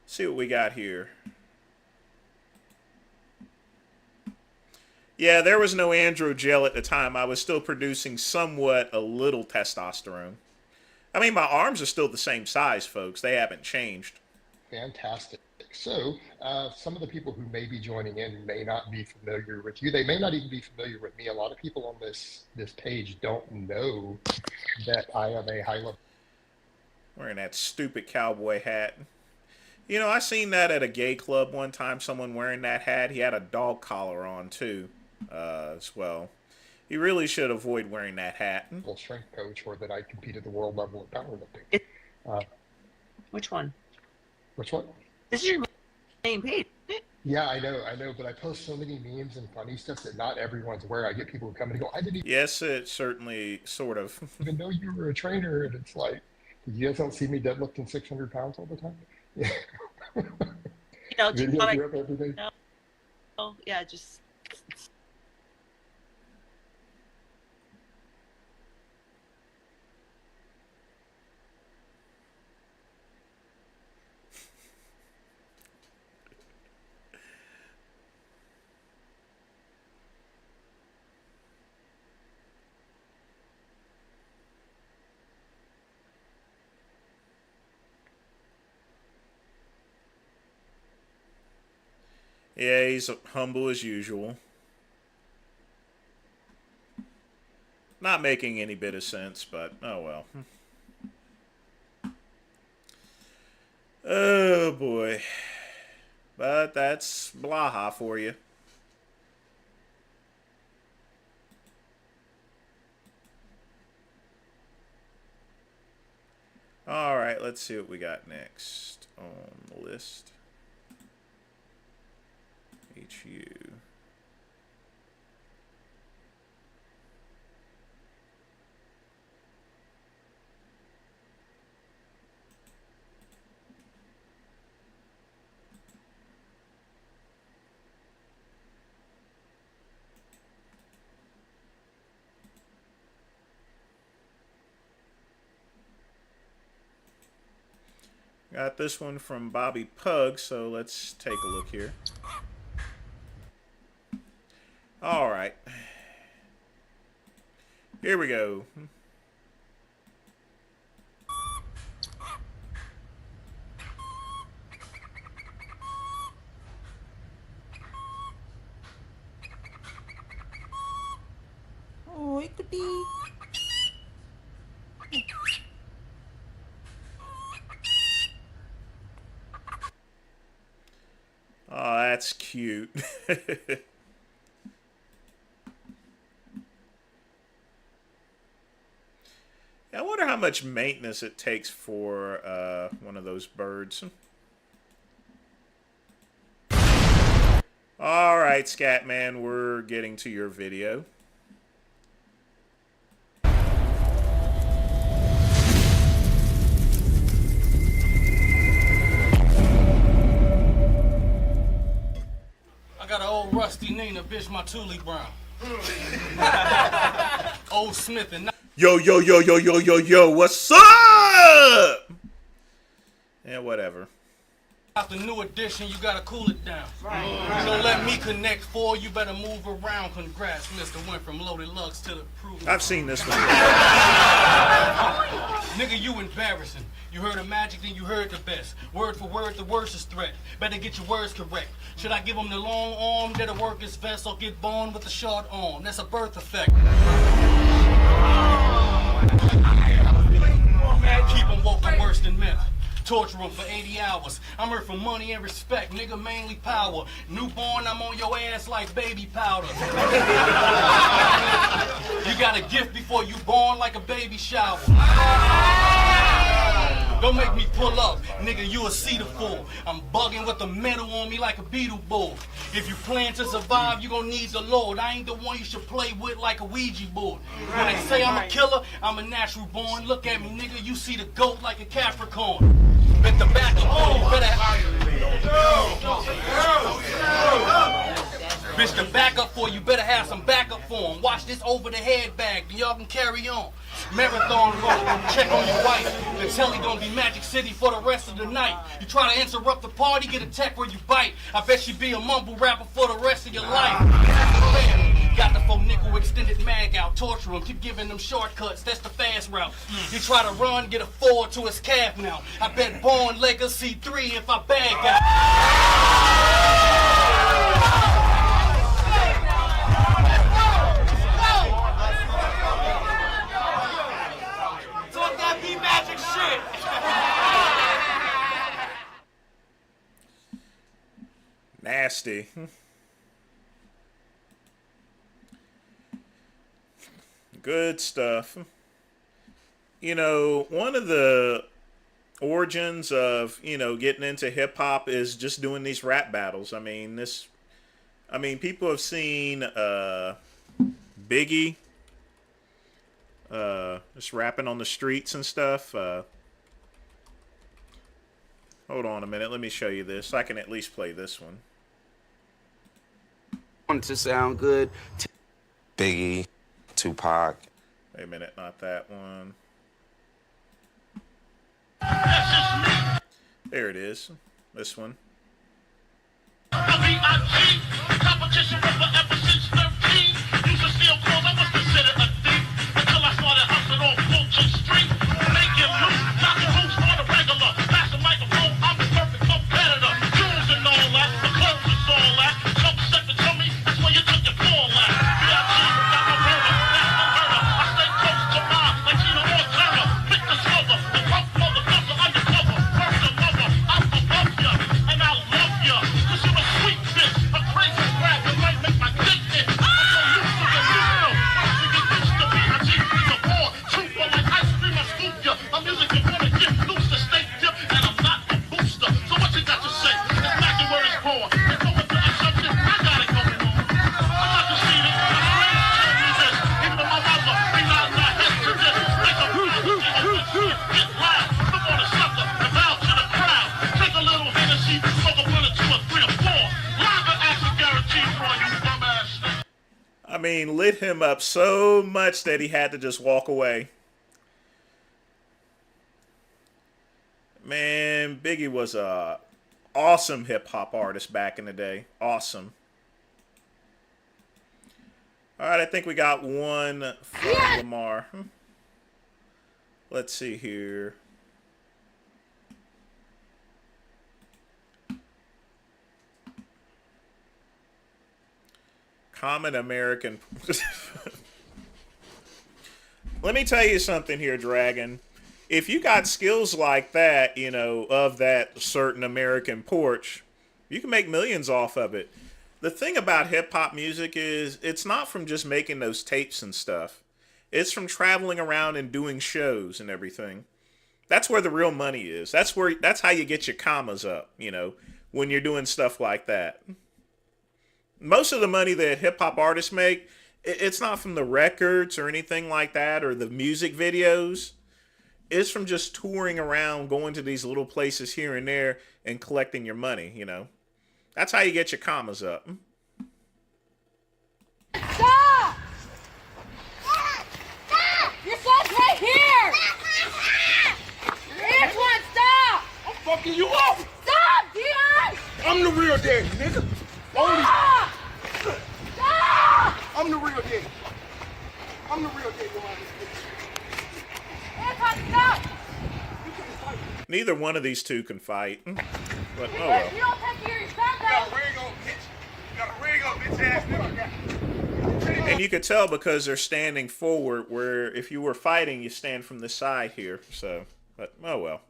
See what we got here. Yeah, there was no androgel at the time. I was still producing somewhat a little testosterone. I mean, my arms are still the same size, folks. They haven't changed. Fantastic. So, some of the people who may be joining in may not be familiar with you. They may not even be familiar with me. A lot of people on this page don't know that I am a high level. Wearing that stupid cowboy hat. You know, I seen that at a gay club one time. Someone wearing that hat. He had a dog collar on too, as well. He really should avoid wearing that hat. Strength coach, or that I compete at the world level at powerlifting. Which one? Which one? This is your main page. Yeah, I know, but I post so many memes and funny stuff that not everyone's aware. I get people who come and go, I didn't Yes, it certainly, sort of. even know you were a trainer, and it's like, you guys don't see me deadlifting 600 pounds all the time? Yeah. You know, just Videos like, are up every day. no, yeah, just. Yeah, he's humble as usual. Not making any bit of sense, but oh well. Oh boy. But that's Blaha for you. Alright, let's see what we got next on the list. HU. Got this one from Bobby Pug, so let's take a look here. All right. Here we go. Oh, it could be. Oh, that's cute. much maintenance it takes for one of those birds. All right, Scatman, we're getting to your video. I got an old rusty Nina, bitch, my Thule Brown. Old Smith and... Yo, what's up? Yeah, whatever. Out the new edition, you gotta cool it down. Right. Don't let me connect for you, better move around. Congrats, Mr. Went from Loaded Lux to the Proof. I've seen this one. Nigga, you embarrassing. You heard of magic, then you heard the best. Word for word, the worst is threat. Better get your words correct. Should I give him the long arm, that'll work his best, or get born with the short arm? That's a birth effect. Man, keep him woke and worse than meth. Torture him for 80 hours. I'm here for money and respect, nigga, mainly power. Newborn, I'm on your ass like baby powder. You got a gift before you born like a baby shower. Don't make me pull up, nigga, you a cedar fool. I'm bugging with the metal on me like a beetle bull. If you plan to survive, you gon' need the Lord. I ain't the one you should play with like a Ouija board. When they say I'm a killer, I'm a natural born. Look at me, nigga, you see the goat like a Capricorn. Bet the back of you better... Bitch, the backup for you better have some backup for him. Watch this over the head bag, then y'all can carry on. Marathon run, check on your wife. The telly gonna be Magic City for the rest of the night. You try to interrupt the party, get a tech where you bite. I bet you be a mumble rapper for the rest of your life. Got the 4-nickel extended mag out, torture him, keep giving them shortcuts, that's the fast route. He try to run, get a 4 to his calf now. I bet Born Legacy 3 if I bag out. Talk that B-Magic shit. Nasty. Good stuff. You know, one of the origins of, you know, getting into hip hop is just doing these rap battles. I mean, people have seen Biggie just rapping on the streets and stuff. Hold on a minute, let me show you this. I can at least play this one. Want to sound good. Biggie, Tupac. Wait a minute, not that one. There it is. This one. Competition ever since 13. Used to steal clothes, I was considered a thief. Until I started hustling on Fulton Street. Making loot, knocking hoops on the regular. Pass the microphone, I'm the perfect competitor. Jewels and all that, the clothes is all that. Some set to tell me, that's where you took your fall at. B.I.G. got my burner, that's my burner. I stay close to mine, like Tina Turner. Pick the smother, the pump motherfucker undercover. First the mother, I'm above ya, and I love ya. Cause you're a sweet bitch, a crazy grab that might make my dick itch. I'm so used to the neutral, once you get used to B.I.G. He's a born trooper like ice cream, I scoop ya. My music is wanna get loose to stay dip, and I'm not a booster. So what you got to say? It's back and where it's born. And so with the assumption, I got it going on. I'm not conceited, my friends tell me this. Even though my mother may not hit to this. Make a move, get loud. Look on the sucker and bow to the crowd. Take a little Hennessy, smoke a 1 or 2 or 3 or 4. Live and action guaranteed for you dumbass. I mean, lit him up so much that he had to just walk away. Man, Biggie was a awesome hip-hop artist back in the day. Awesome. All right, I think we got one from Lamar. Let's see here. Common American. Let me tell you something here, Dragon. If you got skills like that, you know, of that certain American porch, you can make millions off of it. The thing about hip hop music is it's not from just making those tapes and stuff. It's from traveling around and doing shows and everything. That's where the real money is. That's how you get your commas up, when you're doing stuff like that. Most of the money that hip hop artists make, it's not from the records or anything like that or the music videos. It's from just touring around, going to these little places here and there and collecting your money, That's how you get your commas up. Stop! Stop! Your son's right here! Antoine, stop! I'm fucking you up! Stop, Dion! I'm the real daddy, nigga. Stop! Stop! I'm the real daddy. I'm the real daddy. Antoine, stop! Neither one of these two can fight. But, Because you don't take care of your son, though. You got a ring on, bitch ass nigga. And you could tell because they're standing forward, where if you were fighting, you stand from the side here. So, but, oh well.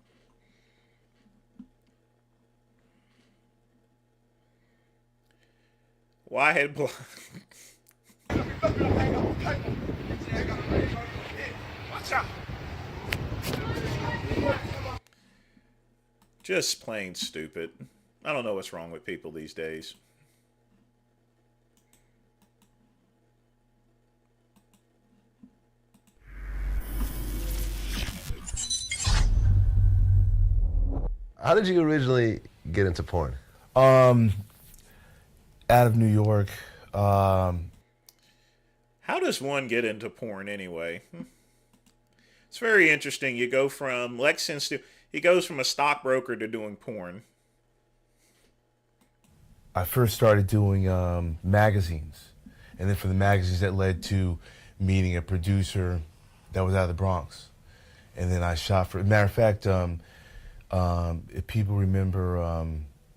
Why had blood? Watch out. Just plain stupid. I don't know what's wrong with people these days. How did you originally get into porn? Out of New York. How does one get into porn anyway? It's very interesting. You go from he goes from a stockbroker to doing porn. I first started doing magazines, and then from the magazines that led to meeting a producer that was out of the Bronx, and then I shot for. Matter of fact, if people remember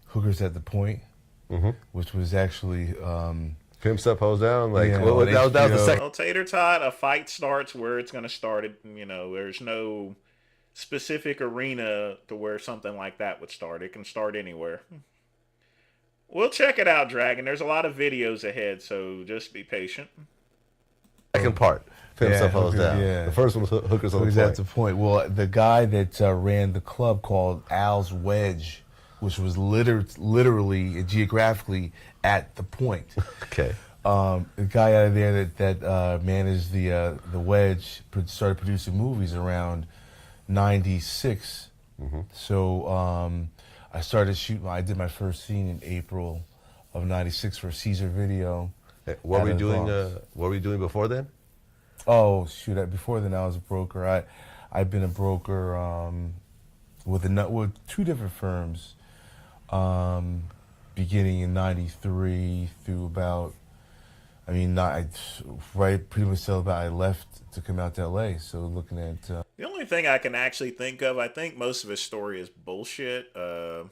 Hookers at the Point, which was actually Pimps Up, Hoes Down. Like yeah, that was the second. Well, Tater Tot, a fight starts where it's going to start. There's no specific arena to where something like that would start. It can start anywhere. We'll check it out, Dragon. There's a lot of videos ahead, so just be patient. Second part, Pimps Up, Hoes Down. Yeah. The first one was Hookers on the Hookers Point. at the Point. Well, the guy that ran the club called Al's Wedge, which was literally and geographically at the point. Okay. The guy out of there that managed the Wedge started producing movies around '96. So I started shooting. I did my first scene in April of '96 for Caesar Video. What were you doing? What were you doing before then? Oh shoot! Before then, I was a broker. I've been a broker with two different firms, beginning in '93 through about. Pretty much till about I left to come out to LA. So looking at The only thing I can actually think of, I think most of his story is bullshit. I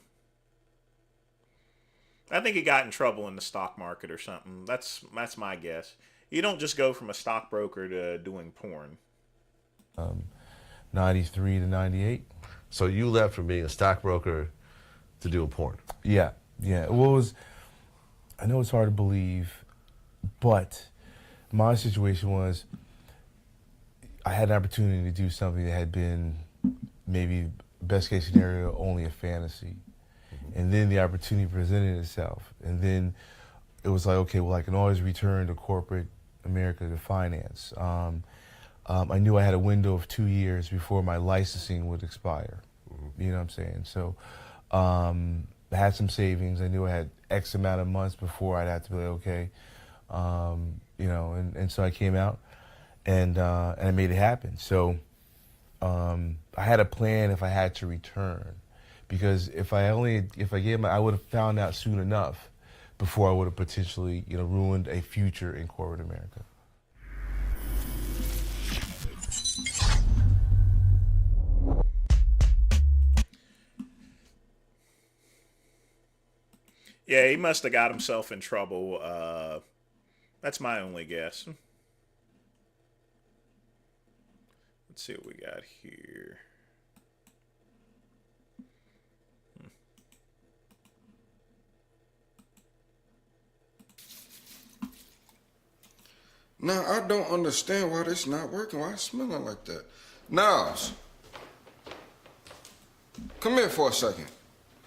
think he got in trouble in the stock market or something. That's my guess. You don't just go from a stockbroker to doing porn. 93 to 98. So you left from being a stockbroker to do a porn. Yeah. Well, I know it's hard to believe, but my situation was I had an opportunity to do something that had been maybe best case scenario only a fantasy. And then the opportunity presented itself. And then it was like, okay, well, I can always return to corporate America to finance. I knew I had a window of 2 years before my licensing would expire. You know what I'm saying? So I had some savings. I knew I had X amount of months before I'd have to be like, okay. And so I came out and I made it happen. So I had a plan if I had to return. Because if I gave I would have found out soon enough before I would have potentially, ruined a future in corporate America. Yeah, he must have got himself in trouble. That's my only guess. Let's see what we got here. Now, I don't understand why this not working. Why it's smelling like that? Niles, come here for a second.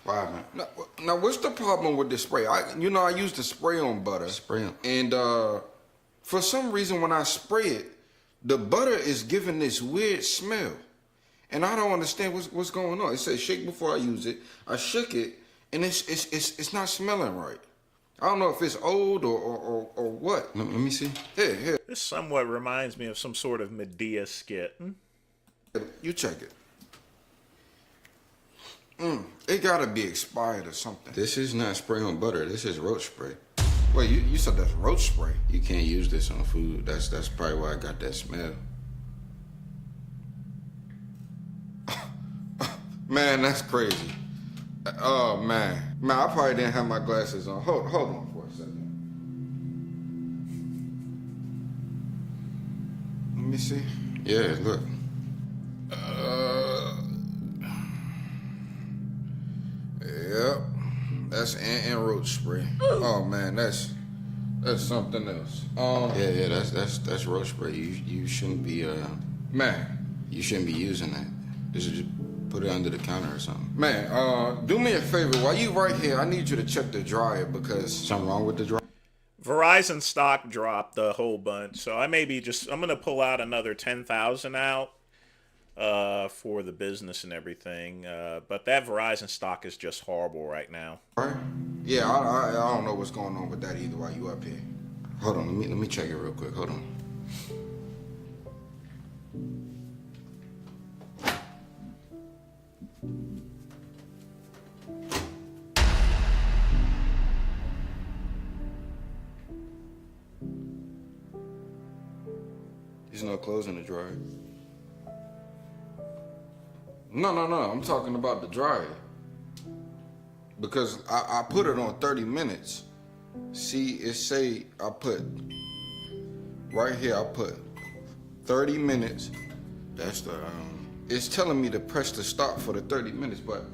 Why, man? Now, what's the problem with this spray? I used to spray on butter. Spray on. And for some reason, when I spray it, the butter is giving this weird smell. And I don't understand what's going on. It says shake before I use it. I shook it, and it's not smelling right. I don't know if it's old or what. Let me see. Here. This somewhat reminds me of some sort of Medea skit. You check it. It gotta be expired or something. This is not spray on butter. This is roach spray. Wait, you said that's roach spray? You can't use this on food. That's probably why I got that smell. Man, that's crazy. Oh, man. Man, I probably didn't have my glasses on. Hold on for a second. Let me see. Yeah, look. Yep. That's ant and roach spray. Oh, man, that's something else. Yeah, that's roach spray. You shouldn't be, Man. You shouldn't be using that. Just put it under the counter or something. Man, do me a favor. While you right here, I need you to check the dryer because... Something wrong with the dryer? Verizon stock dropped a whole bunch, so I'm going to pull out another 10,000 out for the business and everything. But that Verizon stock is just horrible right now. All right. Yeah, I don't know what's going on with that either while you up here. Hold on, let me check it real quick. Hold on. There's no clothes in the dryer. No. I'm talking about the dryer. Because I put it on 30 minutes. See, it say I put, right here I put 30 minutes. That's the, it's telling me to press the stop for the 30 minutes, but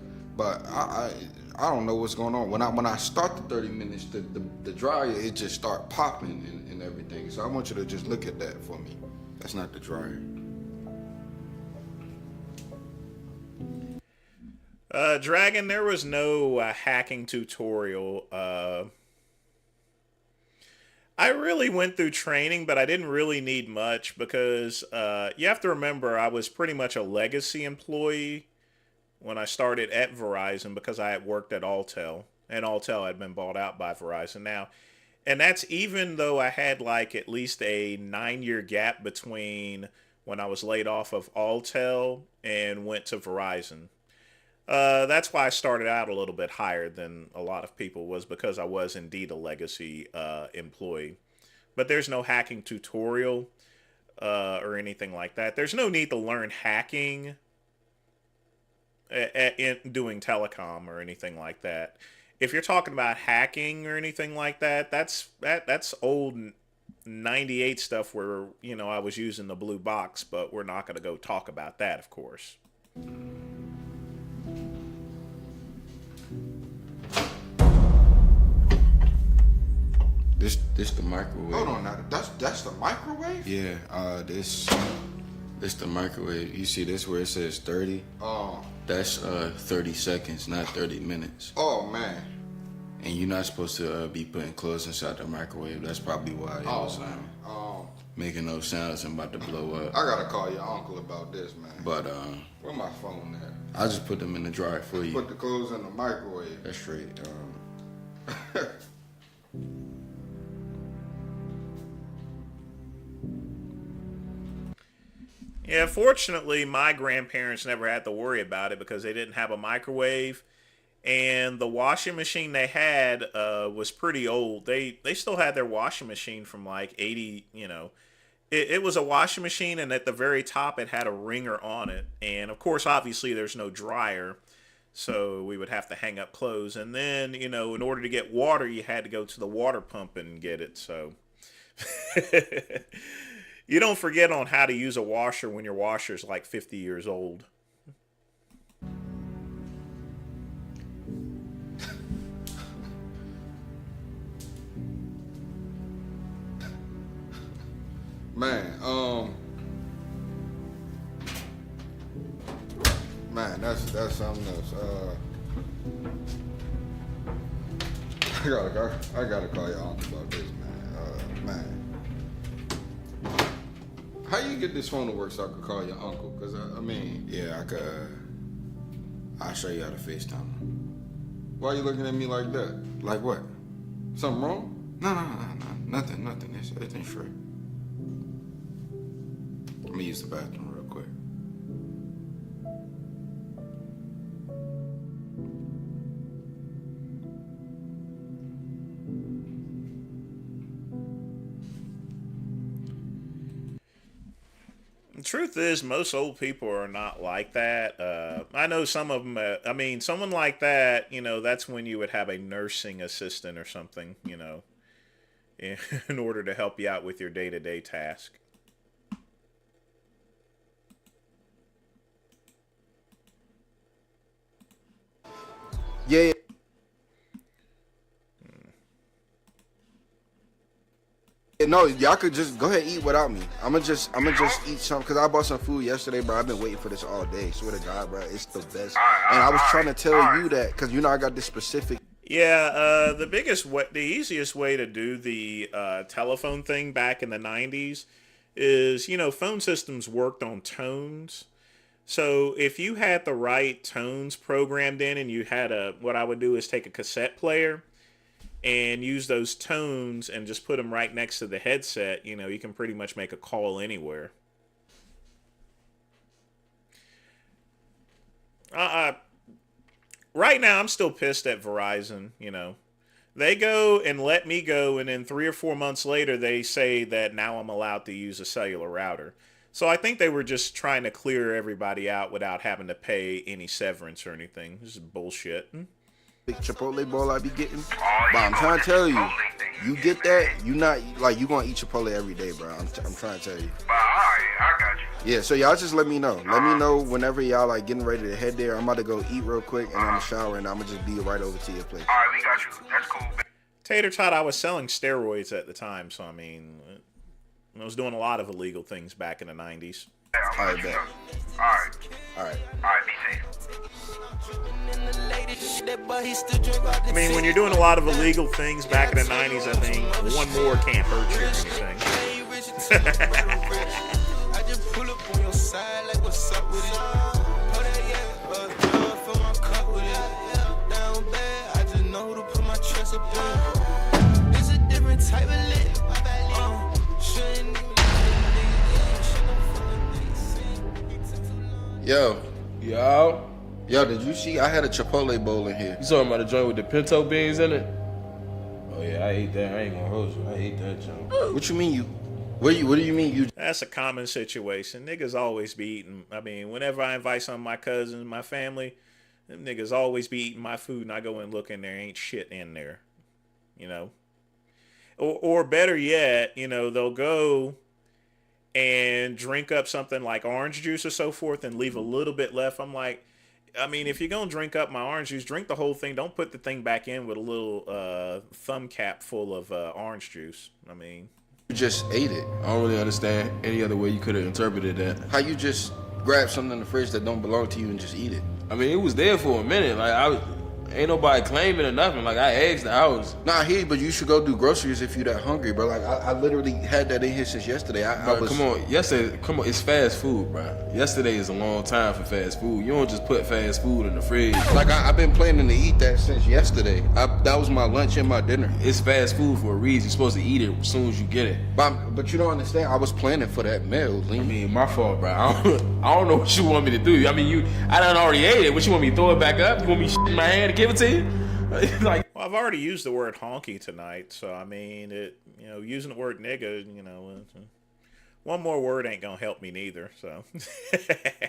I don't know what's going on. When I start the 30 minutes, the dryer, it just start popping and everything. So I want you to just look at that for me. That's not the dryer. Dragon, there was no hacking tutorial. I really went through training, but I didn't really need much because you have to remember I was pretty much a legacy employee when I started at Verizon because I had worked at Alltel, and Alltel had been bought out by Verizon now. And that's even though I had like at least a 9-year gap between when I was laid off of Alltel and went to Verizon. That's why I started out a little bit higher than a lot of people, was because I was indeed a legacy employee. But there's no hacking tutorial or anything like that. There's no need to learn hacking in doing telecom or anything like that. If you're talking about hacking or anything like that, that's old 98 stuff where, you know, I was using the blue box, but we're not going to go talk about that, of course. This the microwave. Hold on now. That's the microwave? Yeah, this the microwave. You see this where it says 30? Oh. That's 30 seconds, not 30 minutes. Oh, man. And you're not supposed to be putting clothes inside the microwave. That's probably why it was making those sounds and about to blow up. I gotta call your uncle about this, man. But where my phone at? I just put them in the dryer for you. Put the clothes in the microwave. That's straight. Yeah, fortunately, my grandparents never had to worry about it because they didn't have a microwave. And the washing machine they had was pretty old. They still had their washing machine from like 80, you know. It was a washing machine, and at the very top it had a wringer on it. And, of course, obviously there's no dryer, so we would have to hang up clothes. And then, you know, in order to get water, you had to go to the water pump and get it, so... You don't forget on how to use a washer when your washer's like 50 years old. Man, man, that's something else. I gotta call your uncle about this, man. How you get this phone to work so I could call your uncle? Cause I mean, yeah, I could. I'll show you how to FaceTime. Why are you looking at me like that? Like what? Something wrong? No, nothing. Everything's straight. Let me use the bathroom real quick. The truth is, most old people are not like that. I know some of them. I mean, someone like that, you know, that's when you would have a nursing assistant or something, you know, in order to help you out with your day-to-day task. Yeah. No, y'all could just go ahead and eat without me. I'ma just eat some because I bought some food yesterday, bro. I've been waiting for this all day. Swear to God, bro, it's the best. And I was trying to tell you that because you know I got this specific. Yeah, the easiest way to do the telephone thing back in the 90s is, you know, phone systems worked on tones. So if you had the right tones programmed in and you had what I would do is take a cassette player and use those tones and just put them right next to the headset, you know, you can pretty much make a call anywhere. Right now, I'm still pissed at Verizon, you know. They go and let me go, and then 3 or 4 months later, they say that now I'm allowed to use a cellular router. So I think they were just trying to clear everybody out without having to pay any severance or anything. This is bullshit. Chipotle bowl I be getting, but I'm trying to tell you, you get that, you not like you gonna eat Chipotle every day, bro. I'm trying to tell you. I got you. Yeah, so y'all just let me know. Let me know whenever y'all like getting ready to head there. I'm about to go eat real quick, and I'm gonna shower, and I'm gonna just be right over to your place. All right, we got you. That's cool. Tater Tot, I was selling steroids at the time, so I mean, I was doing a lot of illegal things back in the 90s. All right, bet. All right, be safe. I mean, when you're doing a lot of illegal things back in the 90s, I think one more can't hurt you or anything. I just pull up on your side like what's up with it. Down bad, I just know to put my trust up in. It's a different type of lit. Yo, did you see? I had a Chipotle bowl in here. You talking about the joint with the pinto beans in it? Oh yeah, I ate that. I ain't gonna hold you. I ate that joint. What you mean you? What do you mean you? That's a common situation. Niggas always be eating. I mean, whenever I invite some of my cousins, my family, them niggas always be eating my food, and I go and look in there, ain't shit in there. You know? Or better yet, you know, they'll go and drink up something like orange juice or so forth and leave a little bit left. I'm like, I mean, if you're going to drink up my orange juice, drink the whole thing. Don't put the thing back in with a little thumb cap full of orange juice. I mean, you just ate it. I don't really understand any other way you could have interpreted that. How you just grab something in the fridge that don't belong to you and just eat it? I mean, it was there for a minute. Like, ain't nobody claiming or nothing. Like, I asked the house. Nah, but you should go do groceries if you that hungry, bro. Like, I literally had that in here since yesterday. Come on, it's fast food, bro. Yesterday is a long time for fast food. You don't just put fast food in the fridge. Like, I've been planning to eat that since yesterday. That was my lunch and my dinner. It's fast food for a reason. You're supposed to eat it as soon as you get it. But you don't understand. I was planning for that meal, Lee. I mean, my fault, bro. I don't know what you want me to do. I mean, I done already ate it. What, you want me to throw it back up? You want me to shit in my hand and give it to you? Like, well, I've already used the word honky tonight, so I mean, using the word nigga, one more word ain't gonna help me neither. So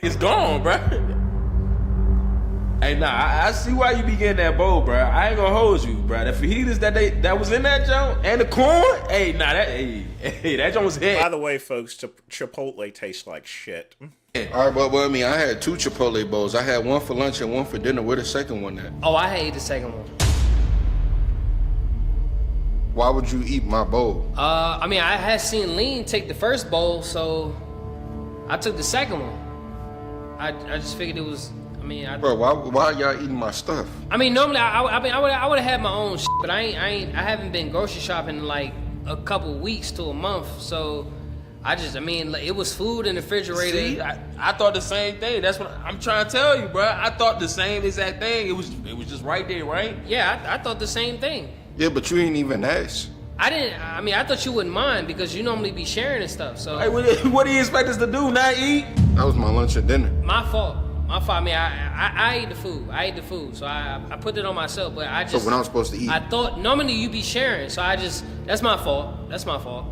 it's gone, bro. Hey, nah, I see why you be getting that bowl, bro. I ain't gonna hold you, bro. The fajitas that was in that joint and the corn, that joint was hit. By the way, folks, Chipotle tastes like shit. All right, well, I mean, I had 2 Chipotle bowls. I had one for lunch and one for dinner. Where the second one at? Oh, I ate the second one. Why would you eat my bowl? I mean, I had seen Lean take the first bowl, so I took the second one. I just figured it was. I mean, Bro, why y'all eating my stuff? I mean, normally I would have had my own shit, but I haven't been grocery shopping in like a couple weeks to a month, so I mean, like, it was food in the refrigerator. See, I thought the same thing. That's what I'm trying to tell you, bro. I thought the same exact thing. It was just right there, right? Yeah, I thought the same thing. Yeah, but you ain't even ask. I mean, I thought you wouldn't mind because you normally be sharing and stuff. So hey, what do you expect us to do? Not eat? That was my lunch and dinner. My fault. I mean, I ate the food. So I put it on myself. But I just. So when I'm supposed to eat? I thought normally you be sharing. So that's my fault.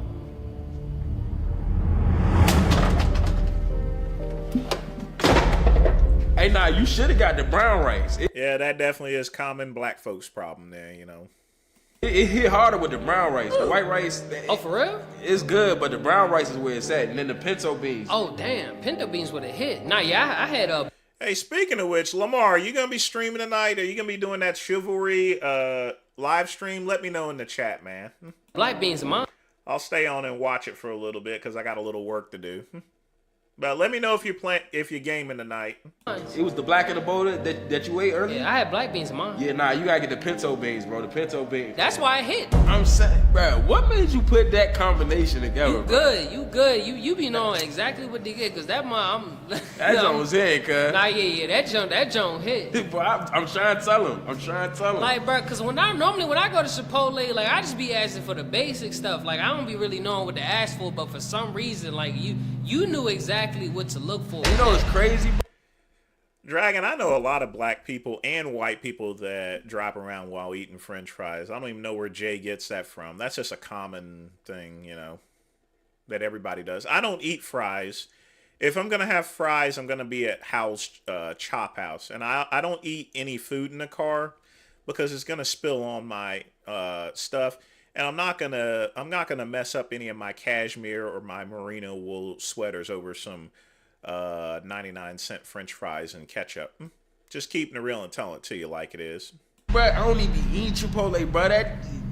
Hey, nah, you should have got the brown rice. Yeah, that definitely is common black folks problem there, you know. It hit harder with the brown rice. The white rice. Oh, for real? It's good, but the brown rice is where it's at. And then the pinto beans. Oh, damn. Pinto beans would have hit. Nah, yeah, I had a. Hey, speaking of which, Lamar, are you going to be streaming tonight? Are you going to be doing that chivalry live stream? Let me know in the chat, man. Black beans are mine. I'll stay on and watch it for a little bit because I got a little work to do. But let me know if you're gaming tonight. It was the black in the bowl that you ate earlier? Yeah, I had black beans in mine. Yeah, nah, you gotta get the pinto beans, bro. The pinto beans. That's why I hit. I'm saying, bro, what made you put that combination together? You good. You be knowing exactly what to get, cause that that joint was in, cuz. Nah, yeah, that joint hit. Bro, I'm trying to tell him. Like, bro, cause when I go to Chipotle, like, I just be asking for the basic stuff. Like, I don't be really knowing what to ask for, but for some reason, like, you knew exactly what to look for. You know what's crazy? Dragon, I know a lot of black people and white people that drop around while eating French fries. I don't even know where Jay gets that from. That's just a common thing, you know, that everybody does. I don't eat fries. If I'm going to have fries, I'm going to be at Chop House. And I don't eat any food in the car because it's going to spill on my stuff. And I'm not gonna mess up any of my cashmere or my merino wool sweaters over some 99-cent French fries and ketchup. Just keeping it real and telling it to you like it is. Bro, I don't even be eating Chipotle, bro.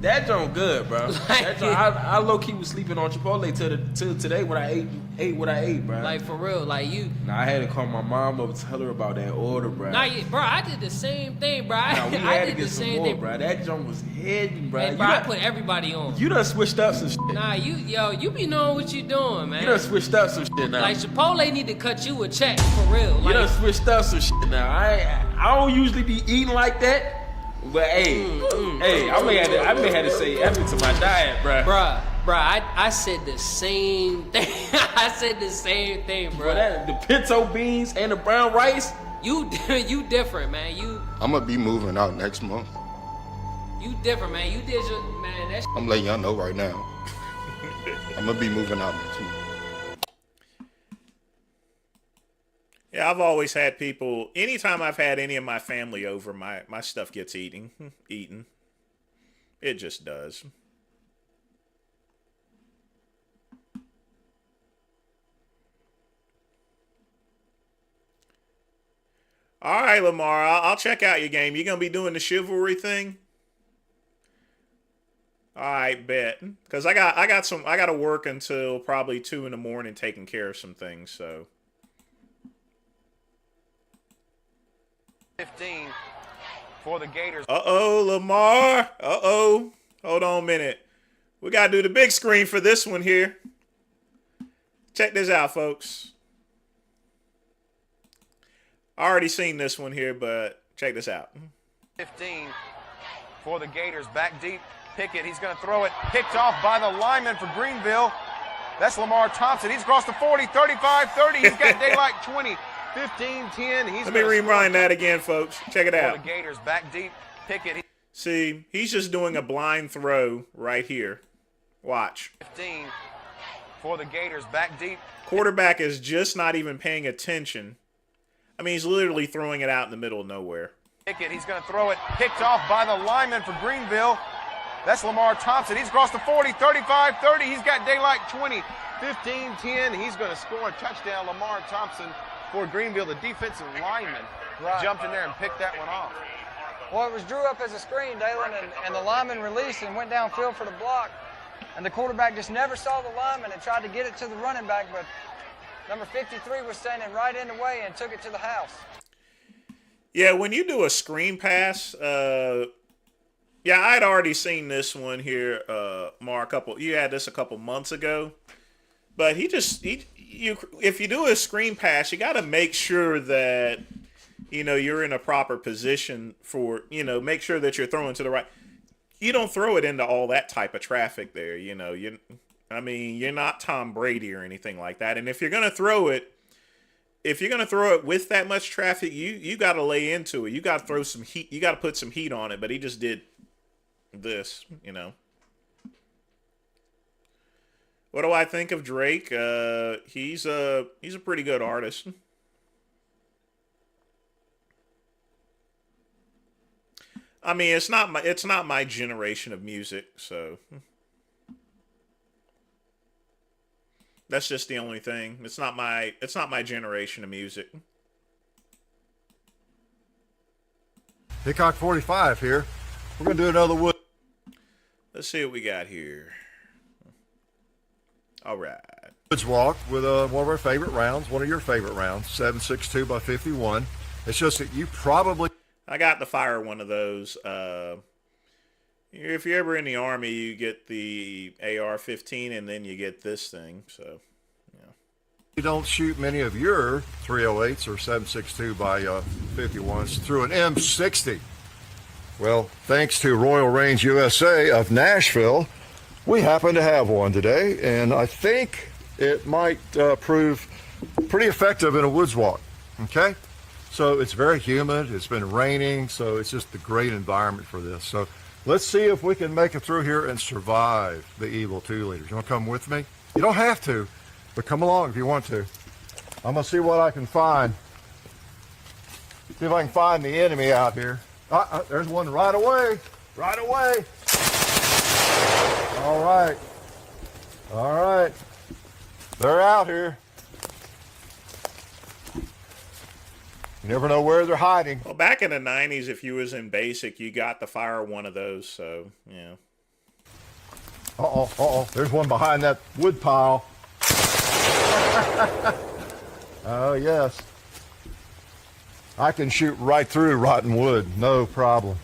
That joint good, bro. That joint, I low-key was sleeping on Chipotle till today when I ate what I ate, bro. Like, for real, like you. Nah, I had to call my mom up and tell her about that order, bro. Nah, yeah, bro, I did the same thing, bro. I did the same thing, bro. That joint was hidden, bro. Hey, bro, I put everybody on. You done switched up some shit. Nah, you be knowing what you doing, man. You done switched up some shit now. Like, Chipotle need to cut you a check, for real. Like, you done switched up some shit now. I don't usually be eating like that. But hey, I may have to say effort to my diet, bro. Bruh, I said the same thing. I said the same thing, bro. The pinto beans and the brown rice. You different, man. I'm gonna be moving out next month. You different, man. You did your man. That I'm letting y'all know right now. I'm gonna be moving out next month. Yeah, I've always had people, anytime I've had any of my family over, my stuff gets eaten. It just does. All right, Lamar, I'll check out your game. You gonna be doing the chivalry thing? All right, bet. Because I gotta work until probably 2 in the morning taking care of some things, so. 15 for the Gators. Uh-oh, Lamar. Uh-oh. Hold on a minute. We got to do the big screen for this one here. Check this out, folks. I already seen this one here, but check this out. 15 for the Gators. Back deep. Pickett, he's going to throw it. Picked off by the lineman for Greenville. That's Lamar Thompson. He's crossed the 40, 35, 30. He's got daylight 20. 15-10. Let me rewind that again, folks. Check it out. The Gators back deep. Pickett. See, he's just doing a blind throw right here. Watch. 15 for the Gators back deep. Quarterback is just not even paying attention. I mean, he's literally throwing it out in the middle of nowhere. Pickett, he's going to throw it. Picked off by the lineman for Greenville. That's Lamar Thompson. He's crossed the 40, 35, 30. He's got daylight 20. 15-10. He's going to score a touchdown. Lamar Thompson for Greenville, the defensive lineman, jumped in there and picked that one off. Well, it was drew up as a screen, Dalen, and the lineman released and went downfield for the block. And the quarterback just never saw the lineman and tried to get it to the running back, but number 53 was standing right in the way and took it to the house. Yeah, when you do a screen pass, yeah, I'd already seen this one here, Mark. You had this a couple months ago, but if you do a screen pass, you got to make sure that you're in a proper position for make sure that you're throwing to the right. You don't throw it into all that type of traffic there. You're not Tom Brady or anything like that. And if you're gonna throw it with that much traffic, you got to lay into it. You got to throw some heat. You got to put some heat on it. But he just did this. What do I think of Drake? He's a pretty good artist. I mean, it's not my generation of music, so that's just the only thing. It's not my generation of music. Hickok 45 here. We're gonna do another wood. Let's see what we got here. All right. Woods walk with one of our favorite rounds, one of your favorite rounds, 7.62 by 51. It's just that you probably. I got to fire one of those. If you're ever in the Army, you get the AR-15 and then you get this thing. So, yeah. You don't shoot many of your 308s or 7.62 by 51s through an M60. Well, thanks to Royal Range USA of Nashville, we happen to have one today, and I think it might prove pretty effective in a woods walk. Okay? So it's very humid. It's been raining, so it's just a great environment for this. So let's see if we can make it through here and survive the evil 2-liters. You want to come with me? You don't have to, but come along if you want to. I'm going to see what I can find. See if I can find the enemy out here. There's one right away. Right away. All right. All right. They're out here. You never know where they're hiding. Well, back in the 90s, if you was in basic, you got to fire one of those, so, yeah. Uh-oh. There's one behind that wood pile. Oh, yes. I can shoot right through rotten wood, no problem.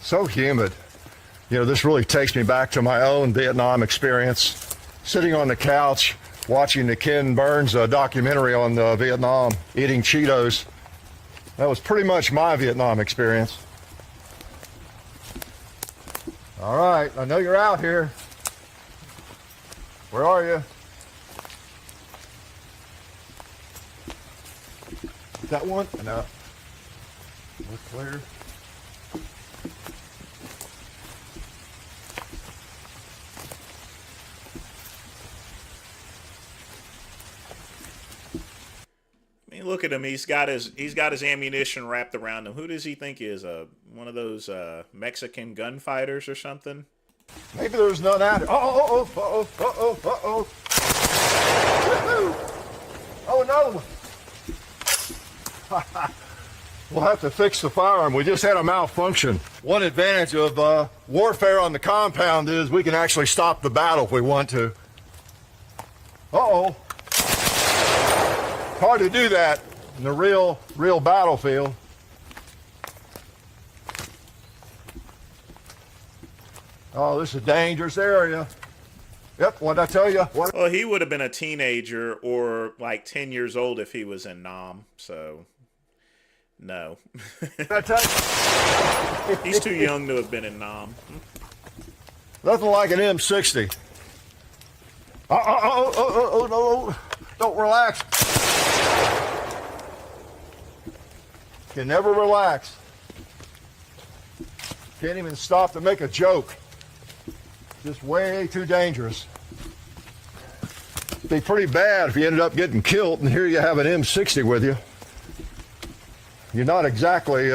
So humid. This really takes me back to my own Vietnam experience. Sitting on the couch, watching the Ken Burns documentary on Vietnam, eating Cheetos. That was pretty much my Vietnam experience. All right, I know you're out here. Where are you? Is that one? No. We're clear. Look at him. He's got his ammunition wrapped around him. Who does he think is one of those Mexican gunfighters or something? Maybe there's none out here. Uh-oh. Oh, another one. We'll have to fix the firearm. We just had a malfunction. One advantage of warfare on the compound is we can actually stop the battle if we want to. Uh-oh. Hard to do that in the real battlefield. Oh, this is a dangerous area. Yep, what'd I tell you? Well, he would have been a teenager or like 10 years old if he was in Nam, so no. He's too young to have been in Nam. Nothing like an M60. No. Don't relax. Can never relax. Can't even stop to make a joke. Just way too dangerous. It'd be pretty bad if you ended up getting killed and here you have an M60 with you. You're not exactly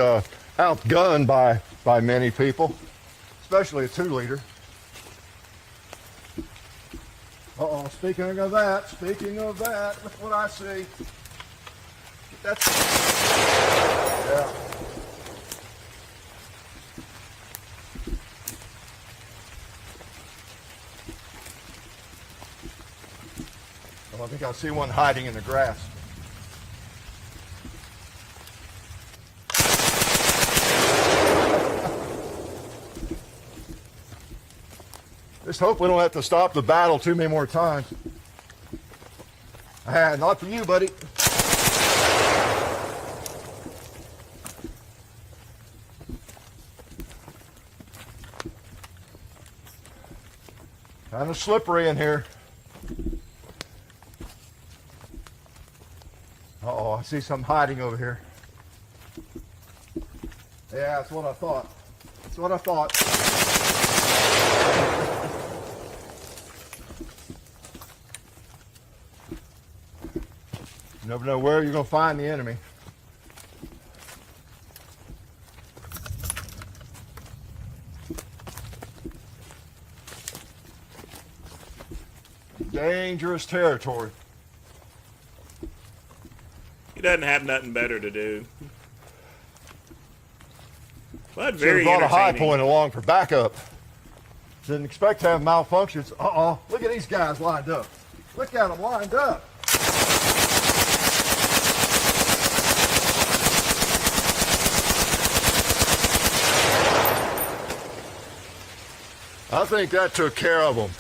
outgunned by many people, especially a 2-liter. Uh-oh, speaking of that, look what I see. Yeah. I think I see one hiding in the grass. Just hope we don't have to stop the battle too many more times. Not for you, buddy. Kind of slippery in here. Uh-oh, I see something hiding over here. Yeah, that's what I thought. That's what I thought. You never know where you're going to find the enemy. Dangerous territory. He doesn't have nothing better to do. But Should very have brought a high entertaining. point along for backup. Didn't expect to have malfunctions. Uh-oh, look at these guys lined up. Look at them lined up. I think that took care of them.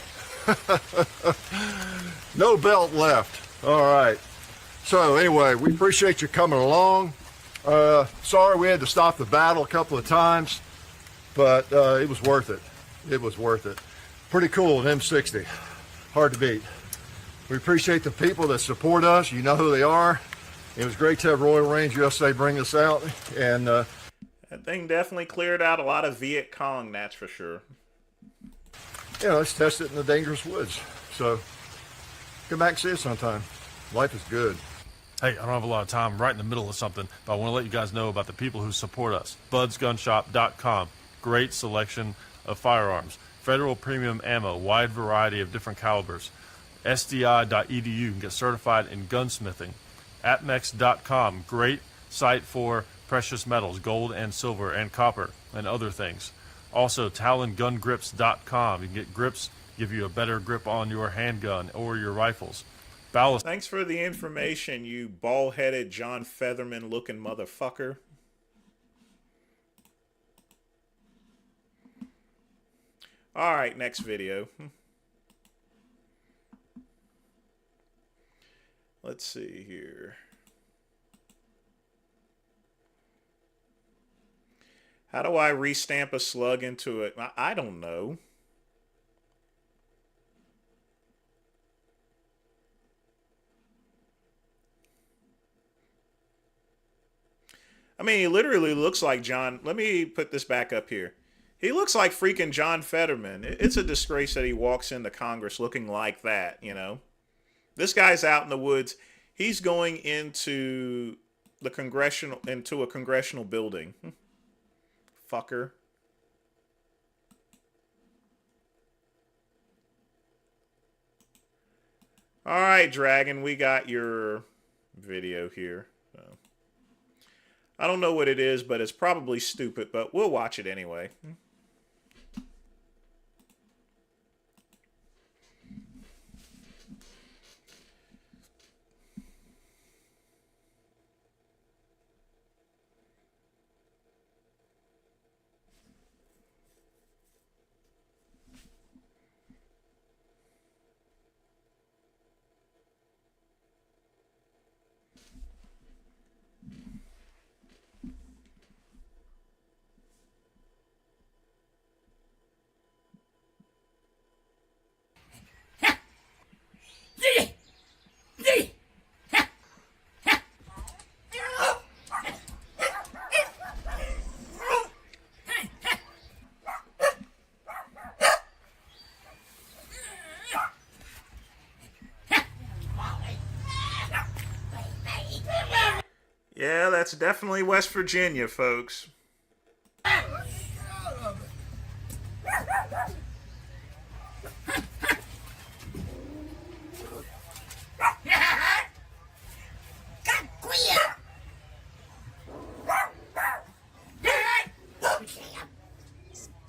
No belt left. All right. So anyway, we appreciate you coming along. Sorry we had to stop the battle a couple of times, but it was worth it. It was worth it. Pretty cool, an M60. Hard to beat. We appreciate the people that support us. You know who they are. It was great to have Royal Range USA bring us out. And that thing definitely cleared out a lot of Viet Cong, that's for sure. Yeah, let's test it in the dangerous woods. So come back and see us sometime. Life is good. Hey, I don't have a lot of time. I'm right in the middle of something, but I want to let you guys know about the people who support us. BudsGunShop.com. Great selection of firearms. Federal premium ammo, wide variety of different calibers. SDI.edu. You can get certified in gunsmithing. APMEX.com. Great site for precious metals, gold and silver and copper and other things. Also, TalonGunGrips.com. You can get grips, give you a better grip on your handgun or your rifles. Ballast. Thanks for the information, you bald-headed John Featherman-looking motherfucker. All right, next video. Let's see here. How do I restamp a slug into it? I don't know. I mean, he literally looks like John. Let me put this back up here. He looks like freaking John Fetterman. It's a disgrace that he walks into Congress looking like that, you know. This guy's out in the woods. He's going into a congressional building. Fucker. All right, Dragon, we got your video here. So. I don't know what it is, but it's probably stupid, but we'll watch it anyway. Yeah, that's definitely West Virginia, folks.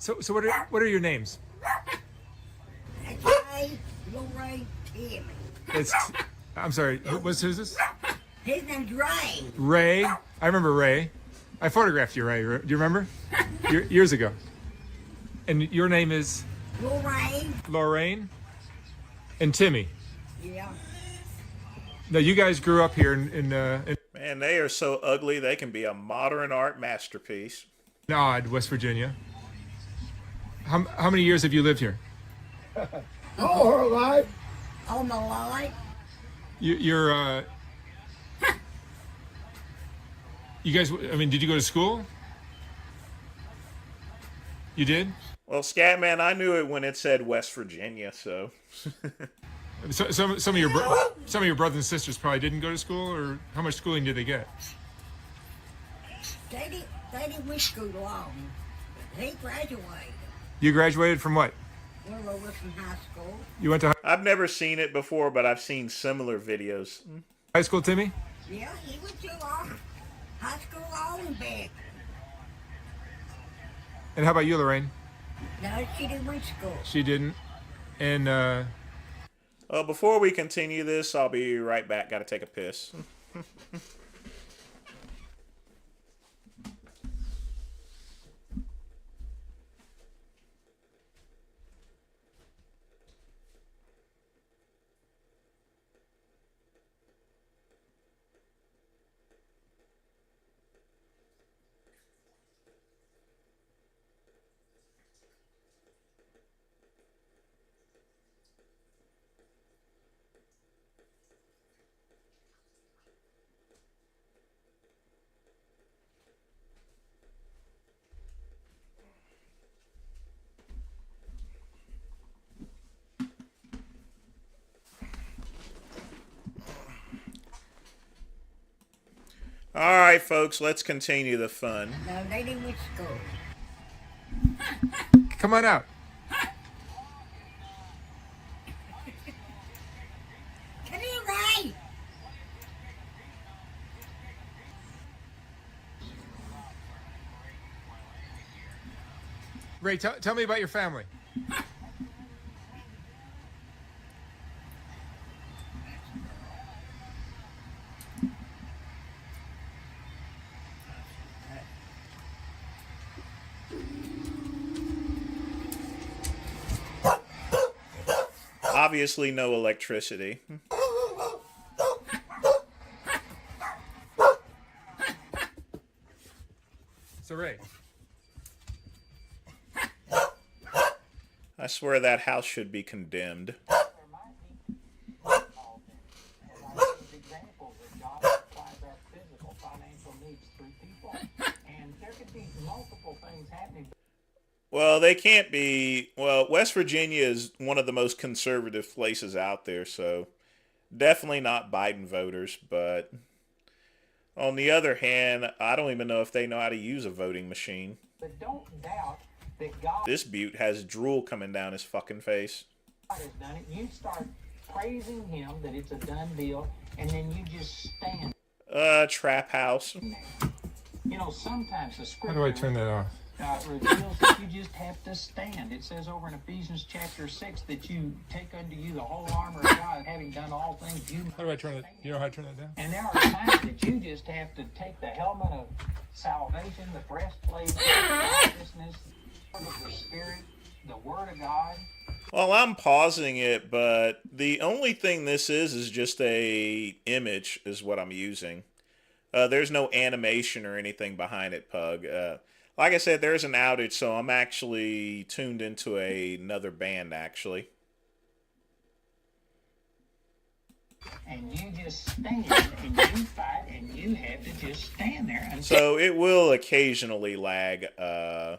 So what are your names? I'm sorry. Who's this? His name's Ray. Ray. I remember Ray. I photographed you, Ray. Do you remember? Years ago. And your name is? Lorraine. Lorraine. And Timmy. Yeah. Now, you guys grew up here in Man, they are so ugly they can be a modern art masterpiece. Odd, West Virginia. How many years have you lived here? All her life. All my life. You're you guys, I mean, did you go to school? You did? Well, Scatman, I knew it when it said West Virginia, so. Some of your brothers and sisters probably didn't go to school, or how much schooling did they get? They didn't wish school long. He graduated. You graduated from what? We're over from high school. You went to I've never seen it before, but I've seen similar videos. high school, Timmy? Yeah, he went to high school all and back. And how about you, Lorraine? No, she didn't went to school. She didn't. And Well, before we continue this, I'll be right back. Got to take a piss. All right, folks, let's continue the fun. No, they didn't went to school. come on out. Come here, Ray. Ray, tell me about your family. Obviously, no electricity. So, Ray. I swear that house should be condemned. Well, they can't be. Well, West Virginia is one of the most conservative places out there, so definitely not Biden voters. But on the other hand, I don't even know if they know how to use a voting machine. But don't doubt that God This butte has drool coming down his fucking face. has done it. You start praising him that it's a done deal, and then you just stand. Trap house. You know, sometimes the scripture How do I turn that off? reveals that you just have to stand. It says over in Ephesians chapter 6 that you take unto you the whole armor of God, having done all things. How do I turn it? You know how to turn that down? And there are times that you just have to take the helmet of salvation, the breastplate of righteousness, the Spirit, the Word of God. Well, I'm pausing it, but the only thing this is just a image is what I'm using. There's no animation or anything behind it, Pug. Like I said, there's an outage, so I'm actually tuned into another band, actually. And you just stand, and you fight, and you have to just stand there. And So it will occasionally lag. But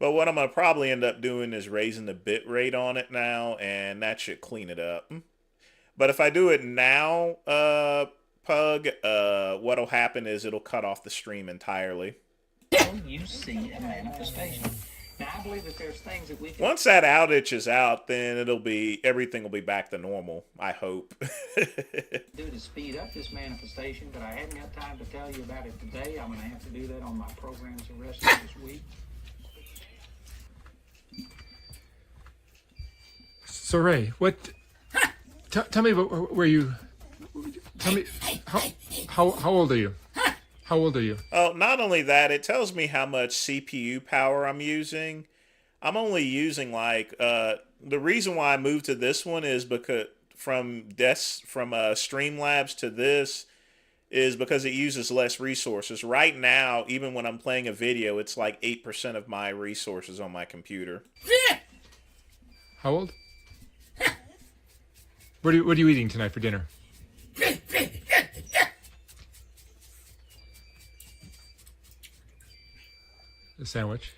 what I'm going to probably end up doing is raising the bit rate on it now, and that should clean it up. But if I do it now, Pug, what'll happen is it'll cut off the stream entirely. you see a manifestation. Now, I believe that there's things that we can Once that outage is out, then everything will be back to normal, I hope. do to speed up this manifestation, but I hadn't got time to tell you about it today. I'm going to have to do that on my programs the rest of this week. So, Ray, what Tell me about where you. Tell me how old are you? How old are you? Oh, not only that, it tells me how much CPU power I'm using. I'm only using like the reason why I moved to this one is because from Streamlabs to this is because it uses less resources. Right now, even when I'm playing a video, it's like 8% of my resources on my computer. How old? What are you eating tonight for dinner? A sandwich.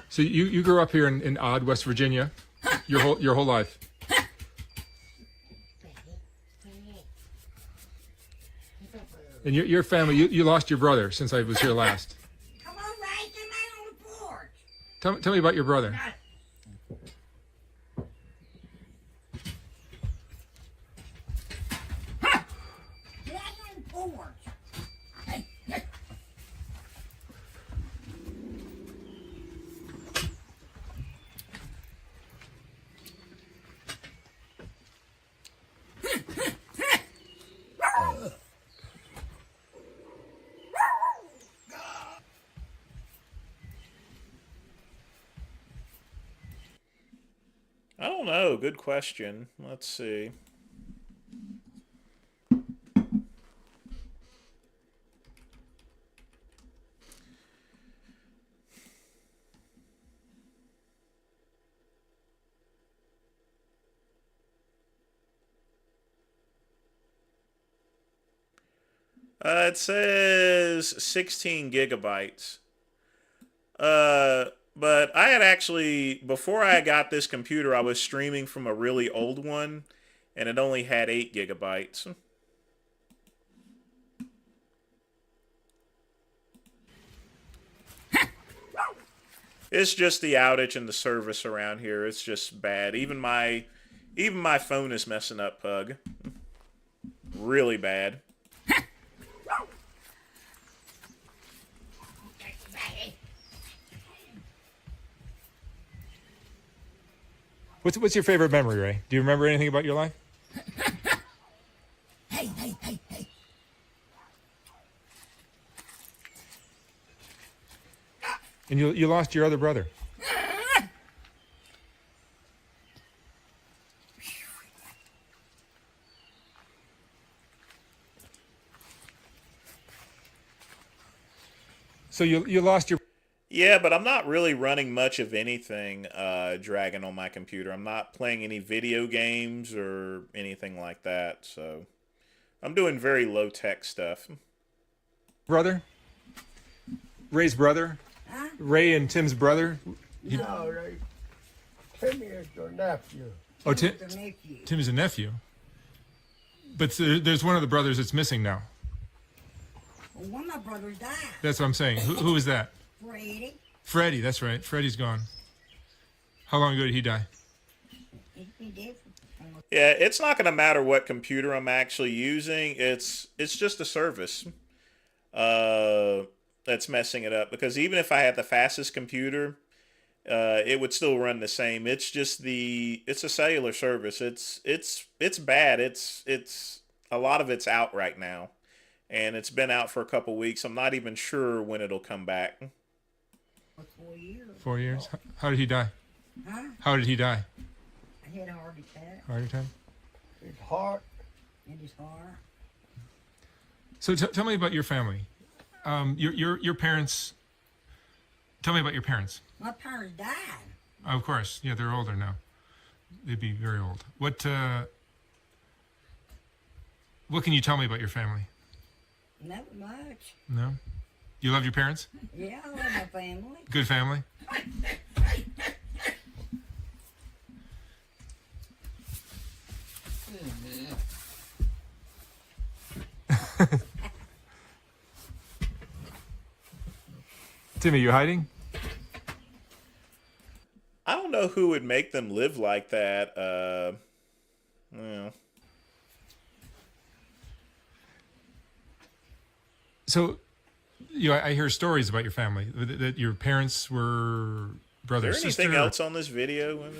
So you grew up here in Odd, West Virginia, your whole life. And your family, you lost your brother since I was here last. Come on, Ray, get out on the porch. Tell me about your brother. Get out on the porch. I don't know. Good question. Let's see. It says 16 gigabytes. But I had actually, before I got this computer, I was streaming from a really old one, and it only had 8 gigabytes. It's just the outage and the service around here. It's just bad. Even my phone is messing up, Pug. Really bad. What's your favorite memory, Ray? Do you remember anything about your life? Hey. And you lost your other brother. So you lost your... Yeah, but I'm not really running much of anything Dragon on my computer. I'm not playing any video games or anything like that, so I'm doing very low-tech stuff. Brother? Ray's brother? Huh? Ray and Tim's brother? No, Ray. Timmy is your nephew. Oh, The nephew. Tim is a nephew. But there's one of the brothers that's missing now. Well, one of my brothers died. That's what I'm saying. Who is that? Freddie. Freddie, that's right. Freddie's gone. How long ago did he die? He did. Yeah, it's not going to matter what computer I'm actually using. It's just a service that's messing it up. Because even if I had the fastest computer, it would still run the same. It's just it's a cellular service. It's bad. It's a lot of it's out right now, and it's been out for a couple weeks. I'm not even sure when it'll come back. 4 years. 4 years? How did he die? Huh? How did he die? I had a heart attack. Heart attack? His heart. In his heart. So tell me about your family. Your parents. Tell me about your parents. My parents died. Of course, yeah, they're older now. They'd be very old. What can you tell me about your family? Not much. No? You love your parents? Yeah, I love my family. Good family? Timmy, you hiding? I don't know who would make them live like that. So, I hear stories about your family that your parents were brother Is there sister. anything else on this video?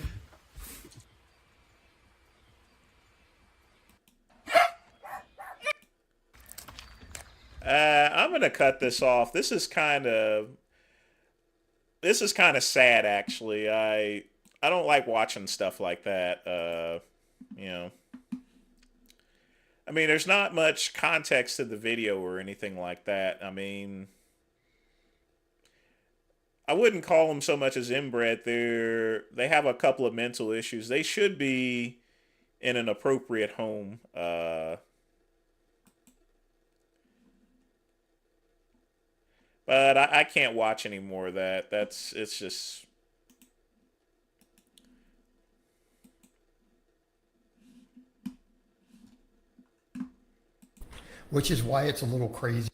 I'm gonna cut this off. This is kind of sad, actually. I don't like watching stuff like that. You know, I mean, there's not much context to the video or anything like that. I mean, I wouldn't call them so much as inbred. They have a couple of mental issues. They should be in an appropriate home. But I can't watch any more of that. It's just... Which is why it's a little crazy.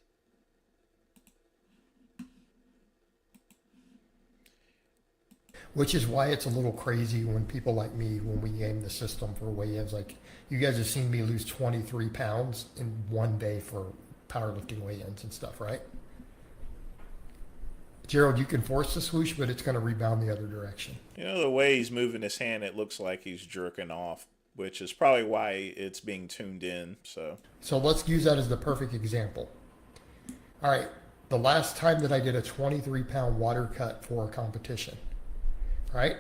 Which is why it's a little crazy when people like me, when we game the system for weigh-ins, like you guys have seen me lose 23 pounds in one day for powerlifting weigh-ins and stuff, right? Gerald, you can force the swoosh, but it's going to rebound the other direction. You know, the way he's moving his hand, it looks like he's jerking off, which is probably why it's being tuned in. So let's use that as the perfect example. All right, the last time that I did a 23-pound water cut for a competition, right?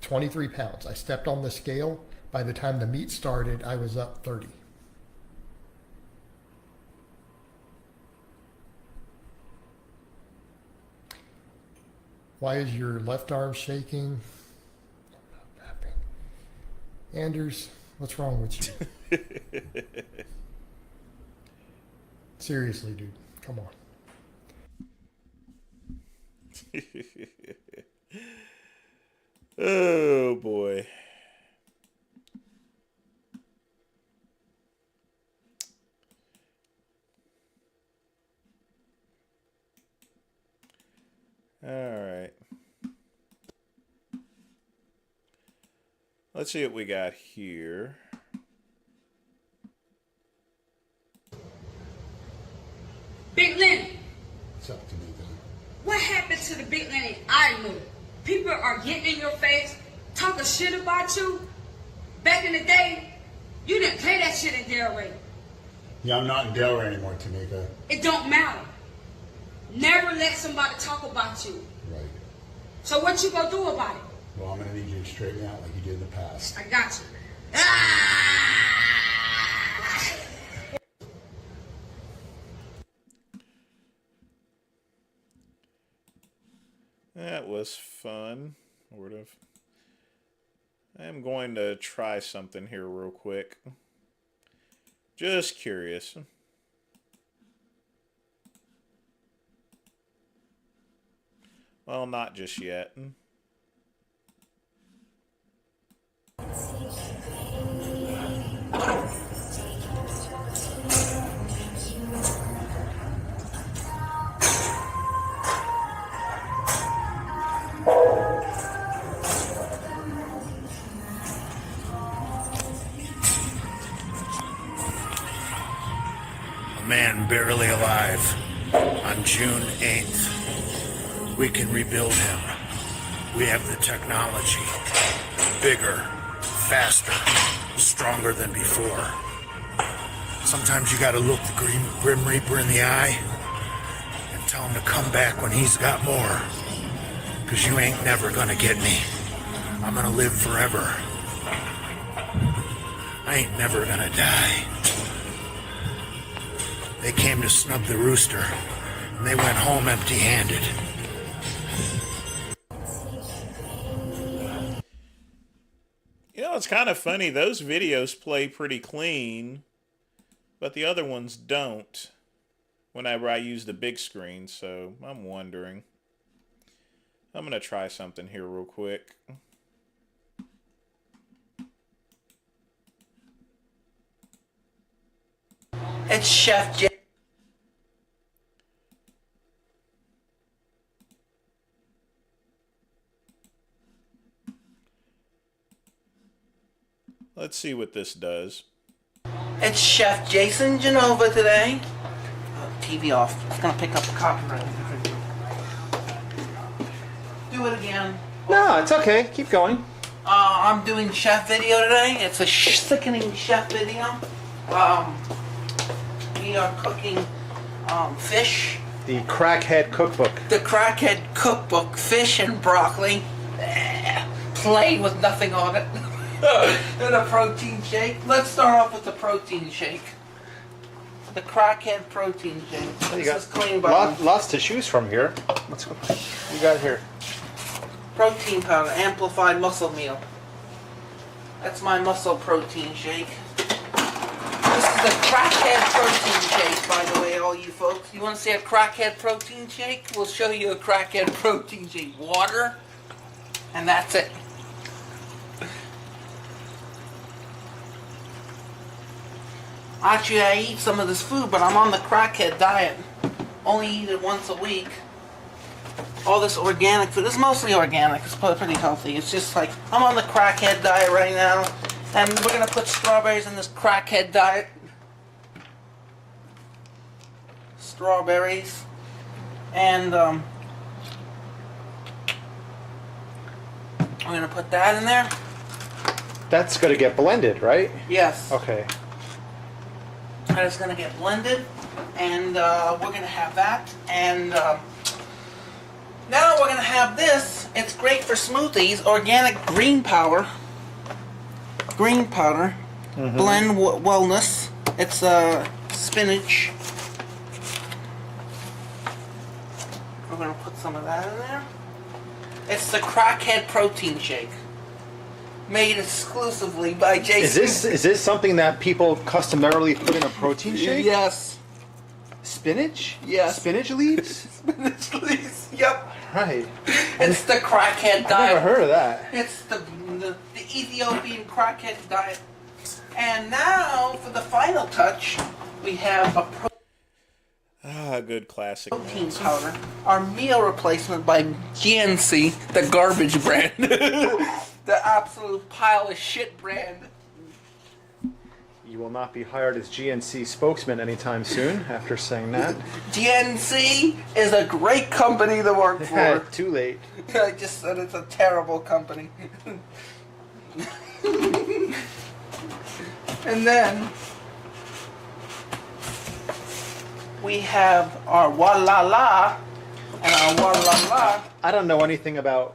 23 pounds. I stepped on the scale. By the time the meet started, I was up 30. Why is your left arm shaking? Anders, what's wrong with you? Seriously, dude. Come on. Oh, boy. All right. Let's see what we got here. Big Lenny. What's up to me, then? What happened to the Big Lenny I knew? People are getting in your face, talking shit about you. Back in the day, you didn't play that shit in Delray. Yeah, I'm not in Delray anymore, Tamika. It don't matter. Never let somebody talk about you. Right. So what you gonna do about it? Well, I'm gonna need you to straighten out like you did in the past. I got you. That was fun, sort of. I'm going to try something here real quick. Just curious. Well, not just yet. A man barely alive on June 8th. We can rebuild him. We have the technology. Bigger, faster, stronger than before. Sometimes you gotta look the Grim Reaper in the eye and tell him to come back when he's got more. 'Cause you ain't never gonna get me. I'm gonna live forever. I ain't never gonna die. They came to snub the rooster, and they went home empty-handed. You know, it's kind of funny. Those videos play pretty clean, but the other ones don't whenever I use the big screen, so I'm wondering. I'm going to try something here real quick. It's Chef J. Let's see what this does. It's Chef Jason Genova today. TV off. It's gonna pick up the copyright. Do it again. No, it's okay. Keep going. I'm doing chef video today. It's a sickening chef video. We are cooking fish. The Crackhead Cookbook. The Crackhead Cookbook, fish and broccoli, plain with nothing on it, and a protein shake. Let's start off with the protein shake. The Crackhead protein shake. You This is clean by lots to choose from here. Let's go. You got here. protein powder, amplified muscle meal. That's my muscle protein shake. This is a Crackhead protein shake, by the way, all you folks. You want to see a Crackhead protein shake? We'll show you a Crackhead protein shake. Water, and that's it. Actually, I eat some of this food, but I'm on the Crackhead diet. Only eat it once a week. All this organic food. It's mostly organic. It's pretty healthy. It's just like, I'm on the Crackhead diet right now. And we're going to put strawberries in this Crackhead diet. Strawberries. And we're going to put that in there. That's going to get blended, right? Yes. Okay. And it's going to get blended. And we're going to have that. And now we're going to have this. It's great for smoothies. Organic green powder. Green powder. Blend Wellness. It's spinach. We're going to put some of that in there. It's the Crackhead protein shake. Made exclusively by Jason. Is this something that people customarily put in a protein shake? Yes. Spinach? Yes. Spinach leaves? Spinach leaves. Yep. Right. It's the Crackhead diet. I've never heard of that. It's the Ethiopian Crackhead diet. And now, for the final touch, we have a Good classic. protein powder. Our meal replacement by GNC, the garbage brand. The absolute pile of shit brand. You will not be hired as GNC spokesman anytime soon after saying that. GNC is a great company to work for. Too late. I just said it's a terrible company. And then we have our Walala and our Walala. I don't know anything about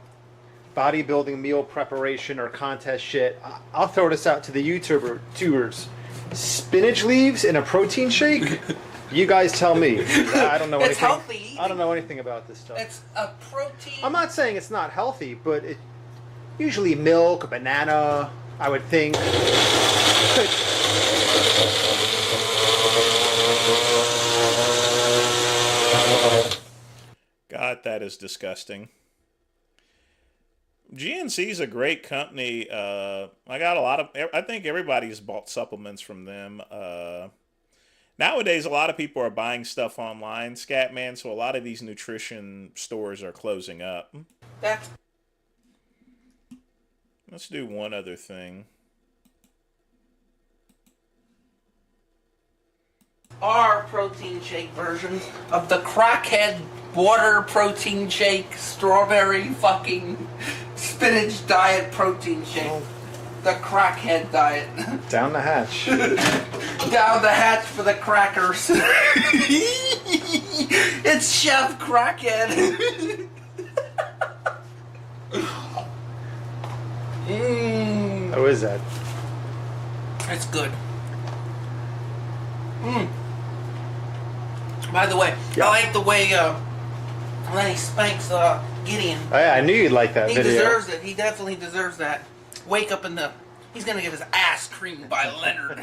bodybuilding meal preparation or contest shit. I'll throw this out to the YouTubers. Spinach leaves in a protein shake? You guys tell me. I don't know It's anything. healthy eating. I don't know anything about this stuff. It's a protein. I'm not saying it's not healthy, but usually milk, banana, I would think. God, that is disgusting. GNC is a great company. I think everybody's bought supplements from them. Nowadays, a lot of people are buying stuff online, Scatman, so a lot of these nutrition stores are closing up. Let's do one other thing. Our protein shake version of the Crackhead water protein shake, strawberry fucking spinach diet protein shake. The Crackhead diet. Down the hatch. Down the hatch for the crackers. It's Chef Crackhead. How is that? It's good. By the way, I like the way Lenny spanks Gideon. Oh, yeah, I knew you'd like that He video. deserves it. He definitely deserves that. Wake up in the... He's going to get his ass creamed by Leonard.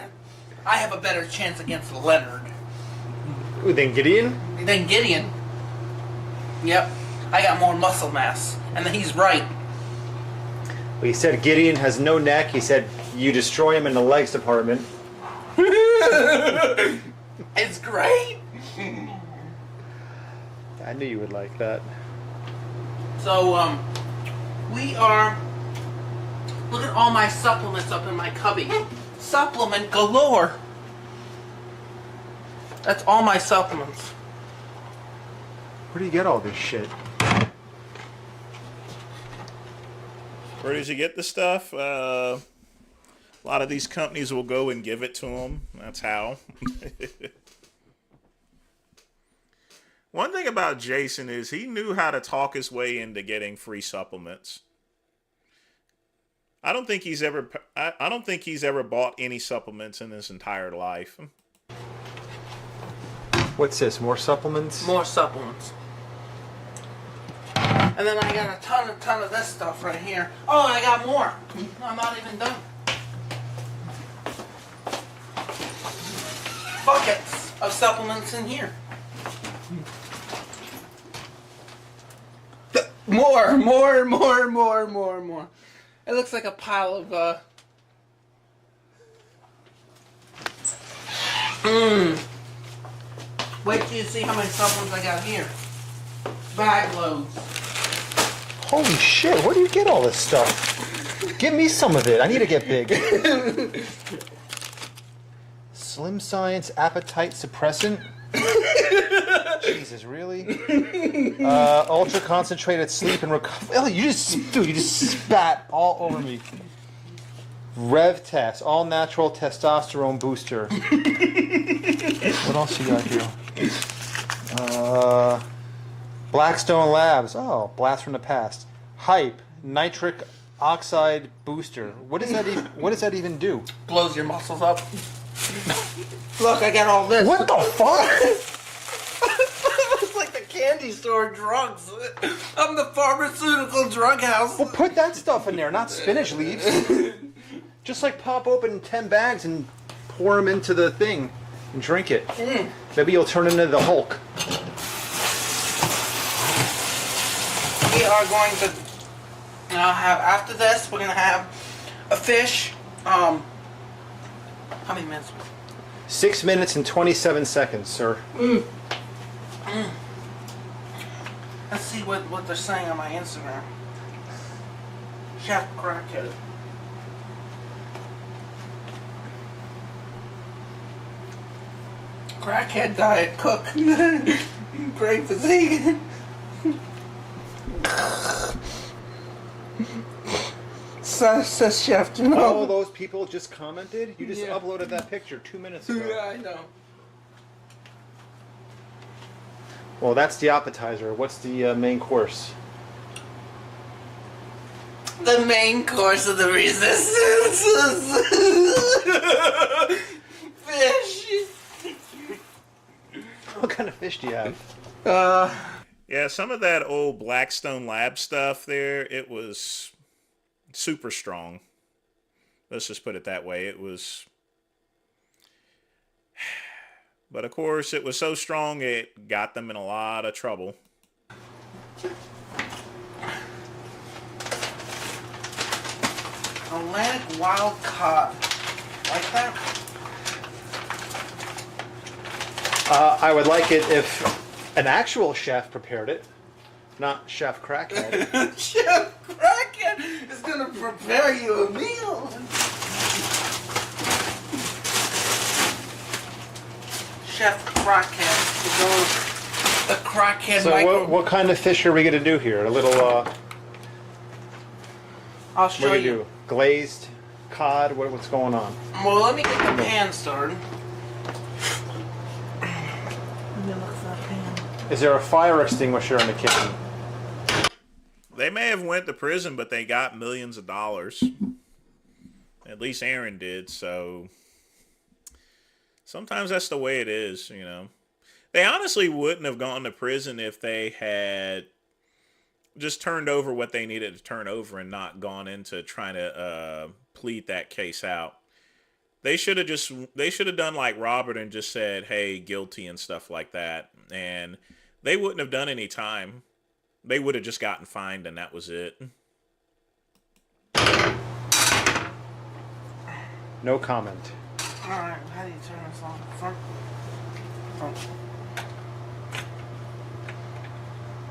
I have a better chance against Leonard. Ooh, then Gideon? Than Gideon. Yep. I got more muscle mass. And then he's right. Well, he said Gideon has no neck. He said you destroy him in the legs department. It's great. I knew you would like that. So, we are... Look at all my supplements up in my cubby. Supplement galore. That's all my supplements. Where do you get all this shit? Where does he get the stuff? A lot of these companies will go and give it to him. That's how. One thing about Jason is he knew how to talk his way into getting free supplements. I don't think he's ever bought any supplements in his entire life. What's this? More supplements? More supplements. And then I got a ton of this stuff right here. Oh, I got more. I'm not even done. Buckets of supplements in here. More. It looks like a pile of Wait till you see how many supplements I got here. Bag loads. Holy shit, where do you get all this stuff? Give me some of it. I need to get big. Slim Science Appetite Suppressant? Jesus, really? Ultra Concentrated Sleep and Recovery. Oh, you just spat all over me. Rev Test, All Natural Testosterone Booster. What else you got here? Blackstone Labs. Oh, blast from the past. Hype, Nitric Oxide Booster. What does that even do? Blows your muscles up. Look, I got all this. What the fuck? It's like the candy store drugs. I'm the pharmaceutical drug house. Well, put that stuff in there, not spinach leaves. Just like pop open 10 bags and pour them into the thing and drink it. Maybe you'll turn into the Hulk. We are going to have, after this, we're going to have a fish. How many minutes? 6 minutes and 27 seconds, sir. Let's see what they're saying on my Instagram. Chef Crackhead. Crackhead diet cook. Great physique. Says Chef, you know. All those people just commented? You just uploaded that picture 2 minutes ago. Yeah, I know. Well, that's the appetizer. What's the main course? The main course of the resistance. Fish. What kind of fish do you have? Yeah, some of that old Blackstone Lab stuff there, it was super strong. Let's just put it that way. It was... But of course, it was so strong, it got them in a lot of trouble. Atlantic wild cod. Like that? I would like it if an actual chef prepared it, not Chef Crackhead. Chef Crackhead is gonna prepare you a meal. Chef Crackhead. The Crackhead So micro. what kind of fish are we going to do here? A little, I'll show what do you. you do? Glazed cod? What's going on? Well, let me get the pan started. Is there a fire extinguisher in the kitchen? They may have went to prison, but they got millions of dollars. At least Aaron did, so... Sometimes that's the way it is, you know. They honestly wouldn't have gone to prison if they had just turned over what they needed to turn over and not gone into trying to plead that case out. They should have done like Robert and just said, hey, guilty and stuff like that. And they wouldn't have done any time. They would have just gotten fined and that was it. No comment. Alright, how do you turn this on? Front?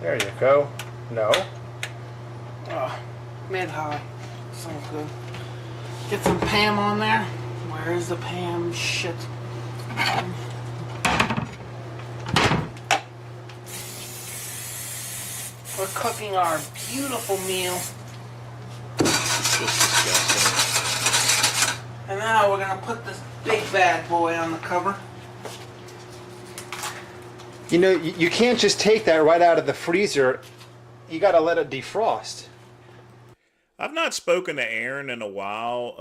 There you go. No. Mid-high. Sounds good. Get some Pam on there. Where is the Pam? Shit. We're cooking our beautiful meal. And now we're gonna put this big bad boy on the cover. You know, you can't just take that right out of the freezer. You got to let it defrost. I've not spoken to Aaron in a while.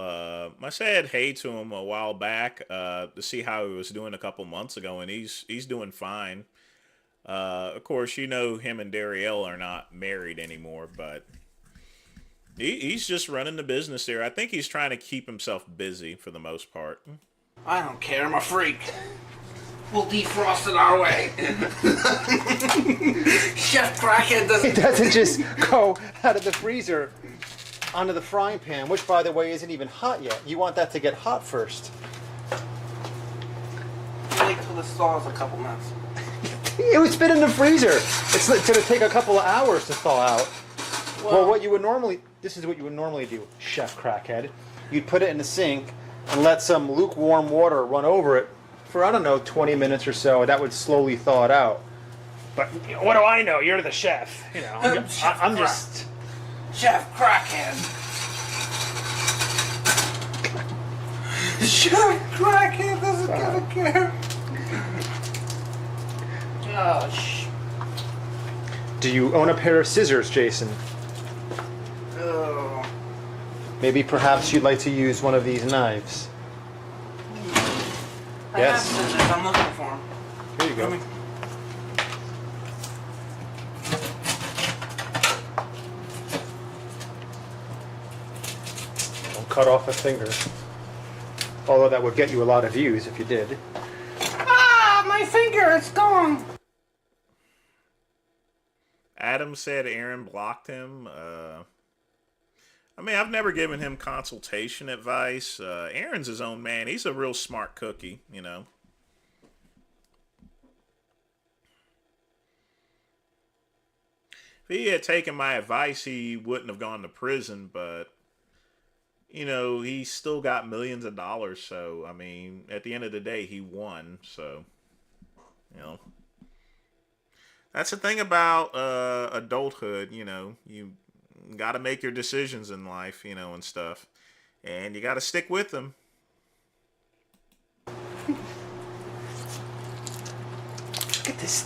I said hey to him a while back to see how he was doing a couple months ago, and he's doing fine. Of course, you know him and Darielle are not married anymore, but he's just running the business there. I think he's trying to keep himself busy for the most part. I don't care. I'm a freak. We'll defrost it our way. Chef Crackhead doesn't... It doesn't just go out of the freezer onto the frying pan, which, by the way, isn't even hot yet. You want that to get hot first. Wait till this thaws a couple minutes. It's been in the freezer. It's going to take a couple of hours to thaw out. Well, what you would normally... This is what you would normally do, Chef Crackhead. You'd put it in the sink and let some lukewarm water run over it for, I don't know, 20 minutes or so. That would slowly thaw it out. But what do I know? You're the chef. You know, I'm just... Chef Crackhead. Chef Crackhead doesn't gonna care. Oh, Do you own a pair of scissors, Jason? Oh. Maybe perhaps you'd like to use one of these knives. I have scissors. I'm looking for them. Here you go. Don't cut off a finger. Although that would get you a lot of views if you did. Ah, my finger, it's gone. Adam said Aaron blocked him. I mean, I've never given him consultation advice. Aaron's his own man. He's a real smart cookie, you know. If he had taken my advice, he wouldn't have gone to prison, but, you know, he still got millions of dollars. So, I mean, at the end of the day, he won. So, you know. That's the thing about adulthood, you know. You got to make your decisions in life, you know, and stuff. And you got to stick with them. Look at this.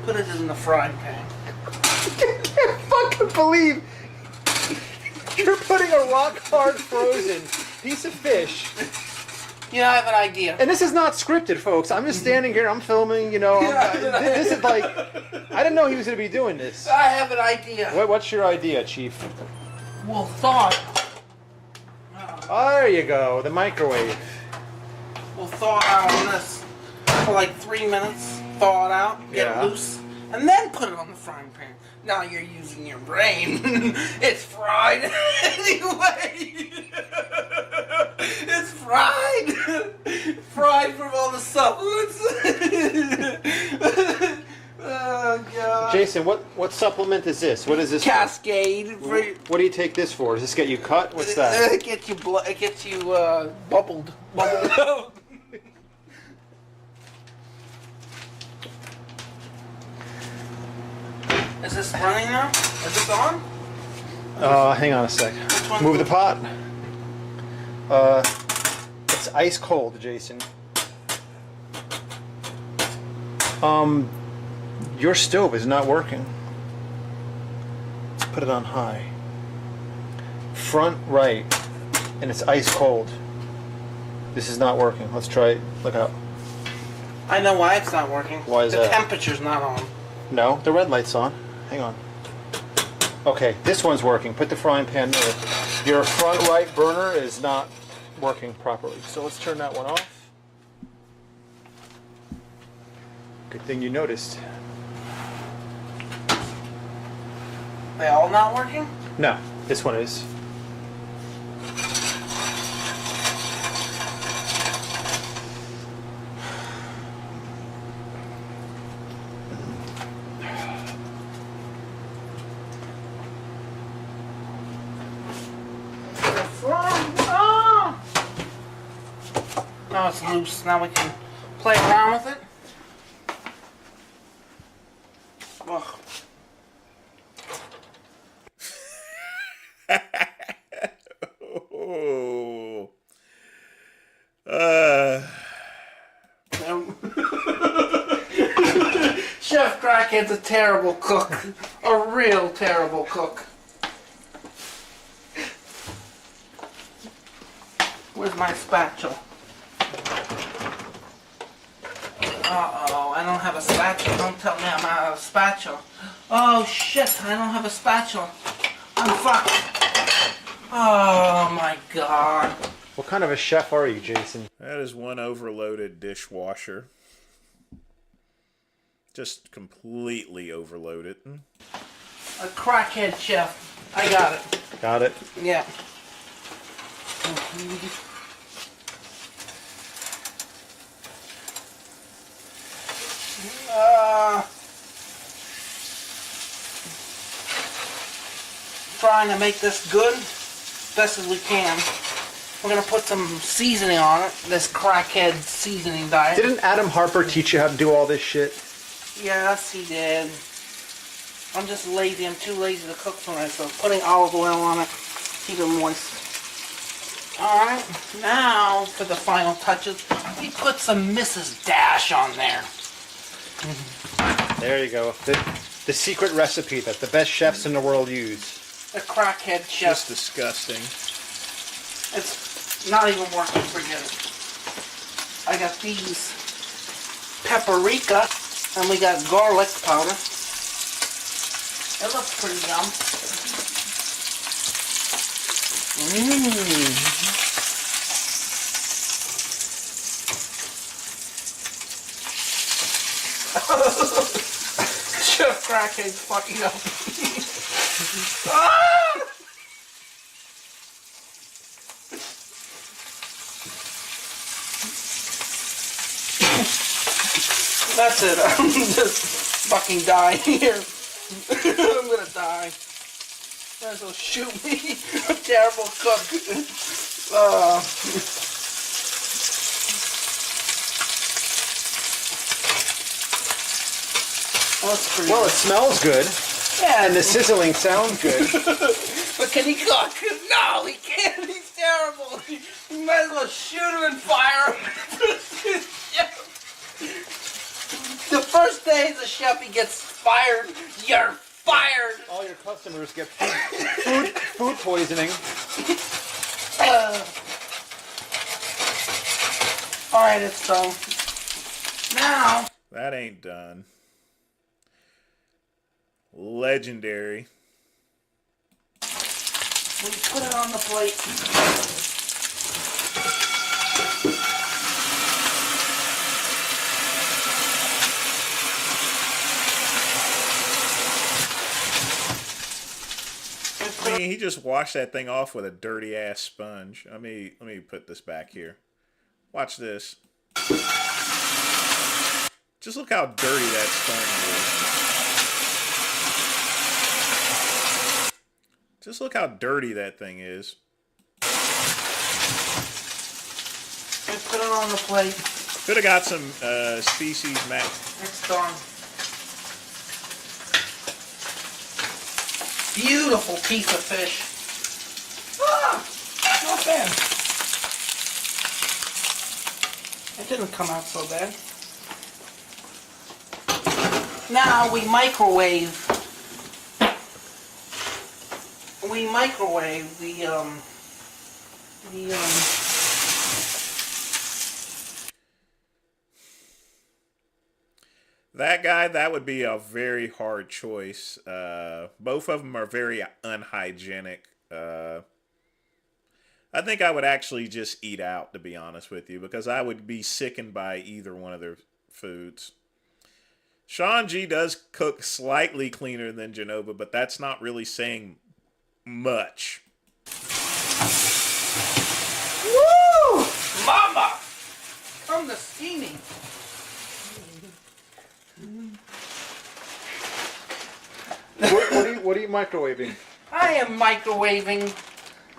Put it in the frying pan. I can't fucking believe you're putting a rock hard frozen piece of fish. Yeah, I have an idea. And this is not scripted, folks. I'm just standing here. I'm filming. You know, this is like I didn't know he was going to be doing this. I have an idea. What's your idea, Chief? We'll thaw it. Oh, there you go. The microwave. We'll thaw it out on this for like 3 minutes. Thaw it out, get it loose, and then put it on the frying pan. Now you're using your brain. It's fried anyway. It's fried. Fried from all the supplements. Oh God. Jason, what supplement is this? What is this? Cascade. What do you take this for? Does this get you cut? What's that? It gets you it gets you bubbled. Bubbled. Is this running now? Is this on? Hang on a sec. Move the pot. It's ice cold, Jason. Your stove is not working. Let's put it on high. Front right, and it's ice cold. This is not working. Let's try it. Look out. I know why it's not working. Why is that? The temperature's not on. No, the red light's on. Hang on. Okay, this one's working. Put the frying pan there. Your front right burner is not working properly. So let's turn that one off. Good thing you noticed. They all not working? No, this one is. Now it's loose. Now we can play around with it. Oh. Oh. Chef Crackhead's a terrible cook. A real terrible cook. Where's my spatula? Uh-oh, I don't have a spatula. Don't tell me I'm out of a spatula. Oh shit, I don't have a spatula. I'm fucked. Oh my god. What kind of a chef are you, Jason? That is one overloaded dishwasher. Just completely overloaded. A crackhead chef. I got it. Got it? Yeah. Trying to make this good best as we can. We're gonna put some seasoning on it. This crackhead seasoning diet. Didn't Adam Harper teach you how to do all this shit? Yes, he did. I'm just lazy. I'm too lazy to cook for myself. Putting olive oil on it, keep it moist. Alright, now for the final touches, we put some Mrs. Dash on there. There you go. The secret recipe that the best chefs in the world use. A crackhead chef. Just disgusting. It's not even working. Forget it. I got these paprika, and we got garlic powder. It looks pretty yum. Chef Crackhead's fucking up. Ah! That's it. I'm just fucking dying here. I'm gonna die. Might as well shoot me. I'm a terrible cook. Well, it smells good. Yeah. And the sizzling sounds good. But can he cook? No, he can't. He's terrible. You might as well shoot him and fire him. The first day as a chef he gets fired, you're fired. All your customers get food poisoning. Alright, it's done. Now. That ain't done. Legendary. We put it on the plate. I mean, he just washed that thing off with a dirty ass sponge. Let me put this back here. Watch this. Just look how dirty that sponge is. Just look how dirty that thing is. And put it on the plate. Could have got some species mac. It's done. Beautiful piece of fish. Ah, not bad. It didn't come out so bad. Now we microwave. That guy, that would be a very hard choice. Both of them are very unhygienic. I think I would actually just eat out, to be honest with you, because I would be sickened by either one of their foods. Sean G does cook slightly cleaner than Genova, but that's not really saying much. Woo! Mama! Come to see me. What are you microwaving? I am microwaving.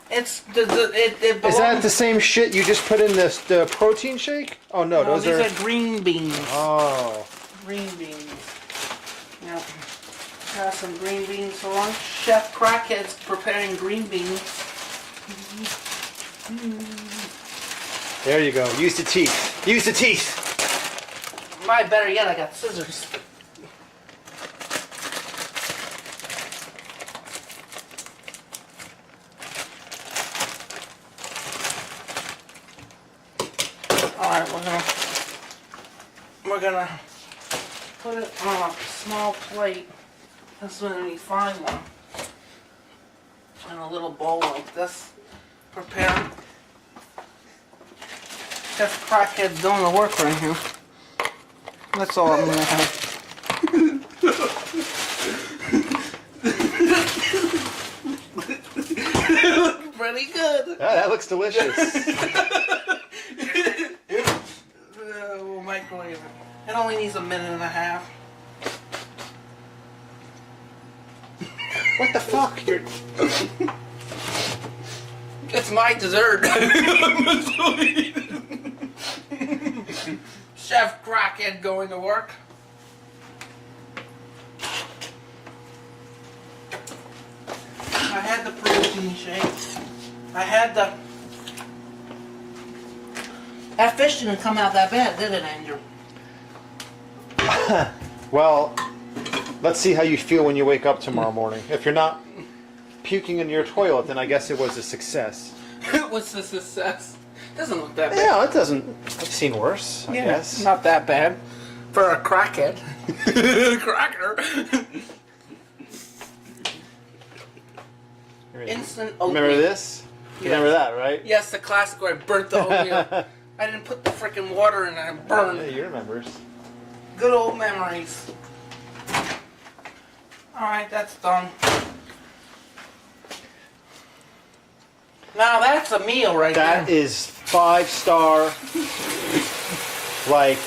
It's it Is that the same shit you just put in the protein shake? Oh no, No, those these are green beans. Oh. Green beans. Yeah. Got some green beans for lunch. Chef Crackhead's preparing green beans. There you go. Use the teeth. Use the teeth. My better yet, I got scissors. Alright, we're gonna put it on a small plate. This is when we find one. In a little bowl like this. Prepare. Chef Crackhead's doing the work right here. That's all I'm gonna have. Pretty good. Yeah, that looks delicious. We'll microwave it. It only needs a minute and a half. What the fuck? It's my dessert. Chef Crackhead going to work. I had the protein shake. I had the... That fish didn't come out that bad, did it, Andrew? Well, let's see how you feel when you wake up tomorrow morning. If you're not puking in your toilet, then I guess it was a success. It was a success. Doesn't look that bad. Yeah, it doesn't. I've seen worse, I guess. Not that bad. For a crackhead. Cracker. Instant oatmeal. Remember this? Yes. Remember that, right? Yes, the classic where I burnt the oatmeal. I didn't put the freaking water in and I burned. Yeah, you remembers. Good old memories. Alright, that's done. Now that's a meal right there. That is 5-star. Like,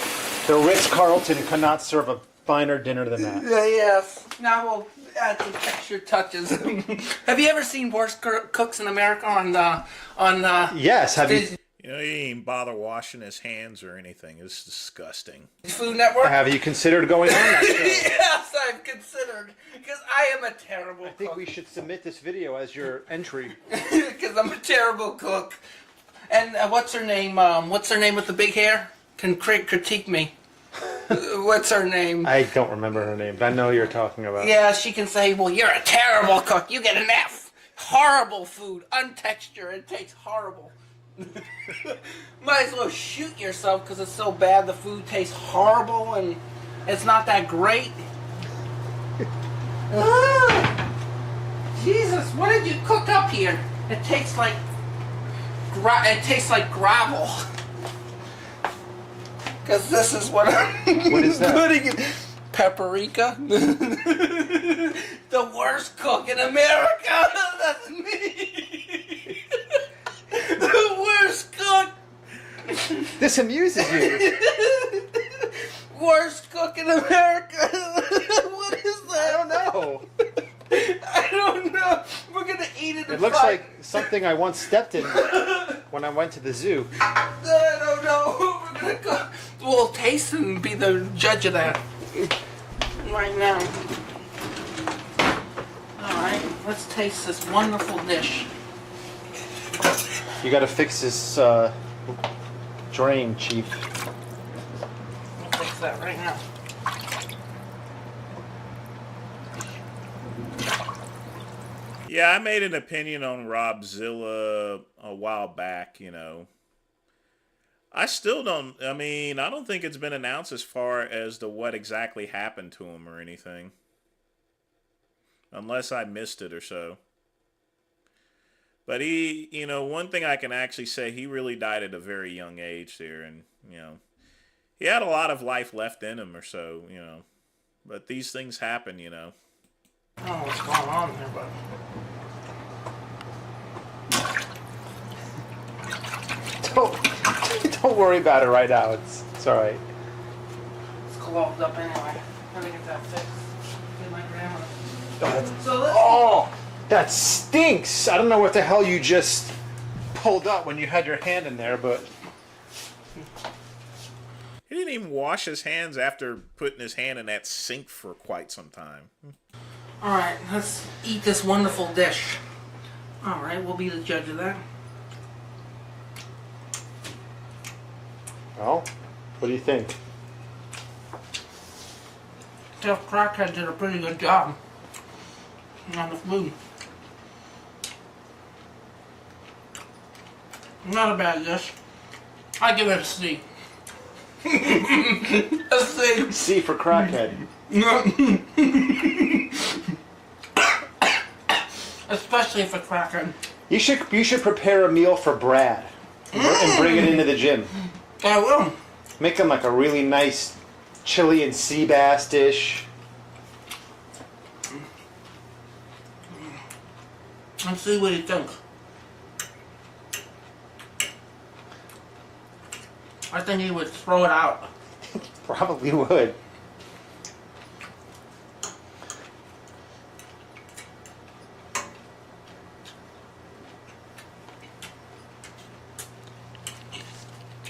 the Ritz-Carlton could not serve a finer dinner than that. Yes. Now we'll add some extra touches. Have you ever seen Worst Cooks in America on Yes, have you? You know, he didn't even bother washing his hands or anything. It's disgusting. Food Network? Have you considered going on that show? Yes, I've considered. Because I am a terrible cook. I think we should submit this video as your entry. Because I'm a terrible cook. And what's her name? What's her name with the big hair? Can critique me. What's her name? I don't remember her name, but I know who you're talking about. Yeah, she can say, well, you're a terrible cook. You get an F. Horrible food. Untextured. It tastes horrible. Might as well shoot yourself because it's so bad. The food tastes horrible and it's not that great. Jesus, what did you cook up here? It tastes like gravel. Because this is what I'm What is that? putting in. Paprika. The worst cook in America. That's me. The worst cook. This amuses you. Worst cook in America. What is that? I don't know. I don't know. We're gonna eat it. It looks like something I once stepped in when I went to the zoo. I don't know. We're gonna go. We'll taste and be the judge of that right now. All right, let's taste this wonderful dish. You gotta fix this drain, Chief. We'll fix that right now. Yeah, I made an opinion on Robzilla a while back, you know. I still don't, I mean, I don't think it's been announced as far as to what exactly happened to him or anything. Unless I missed it or so. But he, you know, one thing I can actually say, he really died at a very young age there. And, you know, he had a lot of life left in him or so, you know. But these things happen, you know. I don't know what's going on here, but... Don't worry about it right now. It's all right. It's clogged up anyway. Gotta get that fixed. Get my grandma. That stinks. I don't know what the hell you just pulled up when you had your hand in there, but... He didn't even wash his hands after putting his hand in that sink for quite some time. All right, let's eat this wonderful dish. All right, we'll be the judge of that. Well, what do you think? Chef Crackhead did a pretty good job on the food. Not a bad dish. I give it a C. A C. C for Crackhead. Especially for Crackhead. You should prepare a meal for Brad and bring it into the gym. I will. Make him like a really nice Chilean sea bass dish. Let's see what he thinks. I think he would throw it out. Probably would.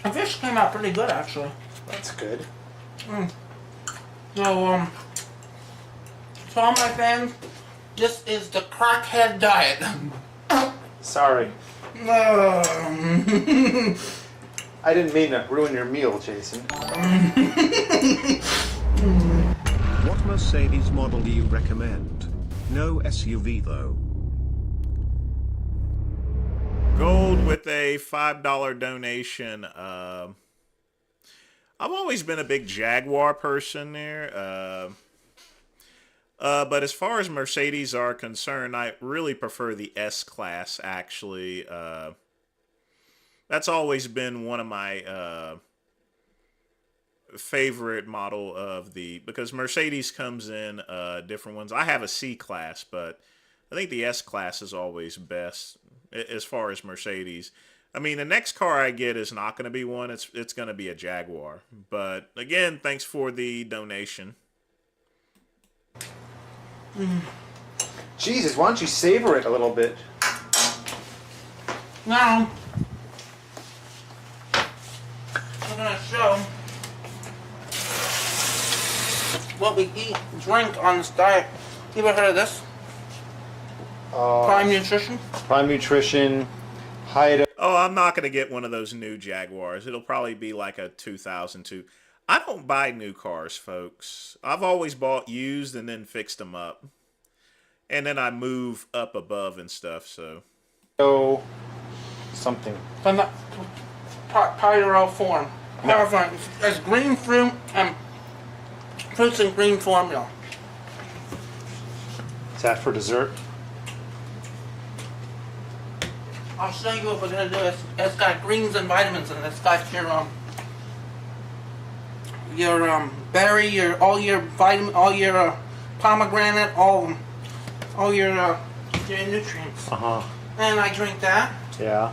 The fish came out pretty good, actually. That's good. So, to all my fans, this is the Crackhead diet. Sorry. I didn't mean to ruin your meal, Jason. What Mercedes model do you recommend? No SUV though. Gold with a $5 donation. I've always been a big Jaguar person there. But as far as Mercedes are concerned, I really prefer the S-Class, actually. That's always been one of my favorite model of because Mercedes comes in different ones. I have a C-Class, but I think the S-Class is always best as far as Mercedes. I mean, the next car I get is not going to be one. It's going to be a Jaguar. But again, thanks for the donation. Jesus, why don't you savor it a little bit? Now, I'm going to show what we eat, drink on this diet. You ever heard of this? Prime Nutrition? Prime Nutrition, high. Oh, I'm not going to get one of those new Jaguars. It'll probably be like a 2002. I don't buy new cars, folks. I've always bought used and then fixed them up. And then I move up above and stuff, so. Oh, something. Pyro form. Pyro form. It's green fruit and fruits in green formula. Is that for dessert? I'll show you what we're gonna do. It's got greens and vitamins in it. It's got your berry, all your vitamin, all your pomegranate, all your nutrients. And I drink that. Yeah.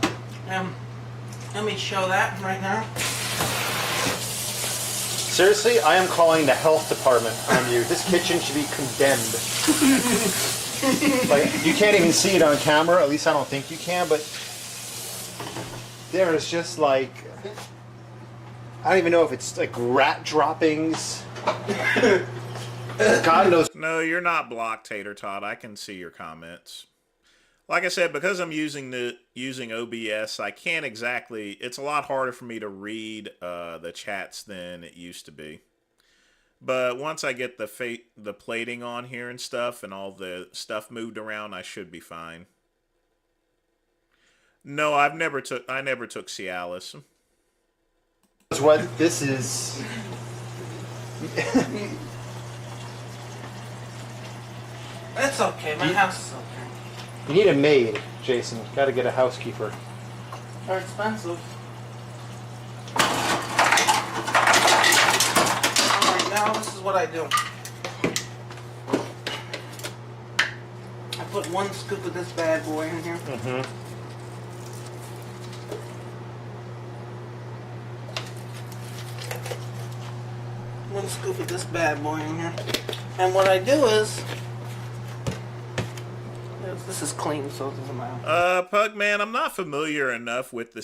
Let me show that right now. Seriously, I am calling the health department on you. This kitchen should be condemned. Like, you can't even see it on camera. At least I don't think you can. But there is just like, I don't even know if it's like rat droppings. God knows. No, you're not blocked, Tater Tot. I can see your comments. Like I said, because I'm using OBS, I can't exactly. It's a lot harder for me to read the chats than it used to be. But once I get the plating on here and stuff, and all the stuff moved around, I should be fine. No, I never took Cialis. That's what this is. It's okay. My house is okay. You need a maid, Jason. You gotta get a housekeeper. They're expensive. Alright, now this is what I do. I put 1 scoop of this bad boy in here. One scoop of this bad boy in here. And what I do is, This is clean, so it doesn't matter. Pugman, I'm not familiar enough with the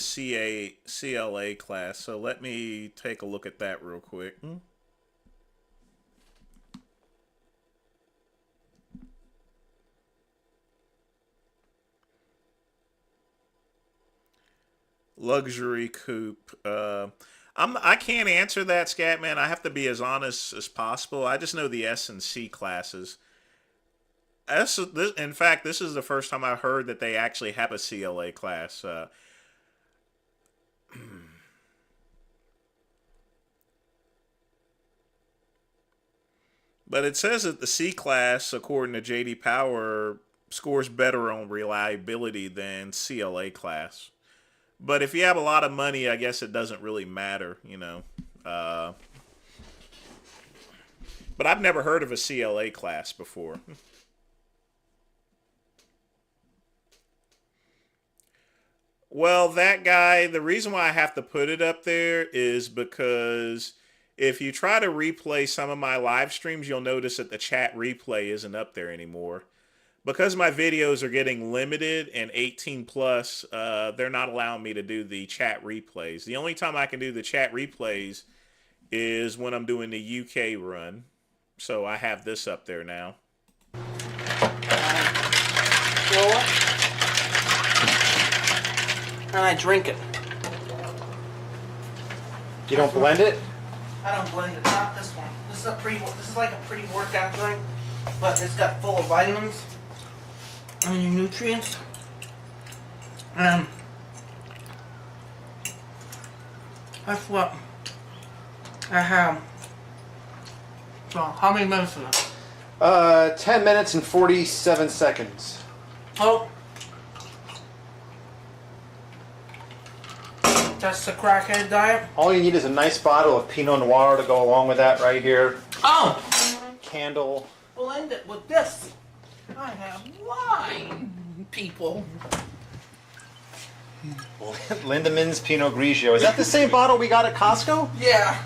CLA class, so let me take a look at that real quick. Luxury coupe. I can't answer that, Scatman. I have to be as honest as possible. I just know the S and C classes. In fact, this is the first time I've heard that they actually have a CLA class. But it says that the C class, according to JD Power, scores better on reliability than CLA class. But if you have a lot of money, I guess it doesn't really matter, you know. But I've never heard of a CLA class before. Well, that guy, the reason why I have to put it up there is because if you try to replay some of my live streams, you'll notice that the chat replay isn't up there anymore. Because my videos are getting limited and 18 plus, they're not allowing me to do the chat replays. The only time I can do the chat replays is when I'm doing the UK run. So I have this up there now. And I drink it. You don't blend it? I don't blend it. Not this one. This is like a pre-workout drink, but it's got full of vitamins and nutrients. That's what I have. So, how many minutes is it? 10 minutes and 47 seconds. Oh. That's the crackhead diet? All you need is a nice bottle of Pinot Noir to go along with that right here. Oh! Candle. Blend it with this. I have wine, people. Lindemann's Pinot Grigio. Is that the same bottle we got at Costco? Yeah.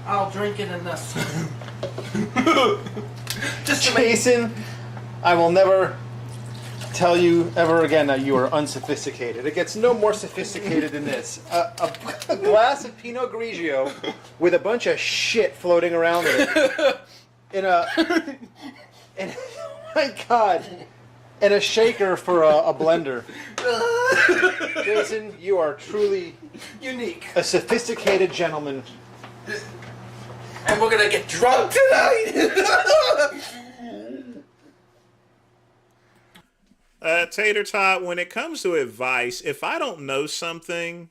I'll drink it in this. Jason, I will never tell you ever again that you are unsophisticated. It gets no more sophisticated than this. A glass of Pinot Grigio with a bunch of shit floating around in it. Oh my God. And a shaker for a blender. Jason, you are truly unique. A sophisticated gentleman. And we're gonna get drunk tonight. Tater Tot, when it comes to advice, if I don't know something,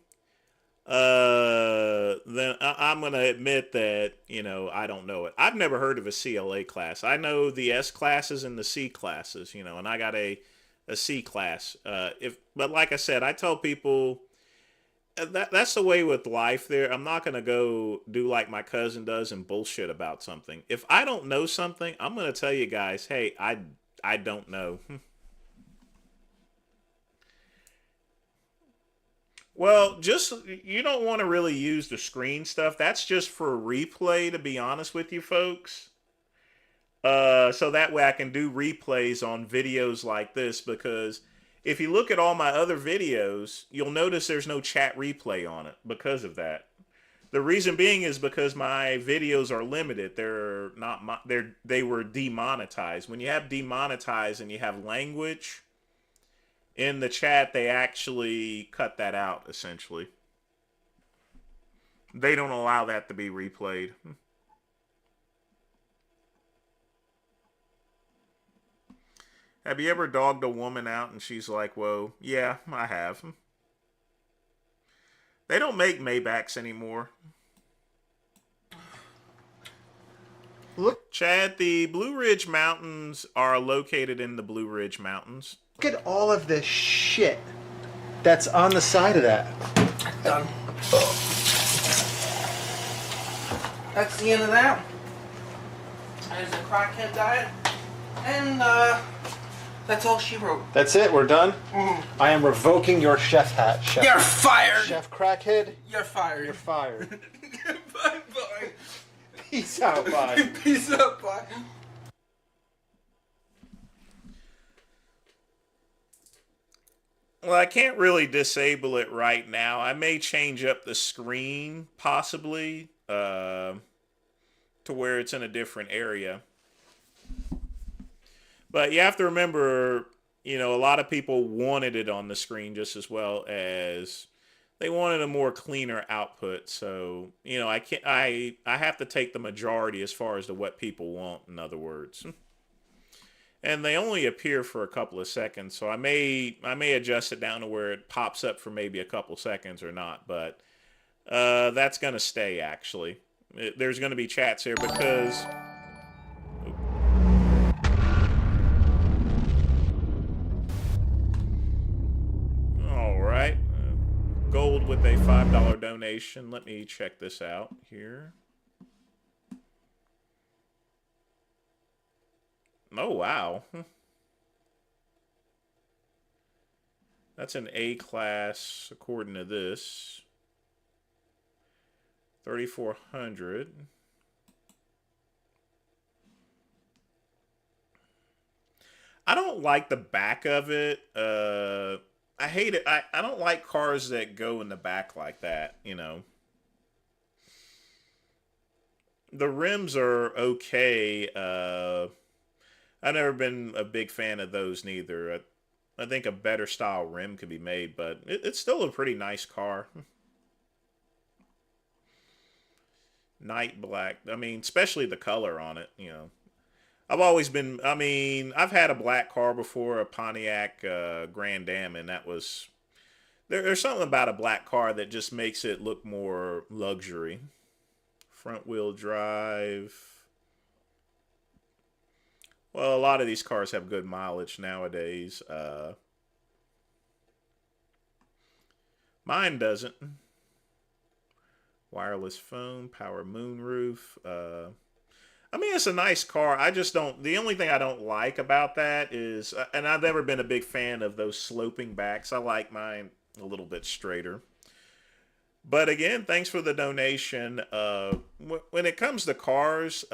then I'm going to admit that, you know, I don't know it. I've never heard of a CLA class. I know the S classes and the C classes, you know, and I got a C class. But like I said, I tell people that's the way with life there. I'm not going to go do like my cousin does and bullshit about something. If I don't know something, I'm going to tell you guys, hey, I don't know. Well, just, you don't want to really use the screen stuff. That's just for replay, to be honest with you folks. So that way I can do replays on videos like this, because if you look at all my other videos, you'll notice there's no chat replay on it because of that. The reason being is because my videos are limited. They're not, they were demonetized. When you have demonetized and you have language in the chat, they actually cut that out, essentially. They don't allow that to be replayed. Have you ever dogged a woman out and she's like, whoa, yeah, I have. They don't make Maybachs anymore. Look, Chad, the Blue Ridge Mountains are located in the Blue Ridge Mountains. Look at all of this shit that's on the side of that. Done. That's the end of that. There's a crackhead diet. And that's all she wrote. That's it, we're done? Mm-hmm. I am revoking your chef hat, Chef. You're fired! Chef Crackhead. You're fired. You're fired. Bye-bye. Peace out, bye. Peace out, bye. Well, I can't really disable it right now. I may change up the screen, possibly, to where it's in a different area. But you have to remember, a lot of people wanted it on the screen just as well as they wanted a more cleaner output. So, I have to take the majority as far as to what people want, in other words. And they only appear for a couple of seconds, so I may adjust it down to where it pops up for maybe a couple seconds or not, but that's going to stay, actually. There's going to be chats here because... All right. Gold with a $5 donation. Let me check this out here. Oh, wow. That's an A class according to this. 3,400. I don't like the back of it. I hate it. I don't like cars that go in the back like that, The rims are okay. I've never been a big fan of those neither. I think a better style rim could be made, but it's still a pretty nice car. Night black. I mean, especially the color on it, I've always been, I've had a black car before, a Pontiac Grand Am, and that was... There's something about a black car that just makes it look more luxury. Front wheel drive... Well, a lot of these cars have good mileage nowadays. Mine doesn't. Wireless phone, power moonroof. It's a nice car. I just don't... The only thing I don't like about that is... And I've never been a big fan of those sloping backs. I like mine a little bit straighter. But again, thanks for the donation. When it comes to cars,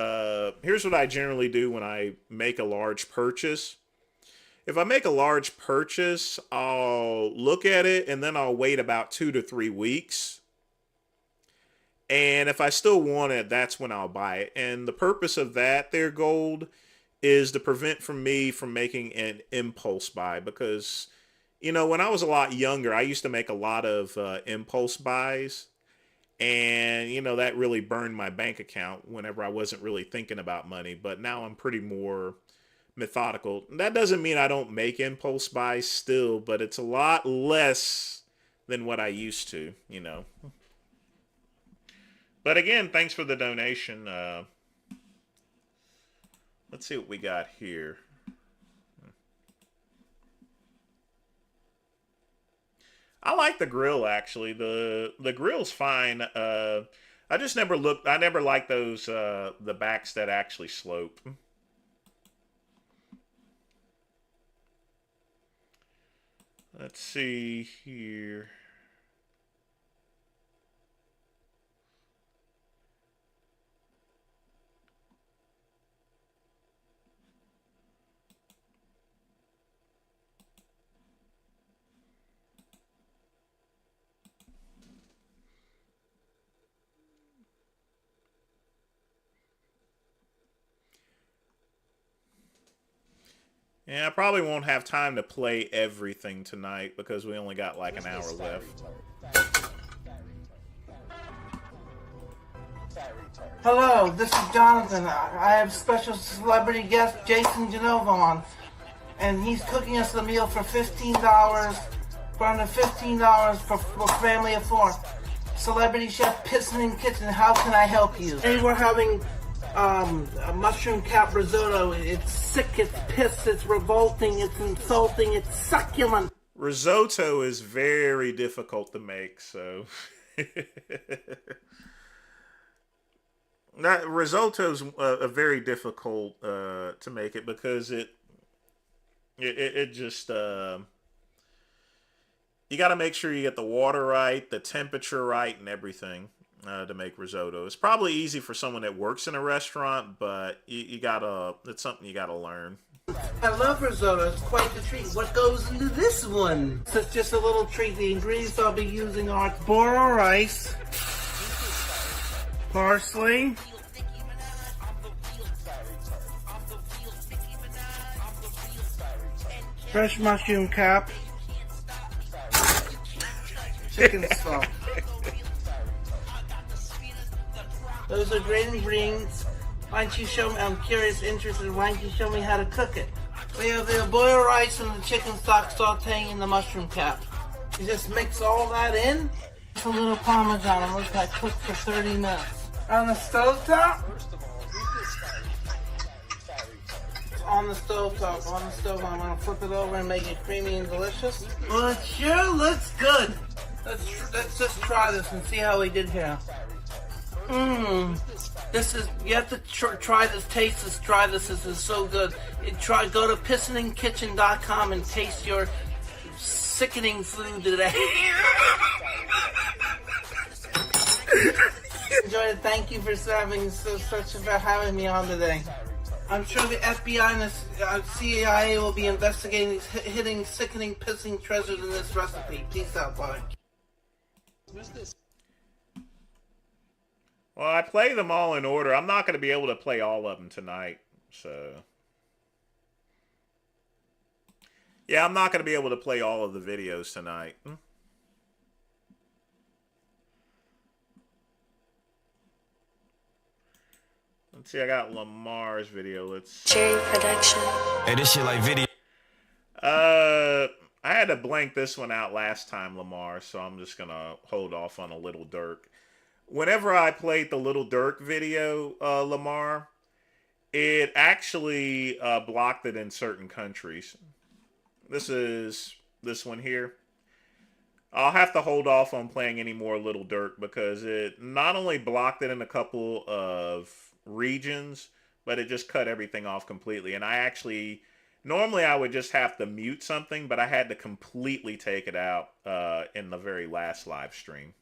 here's what I generally do when I make a large purchase. If I make a large purchase, I'll look at it and then I'll wait about 2 to 3 weeks. And if I still want it, that's when I'll buy it. And the purpose of that, there, Gold, is to prevent me from making an impulse buy. Because... when I was a lot younger, I used to make a lot of impulse buys. And, that really burned my bank account whenever I wasn't really thinking about money. But now I'm pretty more methodical. That doesn't mean I don't make impulse buys still, but it's a lot less than what I used to, But again, thanks for the donation. Let's see what we got here. I like the grill, actually. The grill's fine. I just never looked... I never liked those, the backs that actually slope. Let's see here. Yeah, I probably won't have time to play everything tonight because we only got like an hour left. Hello, this is Jonathan. I have special celebrity guest Jason Genova on, and he's cooking us a meal for $15, for under $15 for family of 4. Celebrity chef Piston in Kitchen. How can I help you? Today we're having a mushroom cap risotto. It's sick, it's pissed, it's revolting, it's insulting, it's succulent. Risotto is very difficult to make, so... Risotto's a very difficult to make it because it just... you got to make sure you get the water right, the temperature right, and everything. to make risotto. It's probably easy for someone that works in a restaurant, but you gotta, it's something you gotta learn. I love risotto. It's quite the treat. What goes into this one? So it's just a little treat. The ingredients I'll be using are boro rice, parsley, fresh mushroom cap, chicken stock. Those are great ingredients. Why don't you show me, I'm curious, interested, why don't you show me how to cook it? We have the boiled rice and the chicken stock sauteing in the mushroom cap. You just mix all that in. A little Parmesan, and let that cook for 30 minutes. On the stovetop? On the stove, I'm gonna flip it over and make it creamy and delicious. Well, it sure looks good. Let's just try this and see how we did here. This is, you have to try this, taste this, try this. This is so good. Go to pistoningkitchen.com and taste your sickening food today. Enjoyed it. Thank you for having me on today. I'm sure the FBI and the CIA will be investigating these hitting, sickening, pissing treasures in this recipe. Peace out, bye. Well, I play them all in order. I'm not going to be able to play all of them tonight, so... Yeah, I'm not going to be able to play all of the videos tonight. Let's see, I got Lamar's video. Let's... Cherry Production. Hey, this shit like video. I had to blank this one out last time, Lamar, so I'm just going to hold off on a Little Dirk. Whenever I played the Little Dirk video, Lamar, it actually blocked it in certain countries. This is this one here. I'll have to hold off on playing any more Little Dirk because it not only blocked it in a couple of regions, but it just cut everything off completely. And I actually, normally I would just have to mute something, but I had to completely take it out in the very last live stream.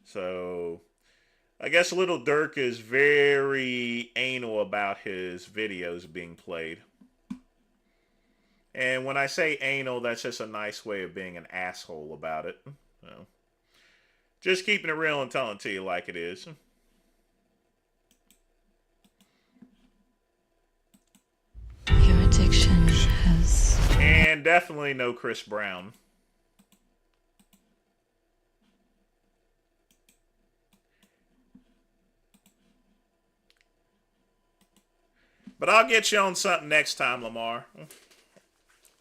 So, I guess Little Dirk is very anal about his videos being played. And when I say anal, that's just a nice way of being an asshole about it. So, just keeping it real and telling it to you like it is. Your addiction has... And definitely no Chris Brown. But I'll get you on something next time, Lamar.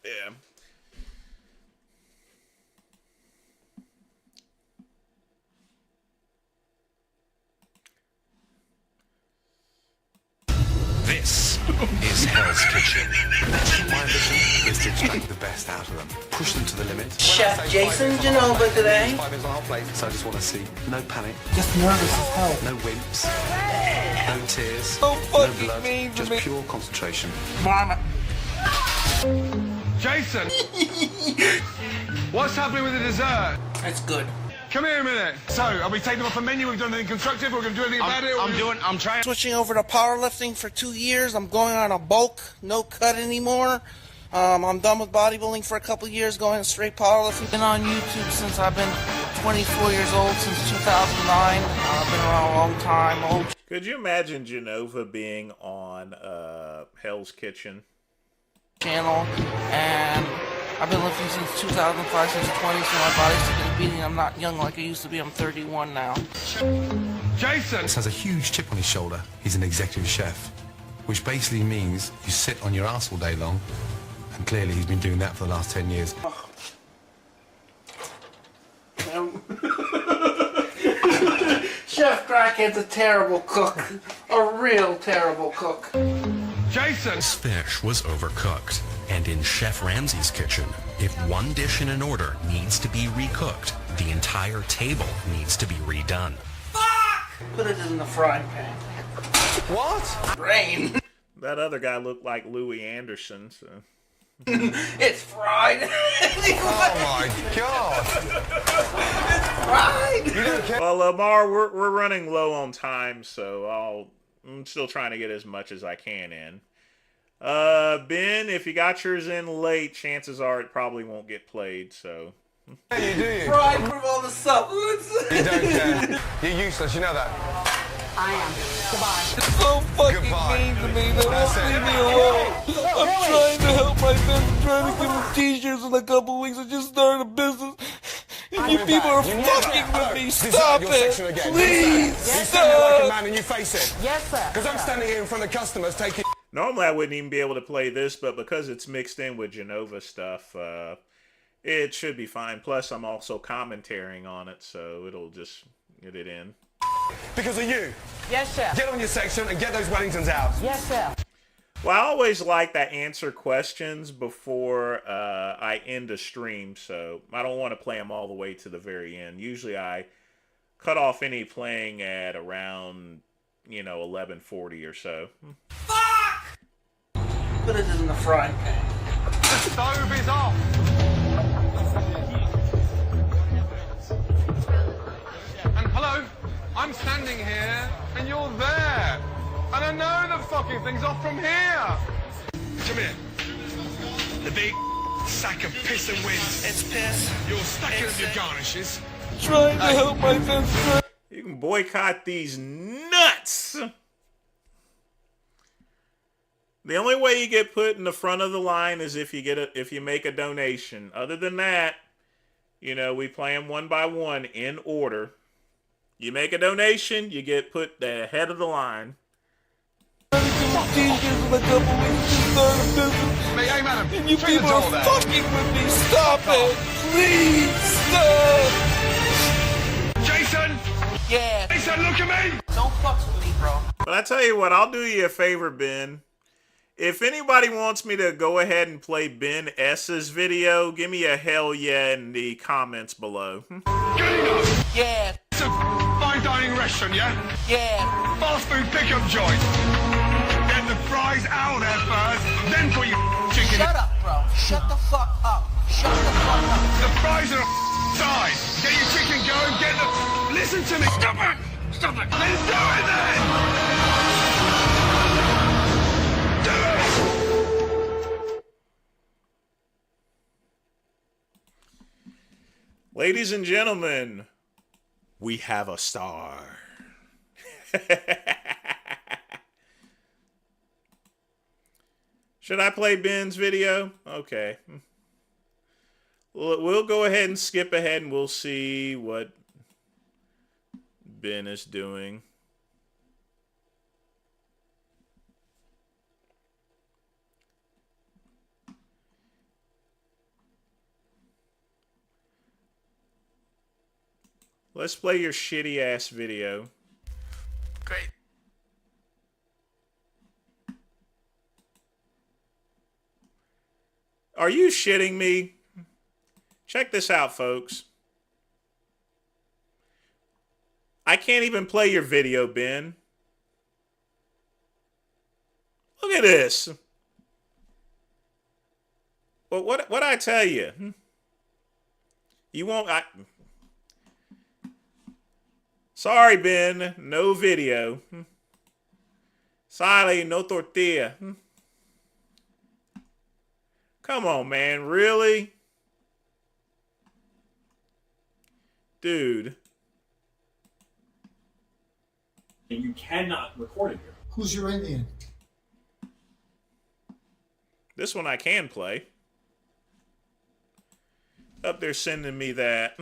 Yeah. This is Hell's Kitchen. My vision is to take the best out of them, push them to the limit. Chef Jason Genova today. 5 minutes on our plate, so I just want to see no panic, just nervous as hell, no wimps, no tears, no blood, just pure concentration. Mama. Jason! What's happening with the dessert? It's good. Come here a minute. So, are we taking off a menu? We've done anything constructive? We're going to do anything about it? I'm trying. Switching over to powerlifting for 2 years. I'm going on a bulk, no cut anymore. I'm done with bodybuilding for a couple years, going straight powerlifting. Been on YouTube since I've been 24 years old, since 2009. I've been around a long time. Could you imagine Genova being on Hell's Kitchen? Channel, and I've been lifting since 2005, since 20, so my body's taking a beating. I'm not young like I used to be. I'm 31 now. Jason has a huge chip on his shoulder. He's an executive chef, which basically means you sit on your ass all day long, and clearly he's been doing that for the last 10 years. Chef Crackhead's a terrible cook, a real terrible cook. Jason's fish was overcooked, and in Chef Ramsay's kitchen, if one dish in an order needs to be recooked, the entire table needs to be redone. Put it in the frying pan. What? Brain. That other guy looked like Louis Anderson, so... It's fried. Oh my god. It's fried. You don't care. Well, Lamar, we're running low on time, so I'm still trying to get as much as I can in. Ben, if you got yours in late, chances are it probably won't get played, so. Yeah, you do. Fried from all the supplements. You don't care. You're useless, you know that. I am. Goodbye. It's so fucking mean to me. They won't leave me alone. I'm trying to help my friends. I'm trying to give them t-shirts in a couple of weeks. I just started a business. And you people are fucking with me. Stop it. Please. You stand there like a man and you face it. Yes, sir. Because I'm standing here in front of customers taking... Normally I wouldn't even be able to play this, but because it's mixed in with Genova stuff, it should be fine. Plus, I'm also commentating on it, so it'll just get it in. Because of you. Yes, sir. Get on your section and get those Wellingtons out. Yes, sir. Well, I always like to answer questions before I end a stream, so I don't want to play them all the way to the very end. Usually I cut off any playing at around, 11:40 or so. Fuck! Put it in the frying pan. The stove is off. And hello, I'm standing here and you're there. And I know the fucking thing's off from here. Come here. The big sack of piss and winds. It's piss. You're stacking up your garnishes. Trying to help my friends. You can boycott these nuts! The only way you get put in the front of the line is if you make a donation. Other than that, we play them one by one in order. You make a donation, you get put the head of the line. Hey, madam. And you people are fucking with me. Stop it. Please stop. Jason! Yeah. Jason, look at me! Don't fuck with me, bro. But I tell you what, I'll do you a favor, Ben. If anybody wants me to go ahead and play Ben S's video, give me a hell yeah in the comments below. Good enough! Yeah. It's a fine dining restaurant, yeah? Yeah. Fast food pickup joint. Get the fries out there first, then put your chicken Shut up, bro. Shut the fuck up. Shut the fuck up. The fries are side. Get your chicken going, get the... Listen to me. Stop it! Stop it! Let's do it then! Do it! Ladies and gentlemen, we have a star. Should I play Ben's video? Okay. We'll go ahead and skip ahead and we'll see what Ben is doing. Let's play your shitty ass video. Great. Are you shitting me? Check this out, folks. I can't even play your video, Ben. Look at this. Well, what I tell you? You won't... Sorry, Ben. No video. Sorry, no tortilla. Come on, man. Really? Dude. And you cannot record it here. Who's your Indian? This one I can play. Up there sending me that.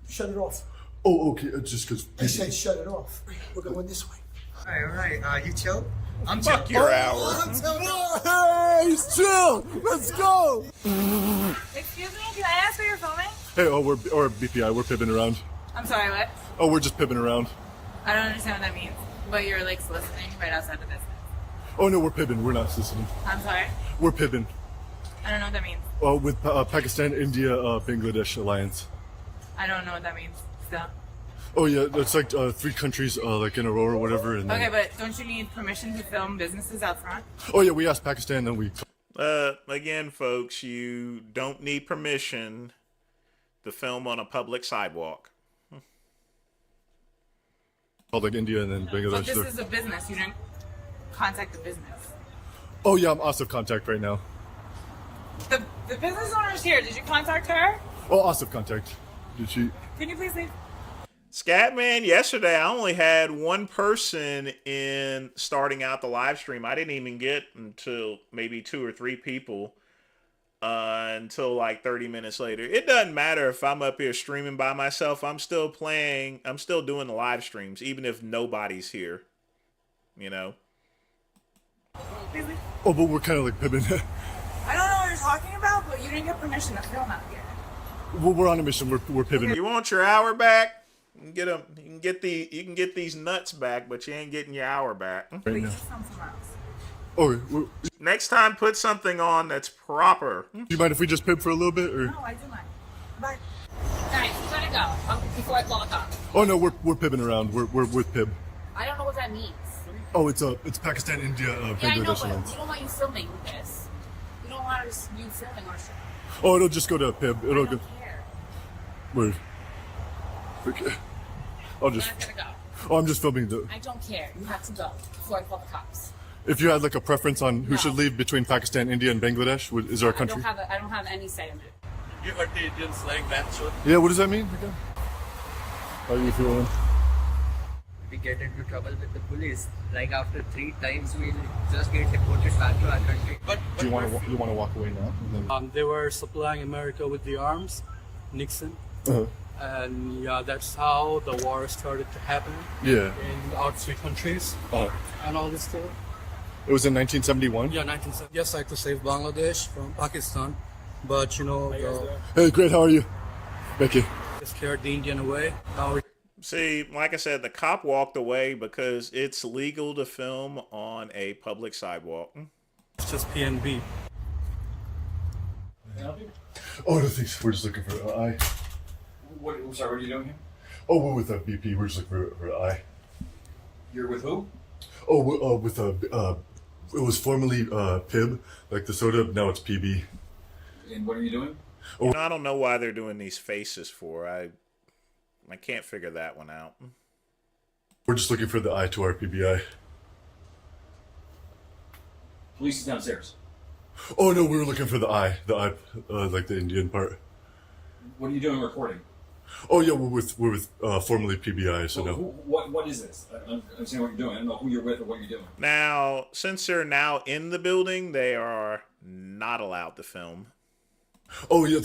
Shut it off. Oh, okay. Just because. I said shut it off. We're going this way. All right. You chill? I'm Fuck chill. your hour. Hey, he's chill. Let's go. Excuse me, can I ask where you're filming? Hey, we're BPI. We're pipping around. I'm sorry, what? Oh, we're just pipping around. I don't understand what that means. But you're like soliciting right outside the business. Oh no, we're pipping. We're not soliciting. I'm sorry? We're pipping. I don't know what that means. With Pakistan, India, Bangladesh alliance. I don't know what that means. Still. Oh yeah, it's like 3 countries like in a row or whatever. And Okay, but don't you need permission to film businesses out front? Oh yeah, we asked Pakistan, then we. Again, folks, you don't need permission to film on a public sidewalk. Like India and then Bangladesh. But this is a business. You didn't contact the business. Oh yeah, I'm off of contact right now. The business owner is here. Did you contact her? Oh, off of contact. Did she? Can you please leave? Scatman, yesterday I only had one person in starting out the live stream. I didn't even get until maybe 2 or 3 people until like 30 minutes later. It doesn't matter if I'm up here streaming by myself. I'm still playing. I'm still doing the live streams, even if nobody's here. You know? Oh, but we're kind of like pimping. I don't know what you're talking about, but you didn't get permission to film out here. Well, we're on a mission. We're pivoting. You want your hour back? You can get them. You can get these nuts back, but you ain't getting your hour back. Right now. Something else. Oh, next time, put something on that's proper. Do you mind if we just pimp for a little bit, or? No, I do mind. Bye. Alright, you gotta go before I call the cops. Oh no, we're pibbing around. We're with Pib. I don't know what that means. Oh, it's Pakistan, India, Yeah, I know, Bangladesh but Alliance. we don't want you filming this. We don't want you filming our show. Oh, it'll just go to Pib. It'll go. Care. Word. Okay. I'll just. You're not gonna go. Oh, I'm just filming the. I don't care. You have to go before I call the cops. If you had like a preference on who should leave between Pakistan, India, and Bangladesh, is there a country? I don't have any say in it. You heard the Indians like that, so Yeah, what does that mean again? How are you feeling? We get into trouble with the police. Like after 3 times, we'll just get deported back to our country. Do you want to walk away now? And then... They were supplying America with the arms, Nixon, and yeah, that's how the war started to happen. Yeah. In our 3 countries, and all this stuff. It was in 1971. Yeah, 1970. Yes, I had to save Bangladesh from Pakistan, but you know, Hey, great. How are you? Becky. Scared the Indian away. Now See, like I said, the cop walked away because it's legal to film on a public sidewalk. It's just PNB. Oh, no, thanks. We're just looking for I. What are you doing here? Oh, we're with BP. We're just looking for I. You're with who? Oh, we're, with it was formerly PIB, like the soda. Now it's PB. And what are you doing? Oh, I don't know why they're doing these faces for. I can't figure that one out. We're just looking for the I to our PBI. Police is downstairs. Oh no, we were looking for the I, like the Indian part. What are you doing recording? Oh yeah, we're with formerly PBI. So well, no. What is this? I don't understand what you're doing. I don't know who you're with or what you're doing. Now, since they're now in the building, they are not allowed to film. Oh yeah,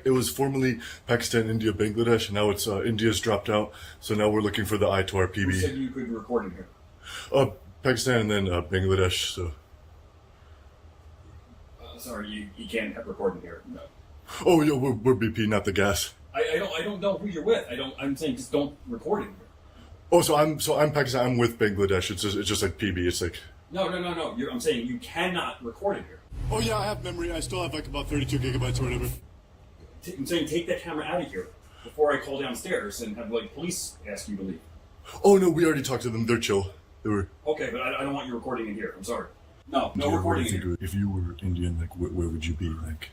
it was formerly Pakistan, India, Bangladesh, and now it's India's dropped out. So now we're looking for the I to our PB. Who said you could record in here? Pakistan and then Bangladesh. So. Sorry, you can't have recording here. No. Oh yeah, we're BP, not the gas. I don't know who you're with. I'm saying just don't record in here. Oh, so I'm Pakistan. I'm with Bangladesh. It's just like PB. It's like. No. I'm saying you cannot record in here. Oh yeah, I have memory. I still have like about 32 gigabytes or whatever. I'm saying take that camera out of here before I call downstairs and have like police ask you to leave. Oh no, we already talked to them. They're chill. They were. Okay, but I don't want you recording in here. I'm sorry. No recording in here. If you were Indian, like where would you be? Like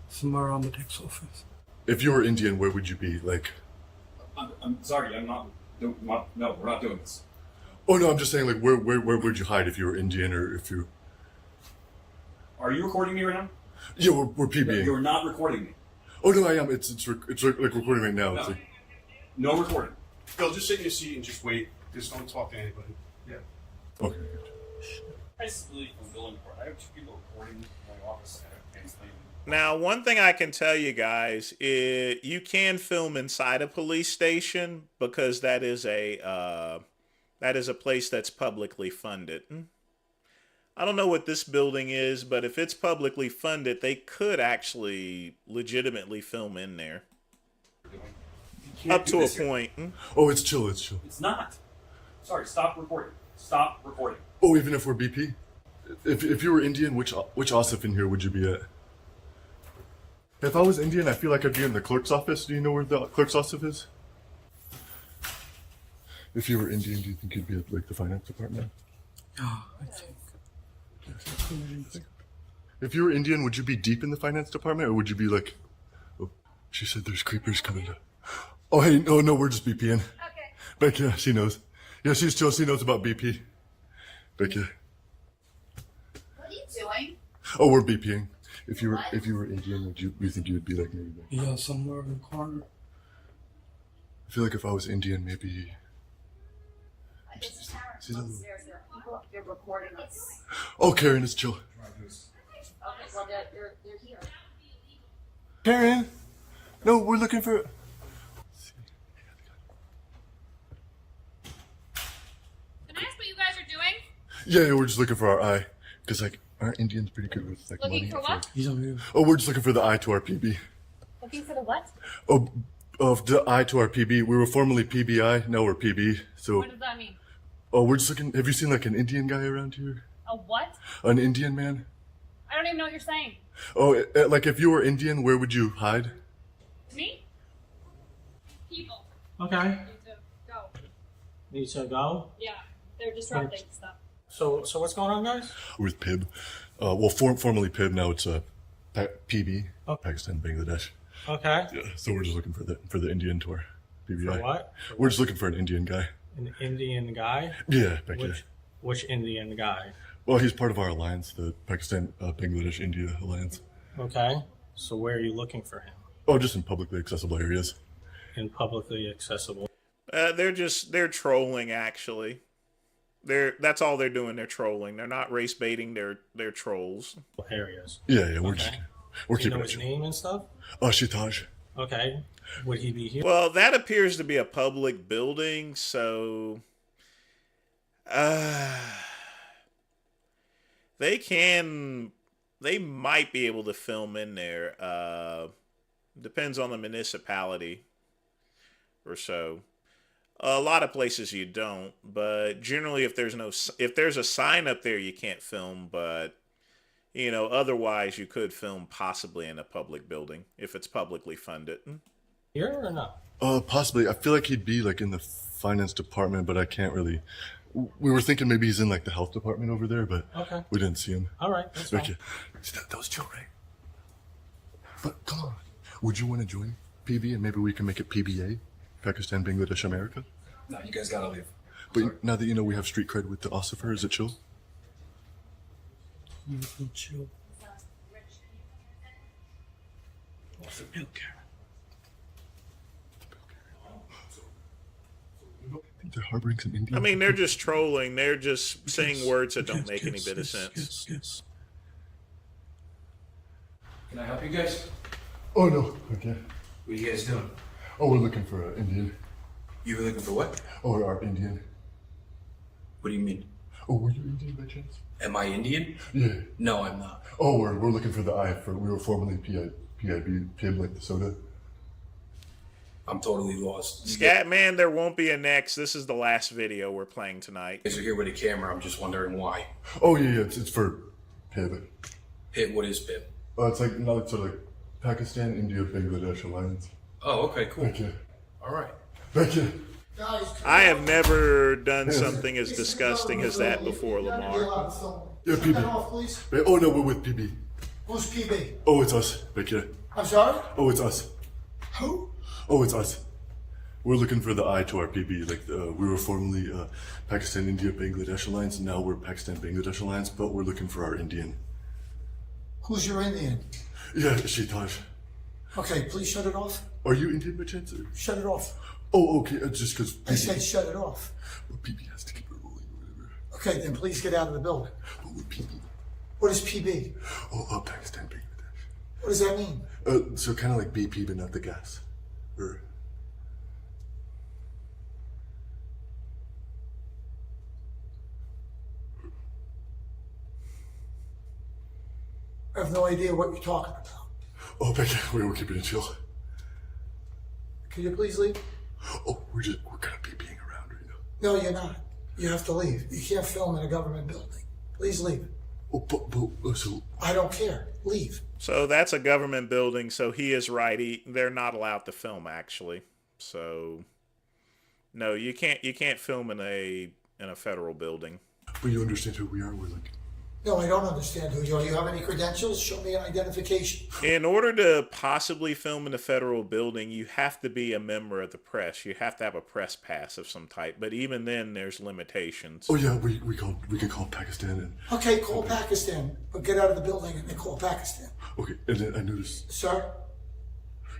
somewhere around the tax office. If you were Indian, where would you be? Like. I'm sorry. I'm not. No, we're not doing this. Oh no, I'm just saying like where would you hide if you were Indian or if you. Are you recording me right now? Yeah, we're PBing. You're not recording me. Oh no, I am. It's like recording right now. No, it's like... no recording. Phil, just sit in your seat and just wait. Just don't talk to anybody. Yeah. Okay. I have 2 people recording in my office. Now, one thing I can tell you guys is you can film inside a police station because that is a place that's publicly funded. I don't know what this building is, but if it's publicly funded, they could actually legitimately film in there. Up to a point. Oh, it's chill. It's chill. It's not. Sorry, stop recording. Stop recording. Oh, even if we're BP? If you were Indian, which Asif in here would you be at? If I was Indian, I feel like I'd be in the clerk's office. Do you know where the clerk's office is? If you were Indian, do you think you'd be at like the finance department? Oh, I think. If you were Indian, would you be deep in the finance department, or would you be like, oh, she said there's creepers coming to... Oh, hey, no, we're just BPing. Okay. Beck, yeah, she knows. Yeah, she's chill. She knows about BP. Beck, yeah. What are you doing? Oh, we're BPing. If you were Indian, would you think you would be like maybe? Yeah, somewhere in the corner. I feel like if I was Indian, maybe. See the little... There are people up there recording us. Oh, Karen, it's chill. Okay, well, they're here. Karen, no, we're looking for. Can I ask what you guys are doing? Yeah, we're just looking for our eye, because like aren't Indians pretty good with like Looking money? for what? He's over here. Oh, we're just looking for the eye to our PB. Looking for the what? Oh, of the eye to our PB. We were formerly PBI, now we're PB. So. What does that mean? Oh, we're just looking. Have you seen like an Indian guy around here? A what? An Indian man? I don't even know what you're saying. Oh, like if you were Indian, where would you hide? Me? People. Okay. Need to go. Need to go? Yeah, they're disrupting stuff. So what's going on, guys? With PIB. Well, formerly PIB, now it's PB, Pakistan, Bangladesh. Okay. Yeah, so we're just looking for the Indian tour. PBI. For what? We're just looking for an Indian guy. An Indian guy? Yeah, back here. Which Indian guy? Well, he's part of our alliance, the Pakistan, Bangladesh, India alliance. Okay. So where are you looking for him? Oh, just in publicly accessible areas. In publicly accessible. They're trolling actually. That's all they're doing. They're trolling. They're not race baiting. They're trolls. Areas. Yeah, we're okay. We're Do you keeping know his name and stuff? Shitaj. Okay. Would he be here? Well, that appears to be a public building, so they might be able to film in there. Depends on the municipality or so. A lot of places you don't, but generally if there's a sign up there you can't film, but you know, otherwise you could film possibly in a public building if it's publicly funded. Here or no? Possibly. I feel like he'd be like in the finance department, but I can't really. We were thinking maybe he's in like the health department over there, but okay. We didn't see him. All right, that's fine. That was chill, right? But come on, would you want to join PB and maybe we can make it PBA, Pakistan, Bangladesh, America? No, you guys gotta leave. But now that you know we have street cred with the Ossifer, is it chill? Chill. What's the bill, Karen? They're harboring some Indian. I mean, they're just trolling. They're just saying words that don't make any bit of sense. Yes. Can I help you guys? Oh no. Okay. What are you guys doing? Oh, we're looking for an Indian. You were looking for what? Oh, our Indian. What do you mean? Oh, were you Indian by chance? Am I Indian? Yeah. No, I'm not. Oh, we're looking for the I. We were formerly PIB, like the soda. I'm totally lost. Scatman, there won't be a next. This is the last video we're playing tonight. You guys are here with a camera. I'm just wondering why. Oh yeah, it's for PIB. PIB? What is PIB? It's like not sort of like Pakistan, India, Bangladesh alliance. Oh, okay, cool. Thank you. All right. Thank you. I have never done something as disgusting as that before, Lamar. Yeah, PB. Oh no, we're with PB. Who's PB? Oh, it's us. Thank you. I'm sorry? Oh, it's us. Who? Oh, it's us. We're looking for the I to our PB. Like we were formerly Pakistan, India, Bangladesh alliance, and now we're Pakistan, Bangladesh alliance. But we're looking for our Indian. Who's your Indian? Yeah, Shitaj. Okay, please shut it off. Are you Indian by chance? Shut it off. Oh, okay. Just because. I said shut it off. Well, PB has to keep it rolling or whatever. Okay, then please get out of the building. But we're PB. What is PB? Oh, Pakistan, Bangladesh. What does that mean? So kind of like BP, but not the gas. Or. I have no idea what you're talking about. Oh, Becky, we were keeping it chill. Can you please leave? Oh, we're kind of being around right now. No, you're not. You have to leave. You can't film in a government building. Please leave. Oh, so... I don't care. Leave. So that's a government building, so he is right. They're not allowed to film, actually. So, no, you can't film in a federal building. But you understand who we are? We're like No, I don't understand who you are. You have any credentials? Show me an identification. In order to possibly film in a federal building, you have to be a member of the press. You have to have a press pass of some type. But even then, there's limitations. Oh yeah, we could call Pakistan and. Okay, call Pakistan, but get out of the building and then call Pakistan. Okay, and then I noticed. Sir?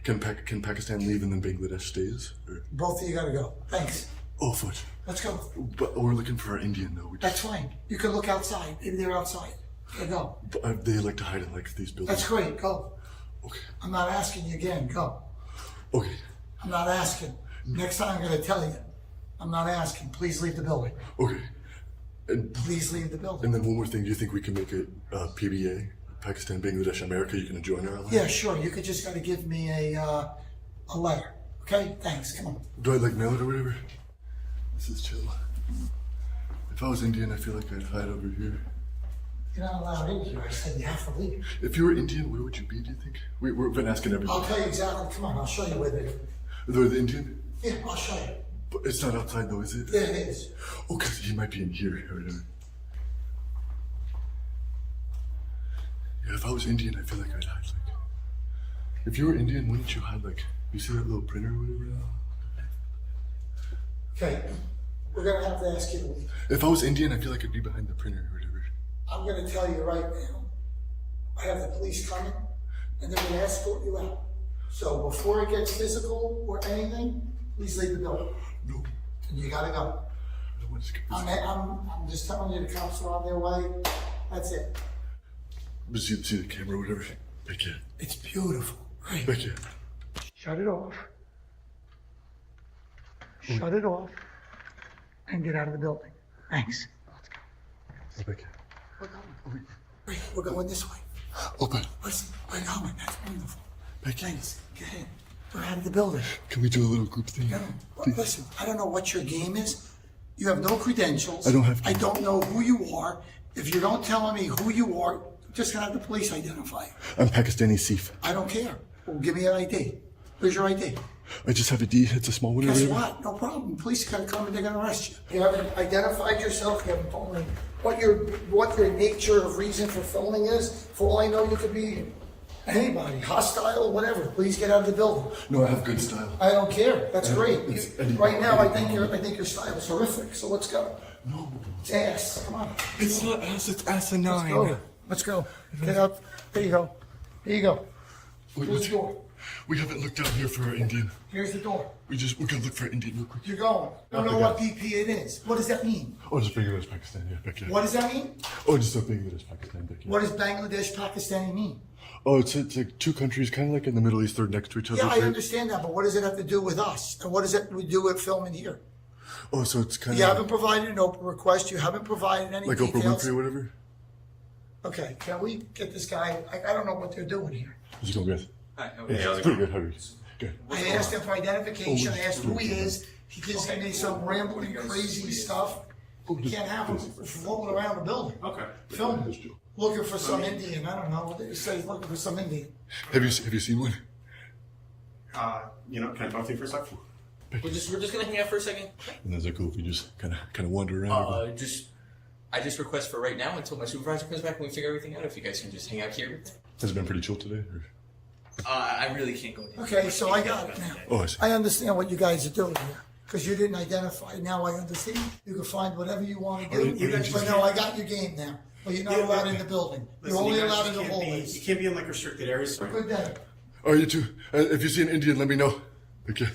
Can Pakistan leave and then Bangladesh stays? Or? Both of you gotta go. Thanks. Oh, fudge. Let's go. But we're looking for our Indian though. That's fine. You can look outside. Maybe they're outside. Okay, go. But, they like to hide in like these buildings. That's great. Go. Okay. I'm not asking you again. Go. Okay. I'm not asking. Next time I'm gonna tell you. I'm not asking. Please leave the building. Okay. And, please leave the building. And then one more thing. Do you think we can make it PBA? Pakistan, Bangladesh, America. You can join our alliance? Yeah, sure. You could just gotta give me a letter. Okay? Thanks. Come on. Do I like mail it or whatever? This is chill. If I was Indian, I feel like I'd hide over here. You're not allowed in here. I said you have to leave. If you were Indian, where would you be, do you think? We've been asking everybody. I'll tell you exactly. Come on, I'll show you where they are. They're the Indian? Yeah, I'll show you. But it's not outside though, is it? Yeah, it is. Oh, because he might be in here or whatever. Yeah, if I was Indian, I feel like I'd hide like... If you were Indian, wouldn't you hide like... You see that little printer or whatever? Okay, we're gonna have to ask you to leave. If I was Indian, I feel like I'd be behind the printer or whatever. I'm gonna tell you right now, I have the police coming, and they're gonna escort you out. So before it gets physical or anything, please leave the building. No. And you gotta go. I don't want to skip this. I'm just telling you, the cops are on their way. That's it. But see the camera or whatever? Back here. It's beautiful. Right. Back here. Shut it off. Shut it off. And get out of the building. Thanks. Let's go. Back here. We're going. We're going this way. Open. Listen, we're going. That's wonderful. Back here. Thanks. Get in. We're out of the building. Can we do a little group thing? No. Listen, I don't know what your game is. You have no credentials. I don't have I don't know who you are. If you don't tell me who you are, just gonna have the police identify you. I'm Pakistani Sif. I don't care. Well, give me an ID. Where's your ID? I just have a D. It's a small one. Guess what? No problem. Police are gonna come and they're gonna arrest you. You haven't identified yourself. You haven't told me what your nature of reason for filming is. For all I know, you could be anybody, hostile, whatever. Please get out of the building. No, I have good style. I don't care. That's great. Right now, I think your style is horrific. So let's go. No, it's ass. Come on. It's not ass. It's asinine. Let's go. Let's go. Get out. There you go. Here you go. Here's the door. We haven't looked out here for our Indian. Here's the door. We're gonna look for an Indian real quick. You're going. I don't know what BP it is. What does that mean? Oh, just Bangladesh, Pakistan. Yeah, back here. What does that mean? Oh, just Bangladesh, Pakistan. Back here. What does Bangladesh, Pakistani mean? Oh, it's like two countries, kind of like in the Middle East. They're next to each other. Yeah, I understand that, but what does it have to do with us? And what does it do with filming here? Oh, so it's kind of... You haven't provided an open request. You haven't provided any details. Like Oprah Winfrey or whatever? Okay, can we get this guy? I don't know what they're doing here. How's it going, guys? Hi, how are Yeah, you? pretty good. How are you? Good. I asked him for identification. I asked who he is. He just gave me some rambling, crazy stuff. We can't have him floating around the building. Okay. Film looking for some Indian. I don't know what they say. Looking for some Indian. Have you seen one? Can I talk to you for a second? We're just gonna hang out for a second. And is it cool if you just kind of wander around? I just request for right now until my supervisor comes back and we figure everything out. If you guys can just hang out here. Has it been pretty chill today? Or? I really can't go. Okay, so I got it now. Oh, I see. I understand what you guys are doing here. Because you didn't identify. Now I understand. You can find whatever you want to do. But no, I got your game now. Well, you're not allowed in the building. You're only allowed in the hallways. You can't be in like restricted areas. Good day. Oh, you too. If you see an Indian, let me know. Okay.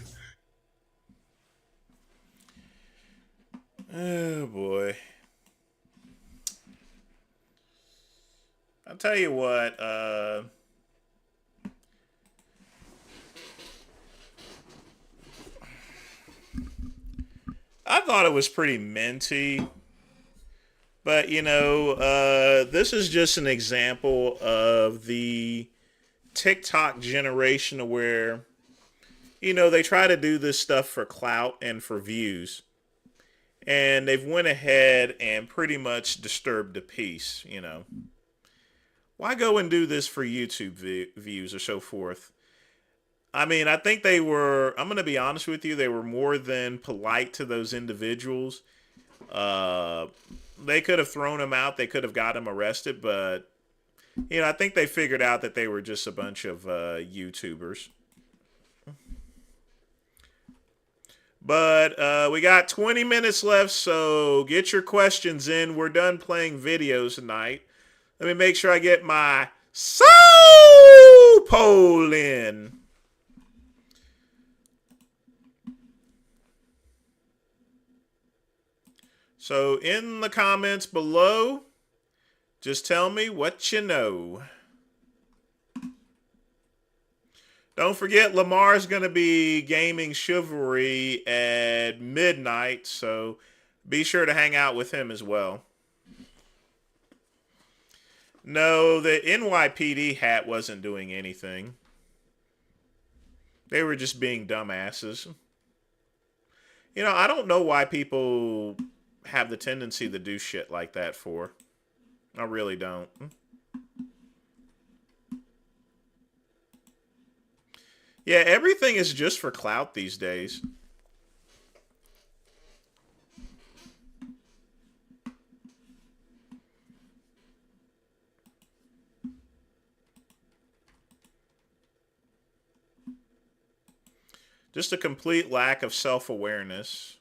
Oh boy. I'll tell you what, I thought it was pretty minty, but this is just an example of the TikTok generation where, they try to do this stuff for clout and for views. And they've went ahead and pretty much disturbed the peace, Why go and do this for YouTube views or so forth? I mean, I think I'm going to be honest with you, they were more than polite to those individuals. They could have thrown him out. They could have got him arrested, but I think they figured out that they were just a bunch of YouTubers. But we got 20 minutes left, so get your questions in. We're done playing videos tonight. Let me make sure I get my soul poll in. So in the comments below, just tell me what you know. Don't forget, Lamar's going to be gaming Chivalry at midnight, so be sure to hang out with him as well. No, the NYPD hat wasn't doing anything. They were just being dumbasses. I don't know why people have the tendency to do shit like that for. I really don't. Yeah, everything is just for clout these days. Just a complete lack of self-awareness.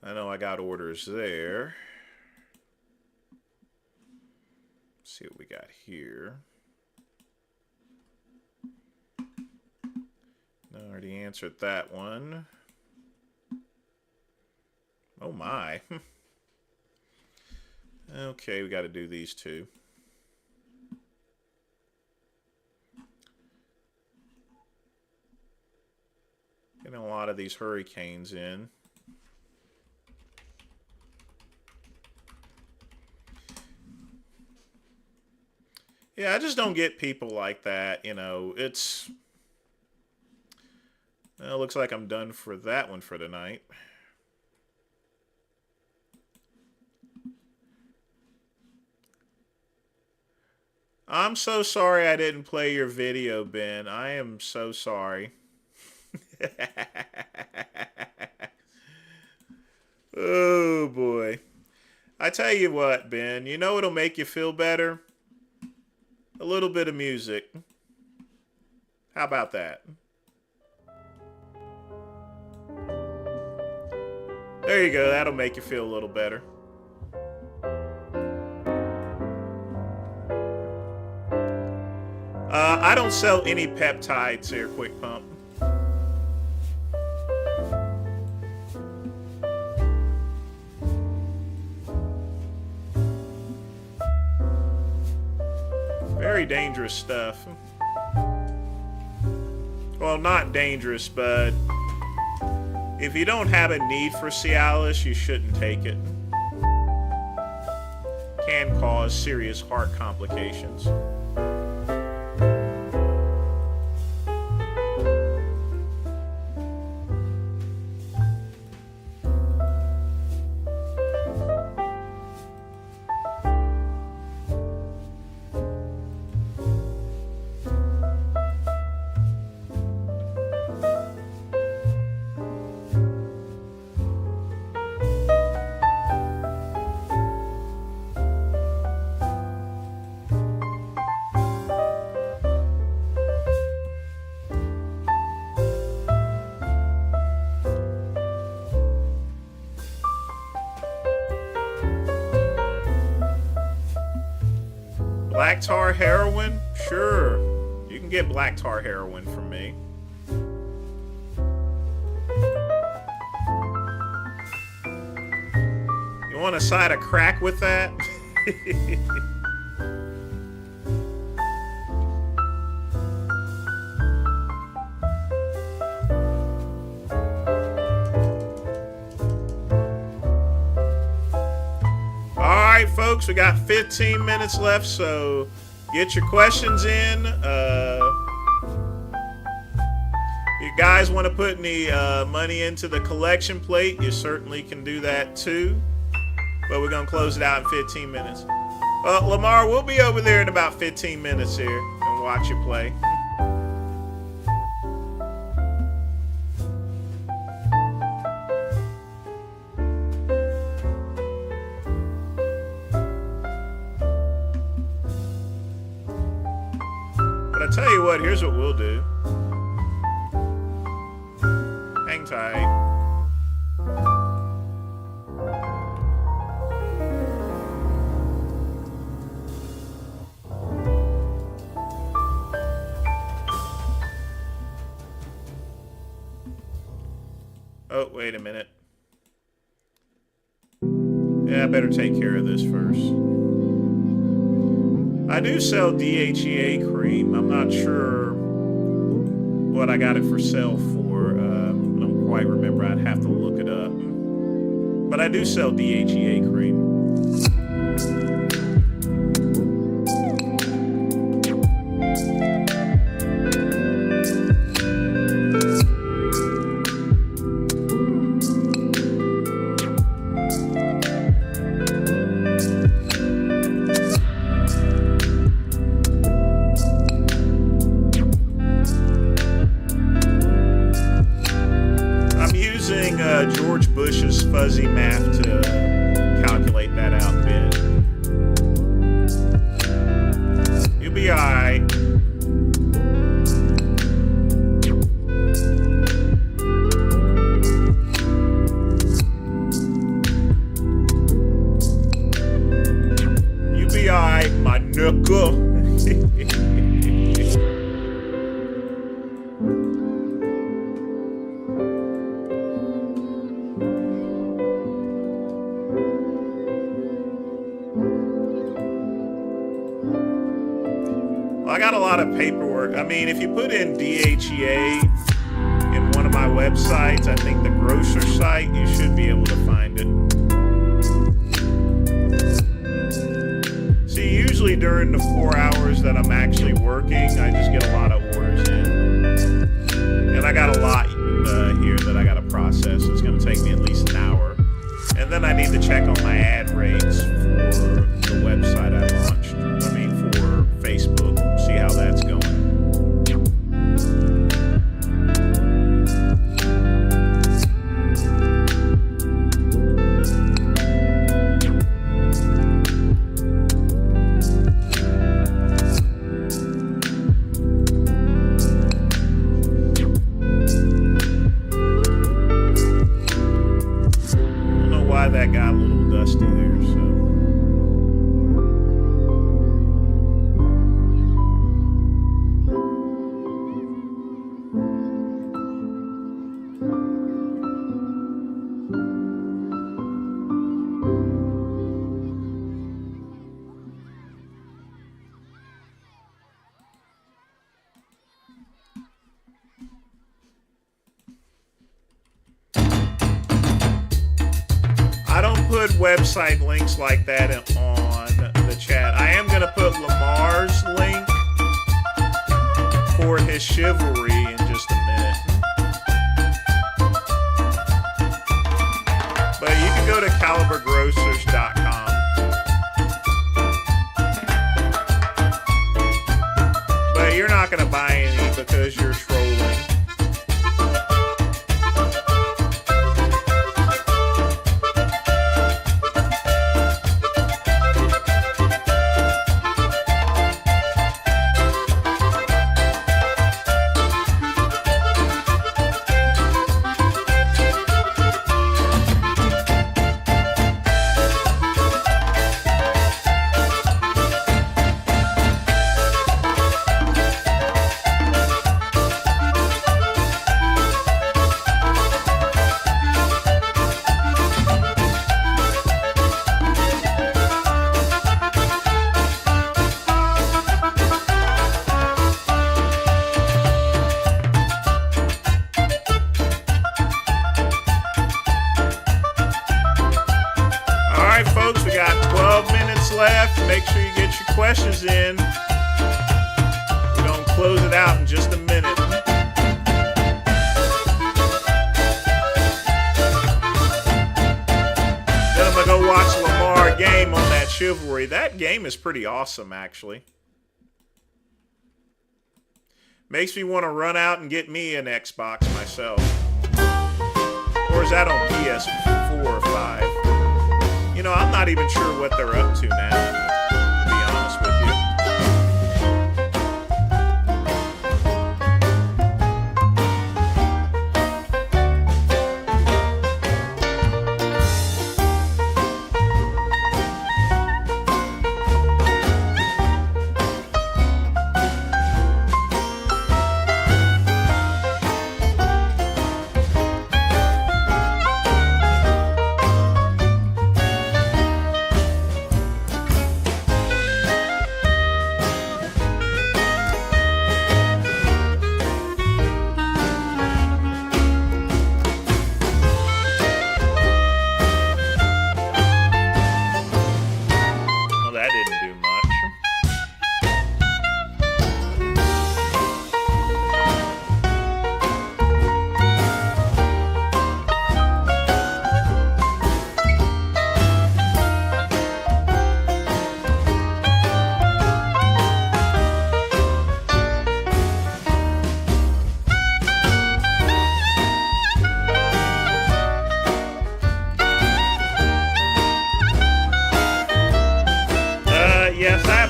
I know I got orders there. Let's see what we got here. No, I already answered that one. Oh my. Okay, we got to do these two. Getting a lot of these hurricanes in. Yeah, I just don't get people like that. It's... Well, looks like I'm done for that one for tonight. I'm so sorry I didn't play your video, Ben. I am so sorry. Oh, boy. I tell you what, Ben. You know what'll make you feel better? A little bit of music. How about that? There you go. That'll make you feel a little better. I don't sell any peptides here, Quick Pump. Very dangerous stuff. Well, not dangerous, but if you don't have a need for Cialis, you shouldn't take it. Can cause serious heart complications. Black tar heroin? Sure. You can get black tar heroin from me. You want a side of crack with that? Alright, folks, we got 15 minutes left, so get your questions in. If you guys want to put any money into the collection plate, you certainly can do that too. But we're going to close it out in 15 minutes. Lamar, we'll be over there in about 15 minutes here and watch you play. But I tell you what, here's what we'll do. Hang tight. Oh, wait a minute. Yeah, I better take care of this first. I do sell DHEA cream. I'm not sure what I got it for sale for. I don't quite remember. I'd have to look it up. But I do sell DHEA cream. George Bush's fuzzy math to calculate that out a bit. You'll be alright. You'll be alright, my knuckle. I got a lot of paperwork. I mean, if you put in DHEA in one of my websites, I think the grocer site, you should be able to find it. See, usually during the 4 hours that I'm actually working, I just get a lot of orders in. And I got a lot here that I got to process. It's going to take me at least an hour. And then I need to check on my ad rates for the website I launched. I mean, for Facebook. See how that's going. I don't know why that got a little dusty there, so. I don't put website links like that on the chat. I am going to put Lamar's link for his chivalry in just a minute. But you can go to calibergrocers.com. But you're not going to buy any because you're trolling. Folks, we got 12 minutes left. Make sure you get your questions in. We're going to close it out in just a minute. Then I'm going to go watch Lamar game on that chivalry. That game is pretty awesome, actually. Makes me want to run out and get me an Xbox myself. Or is that on PS4 or 5? You know, I'm not even sure what they're up to now, to be honest with you.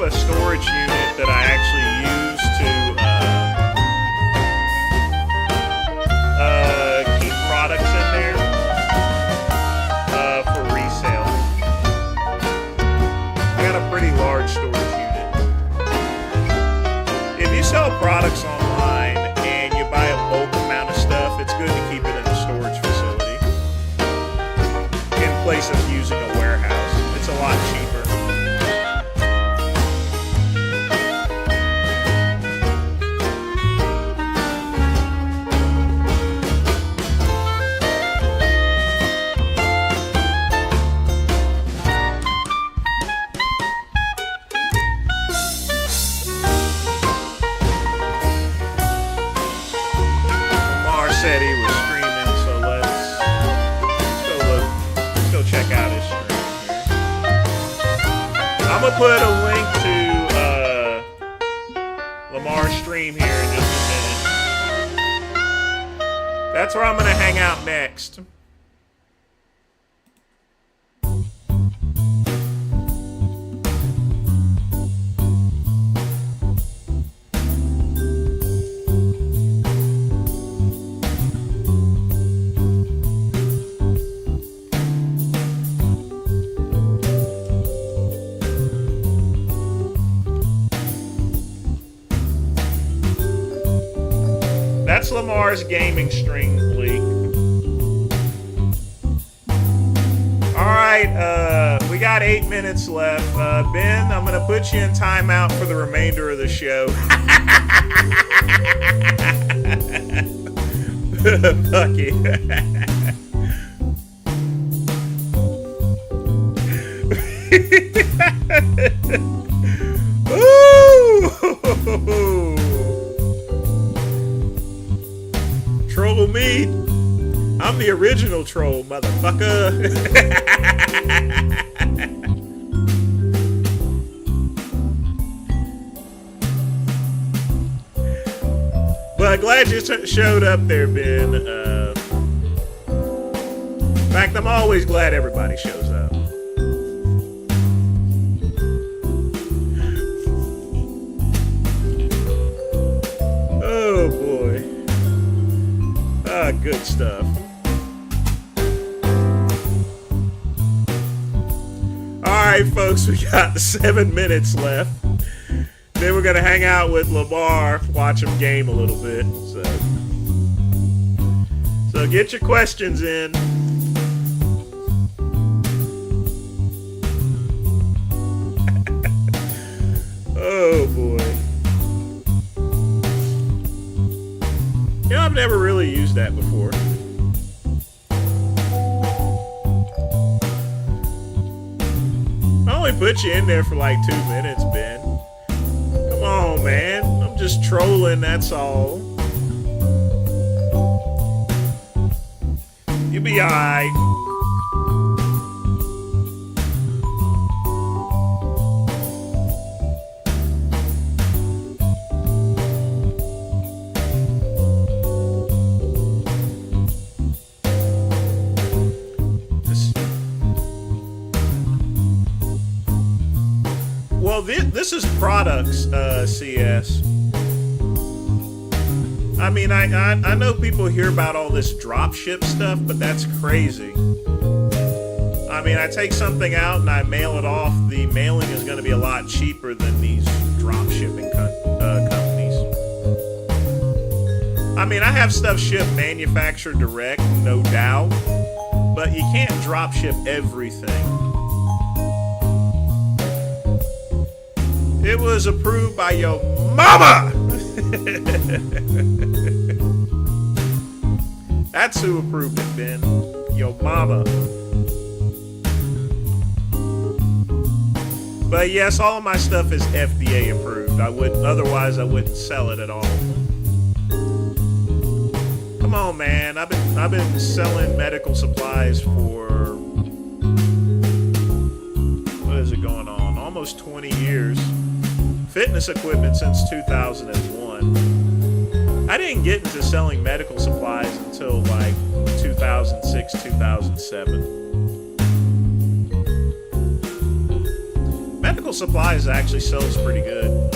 a storage unit that I actually use to keep products in there for resale. I got a pretty large storage unit. If you sell products online and you buy a bulk amount of stuff, it's good to keep it in a storage facility in place of using a warehouse. It's a lot cheaper. Lamar said he was streaming, so let's go check out his stream here. I'm gonna put a link to Lamar's stream here in just a minute. That's where I'm gonna hang out next. That's Lamar's gaming stream leak. Alright, we got 8 minutes left. Ben, I'm gonna put you in timeout for the remainder of the show. Fuck it. Ooh! Troll me. I'm the original troll, motherfucker. But glad you showed up there, Ben. In fact, I'm always glad everybody shows up. Oh boy. Good stuff. Alright, folks, we got 7 minutes left. Then we're gonna hang out with Lamar, watch him game a little bit. So get your questions in. Oh boy. You know, I've never really used that before. I only put you in there for like 2 minutes, Ben. Come on, man. I'm just trolling, that's all. You'll be alright. Well, this is products, CS. I mean, I know people hear about all this drop ship stuff, but that's crazy. I mean, I take something out and I mail it off. The mailing is going to be a lot cheaper than these drop shipping companies. I mean, I have stuff shipped manufactured direct, no doubt, but you can't drop ship everything. It was approved by your mama! That's who approved it, Ben. Your mama. But yes, all of my stuff is FDA approved. Otherwise I wouldn't sell it at all. Come on, man. I've been selling medical supplies for, what is it going on? Almost 20 years. Fitness equipment since 2001. I didn't get into selling medical supplies until like 2006, 2007. Medical Supplies actually sells pretty good.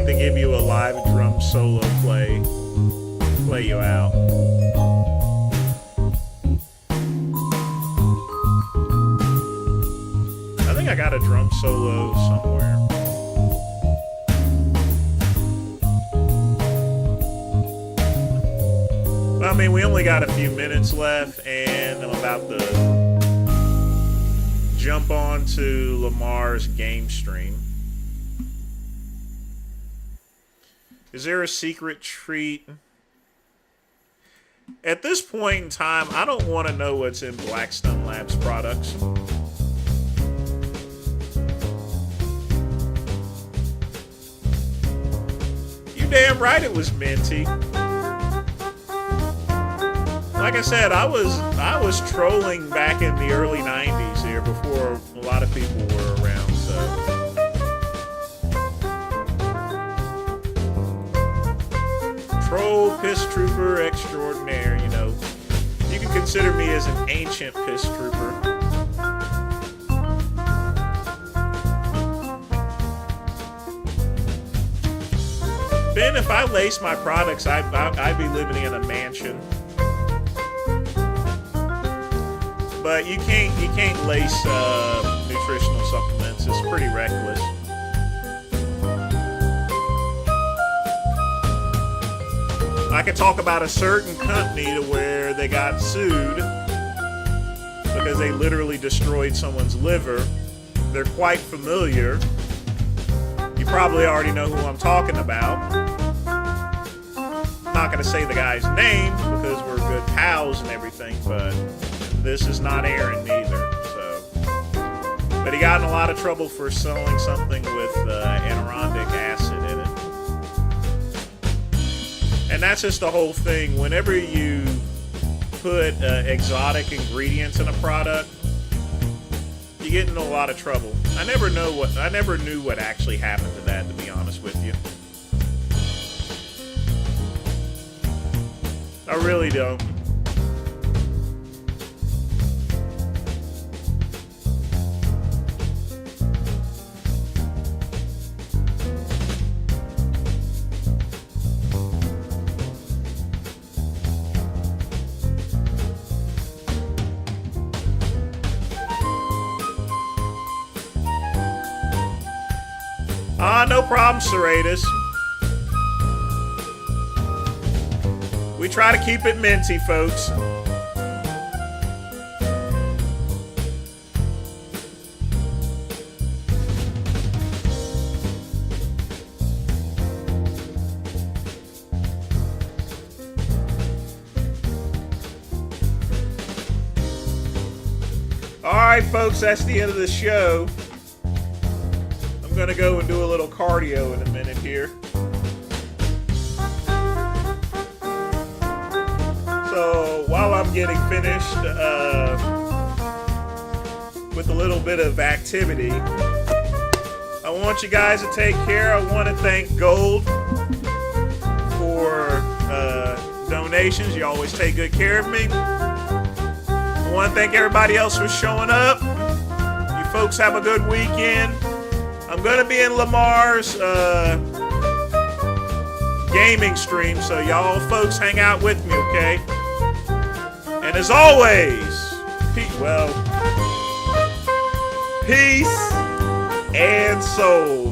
To give you a live drum solo play you out. I think I got a drum solo somewhere. I mean, we only got a few minutes left, and I'm about to jump on to Lamar's game stream. Is there a secret treat? At this point in time, I don't want to know what's in Blackstone Labs products. You damn right it was minty. Like I said, I was trolling back in the early 90s here before a lot of people were around, so... Troll piss trooper extraordinaire, you know. You can consider me as an ancient piss trooper. Ben, if I lace my products, I'd be living in a mansion. But you can't lace nutritional supplements. It's pretty reckless. I could talk about a certain company to where they got sued because they literally destroyed someone's liver. They're quite familiar. You probably already know who I'm talking about. I'm not going to say the guy's name because we're good pals and everything, but this is not Aaron neither. So, but he got in a lot of trouble for selling something with anionic acid in it. And that's just the whole thing. Whenever you put exotic ingredients in a product, you get into a lot of trouble. I never knew what actually happened to that, to be honest with you. I really don't. No problem, Serratus. We try to keep it minty, folks. All right, folks, that's the end of the show. I'm gonna go and do a little cardio in a minute here. So while I'm getting finished with a little bit of activity, I want you guys to take care. I want to thank Gold for donations. You always take good care of me. I want to thank everybody else for showing up. You folks have a good weekend. I'm going to be in Lamar's gaming stream, so y'all folks hang out with me, okay? And as always, peace and soul.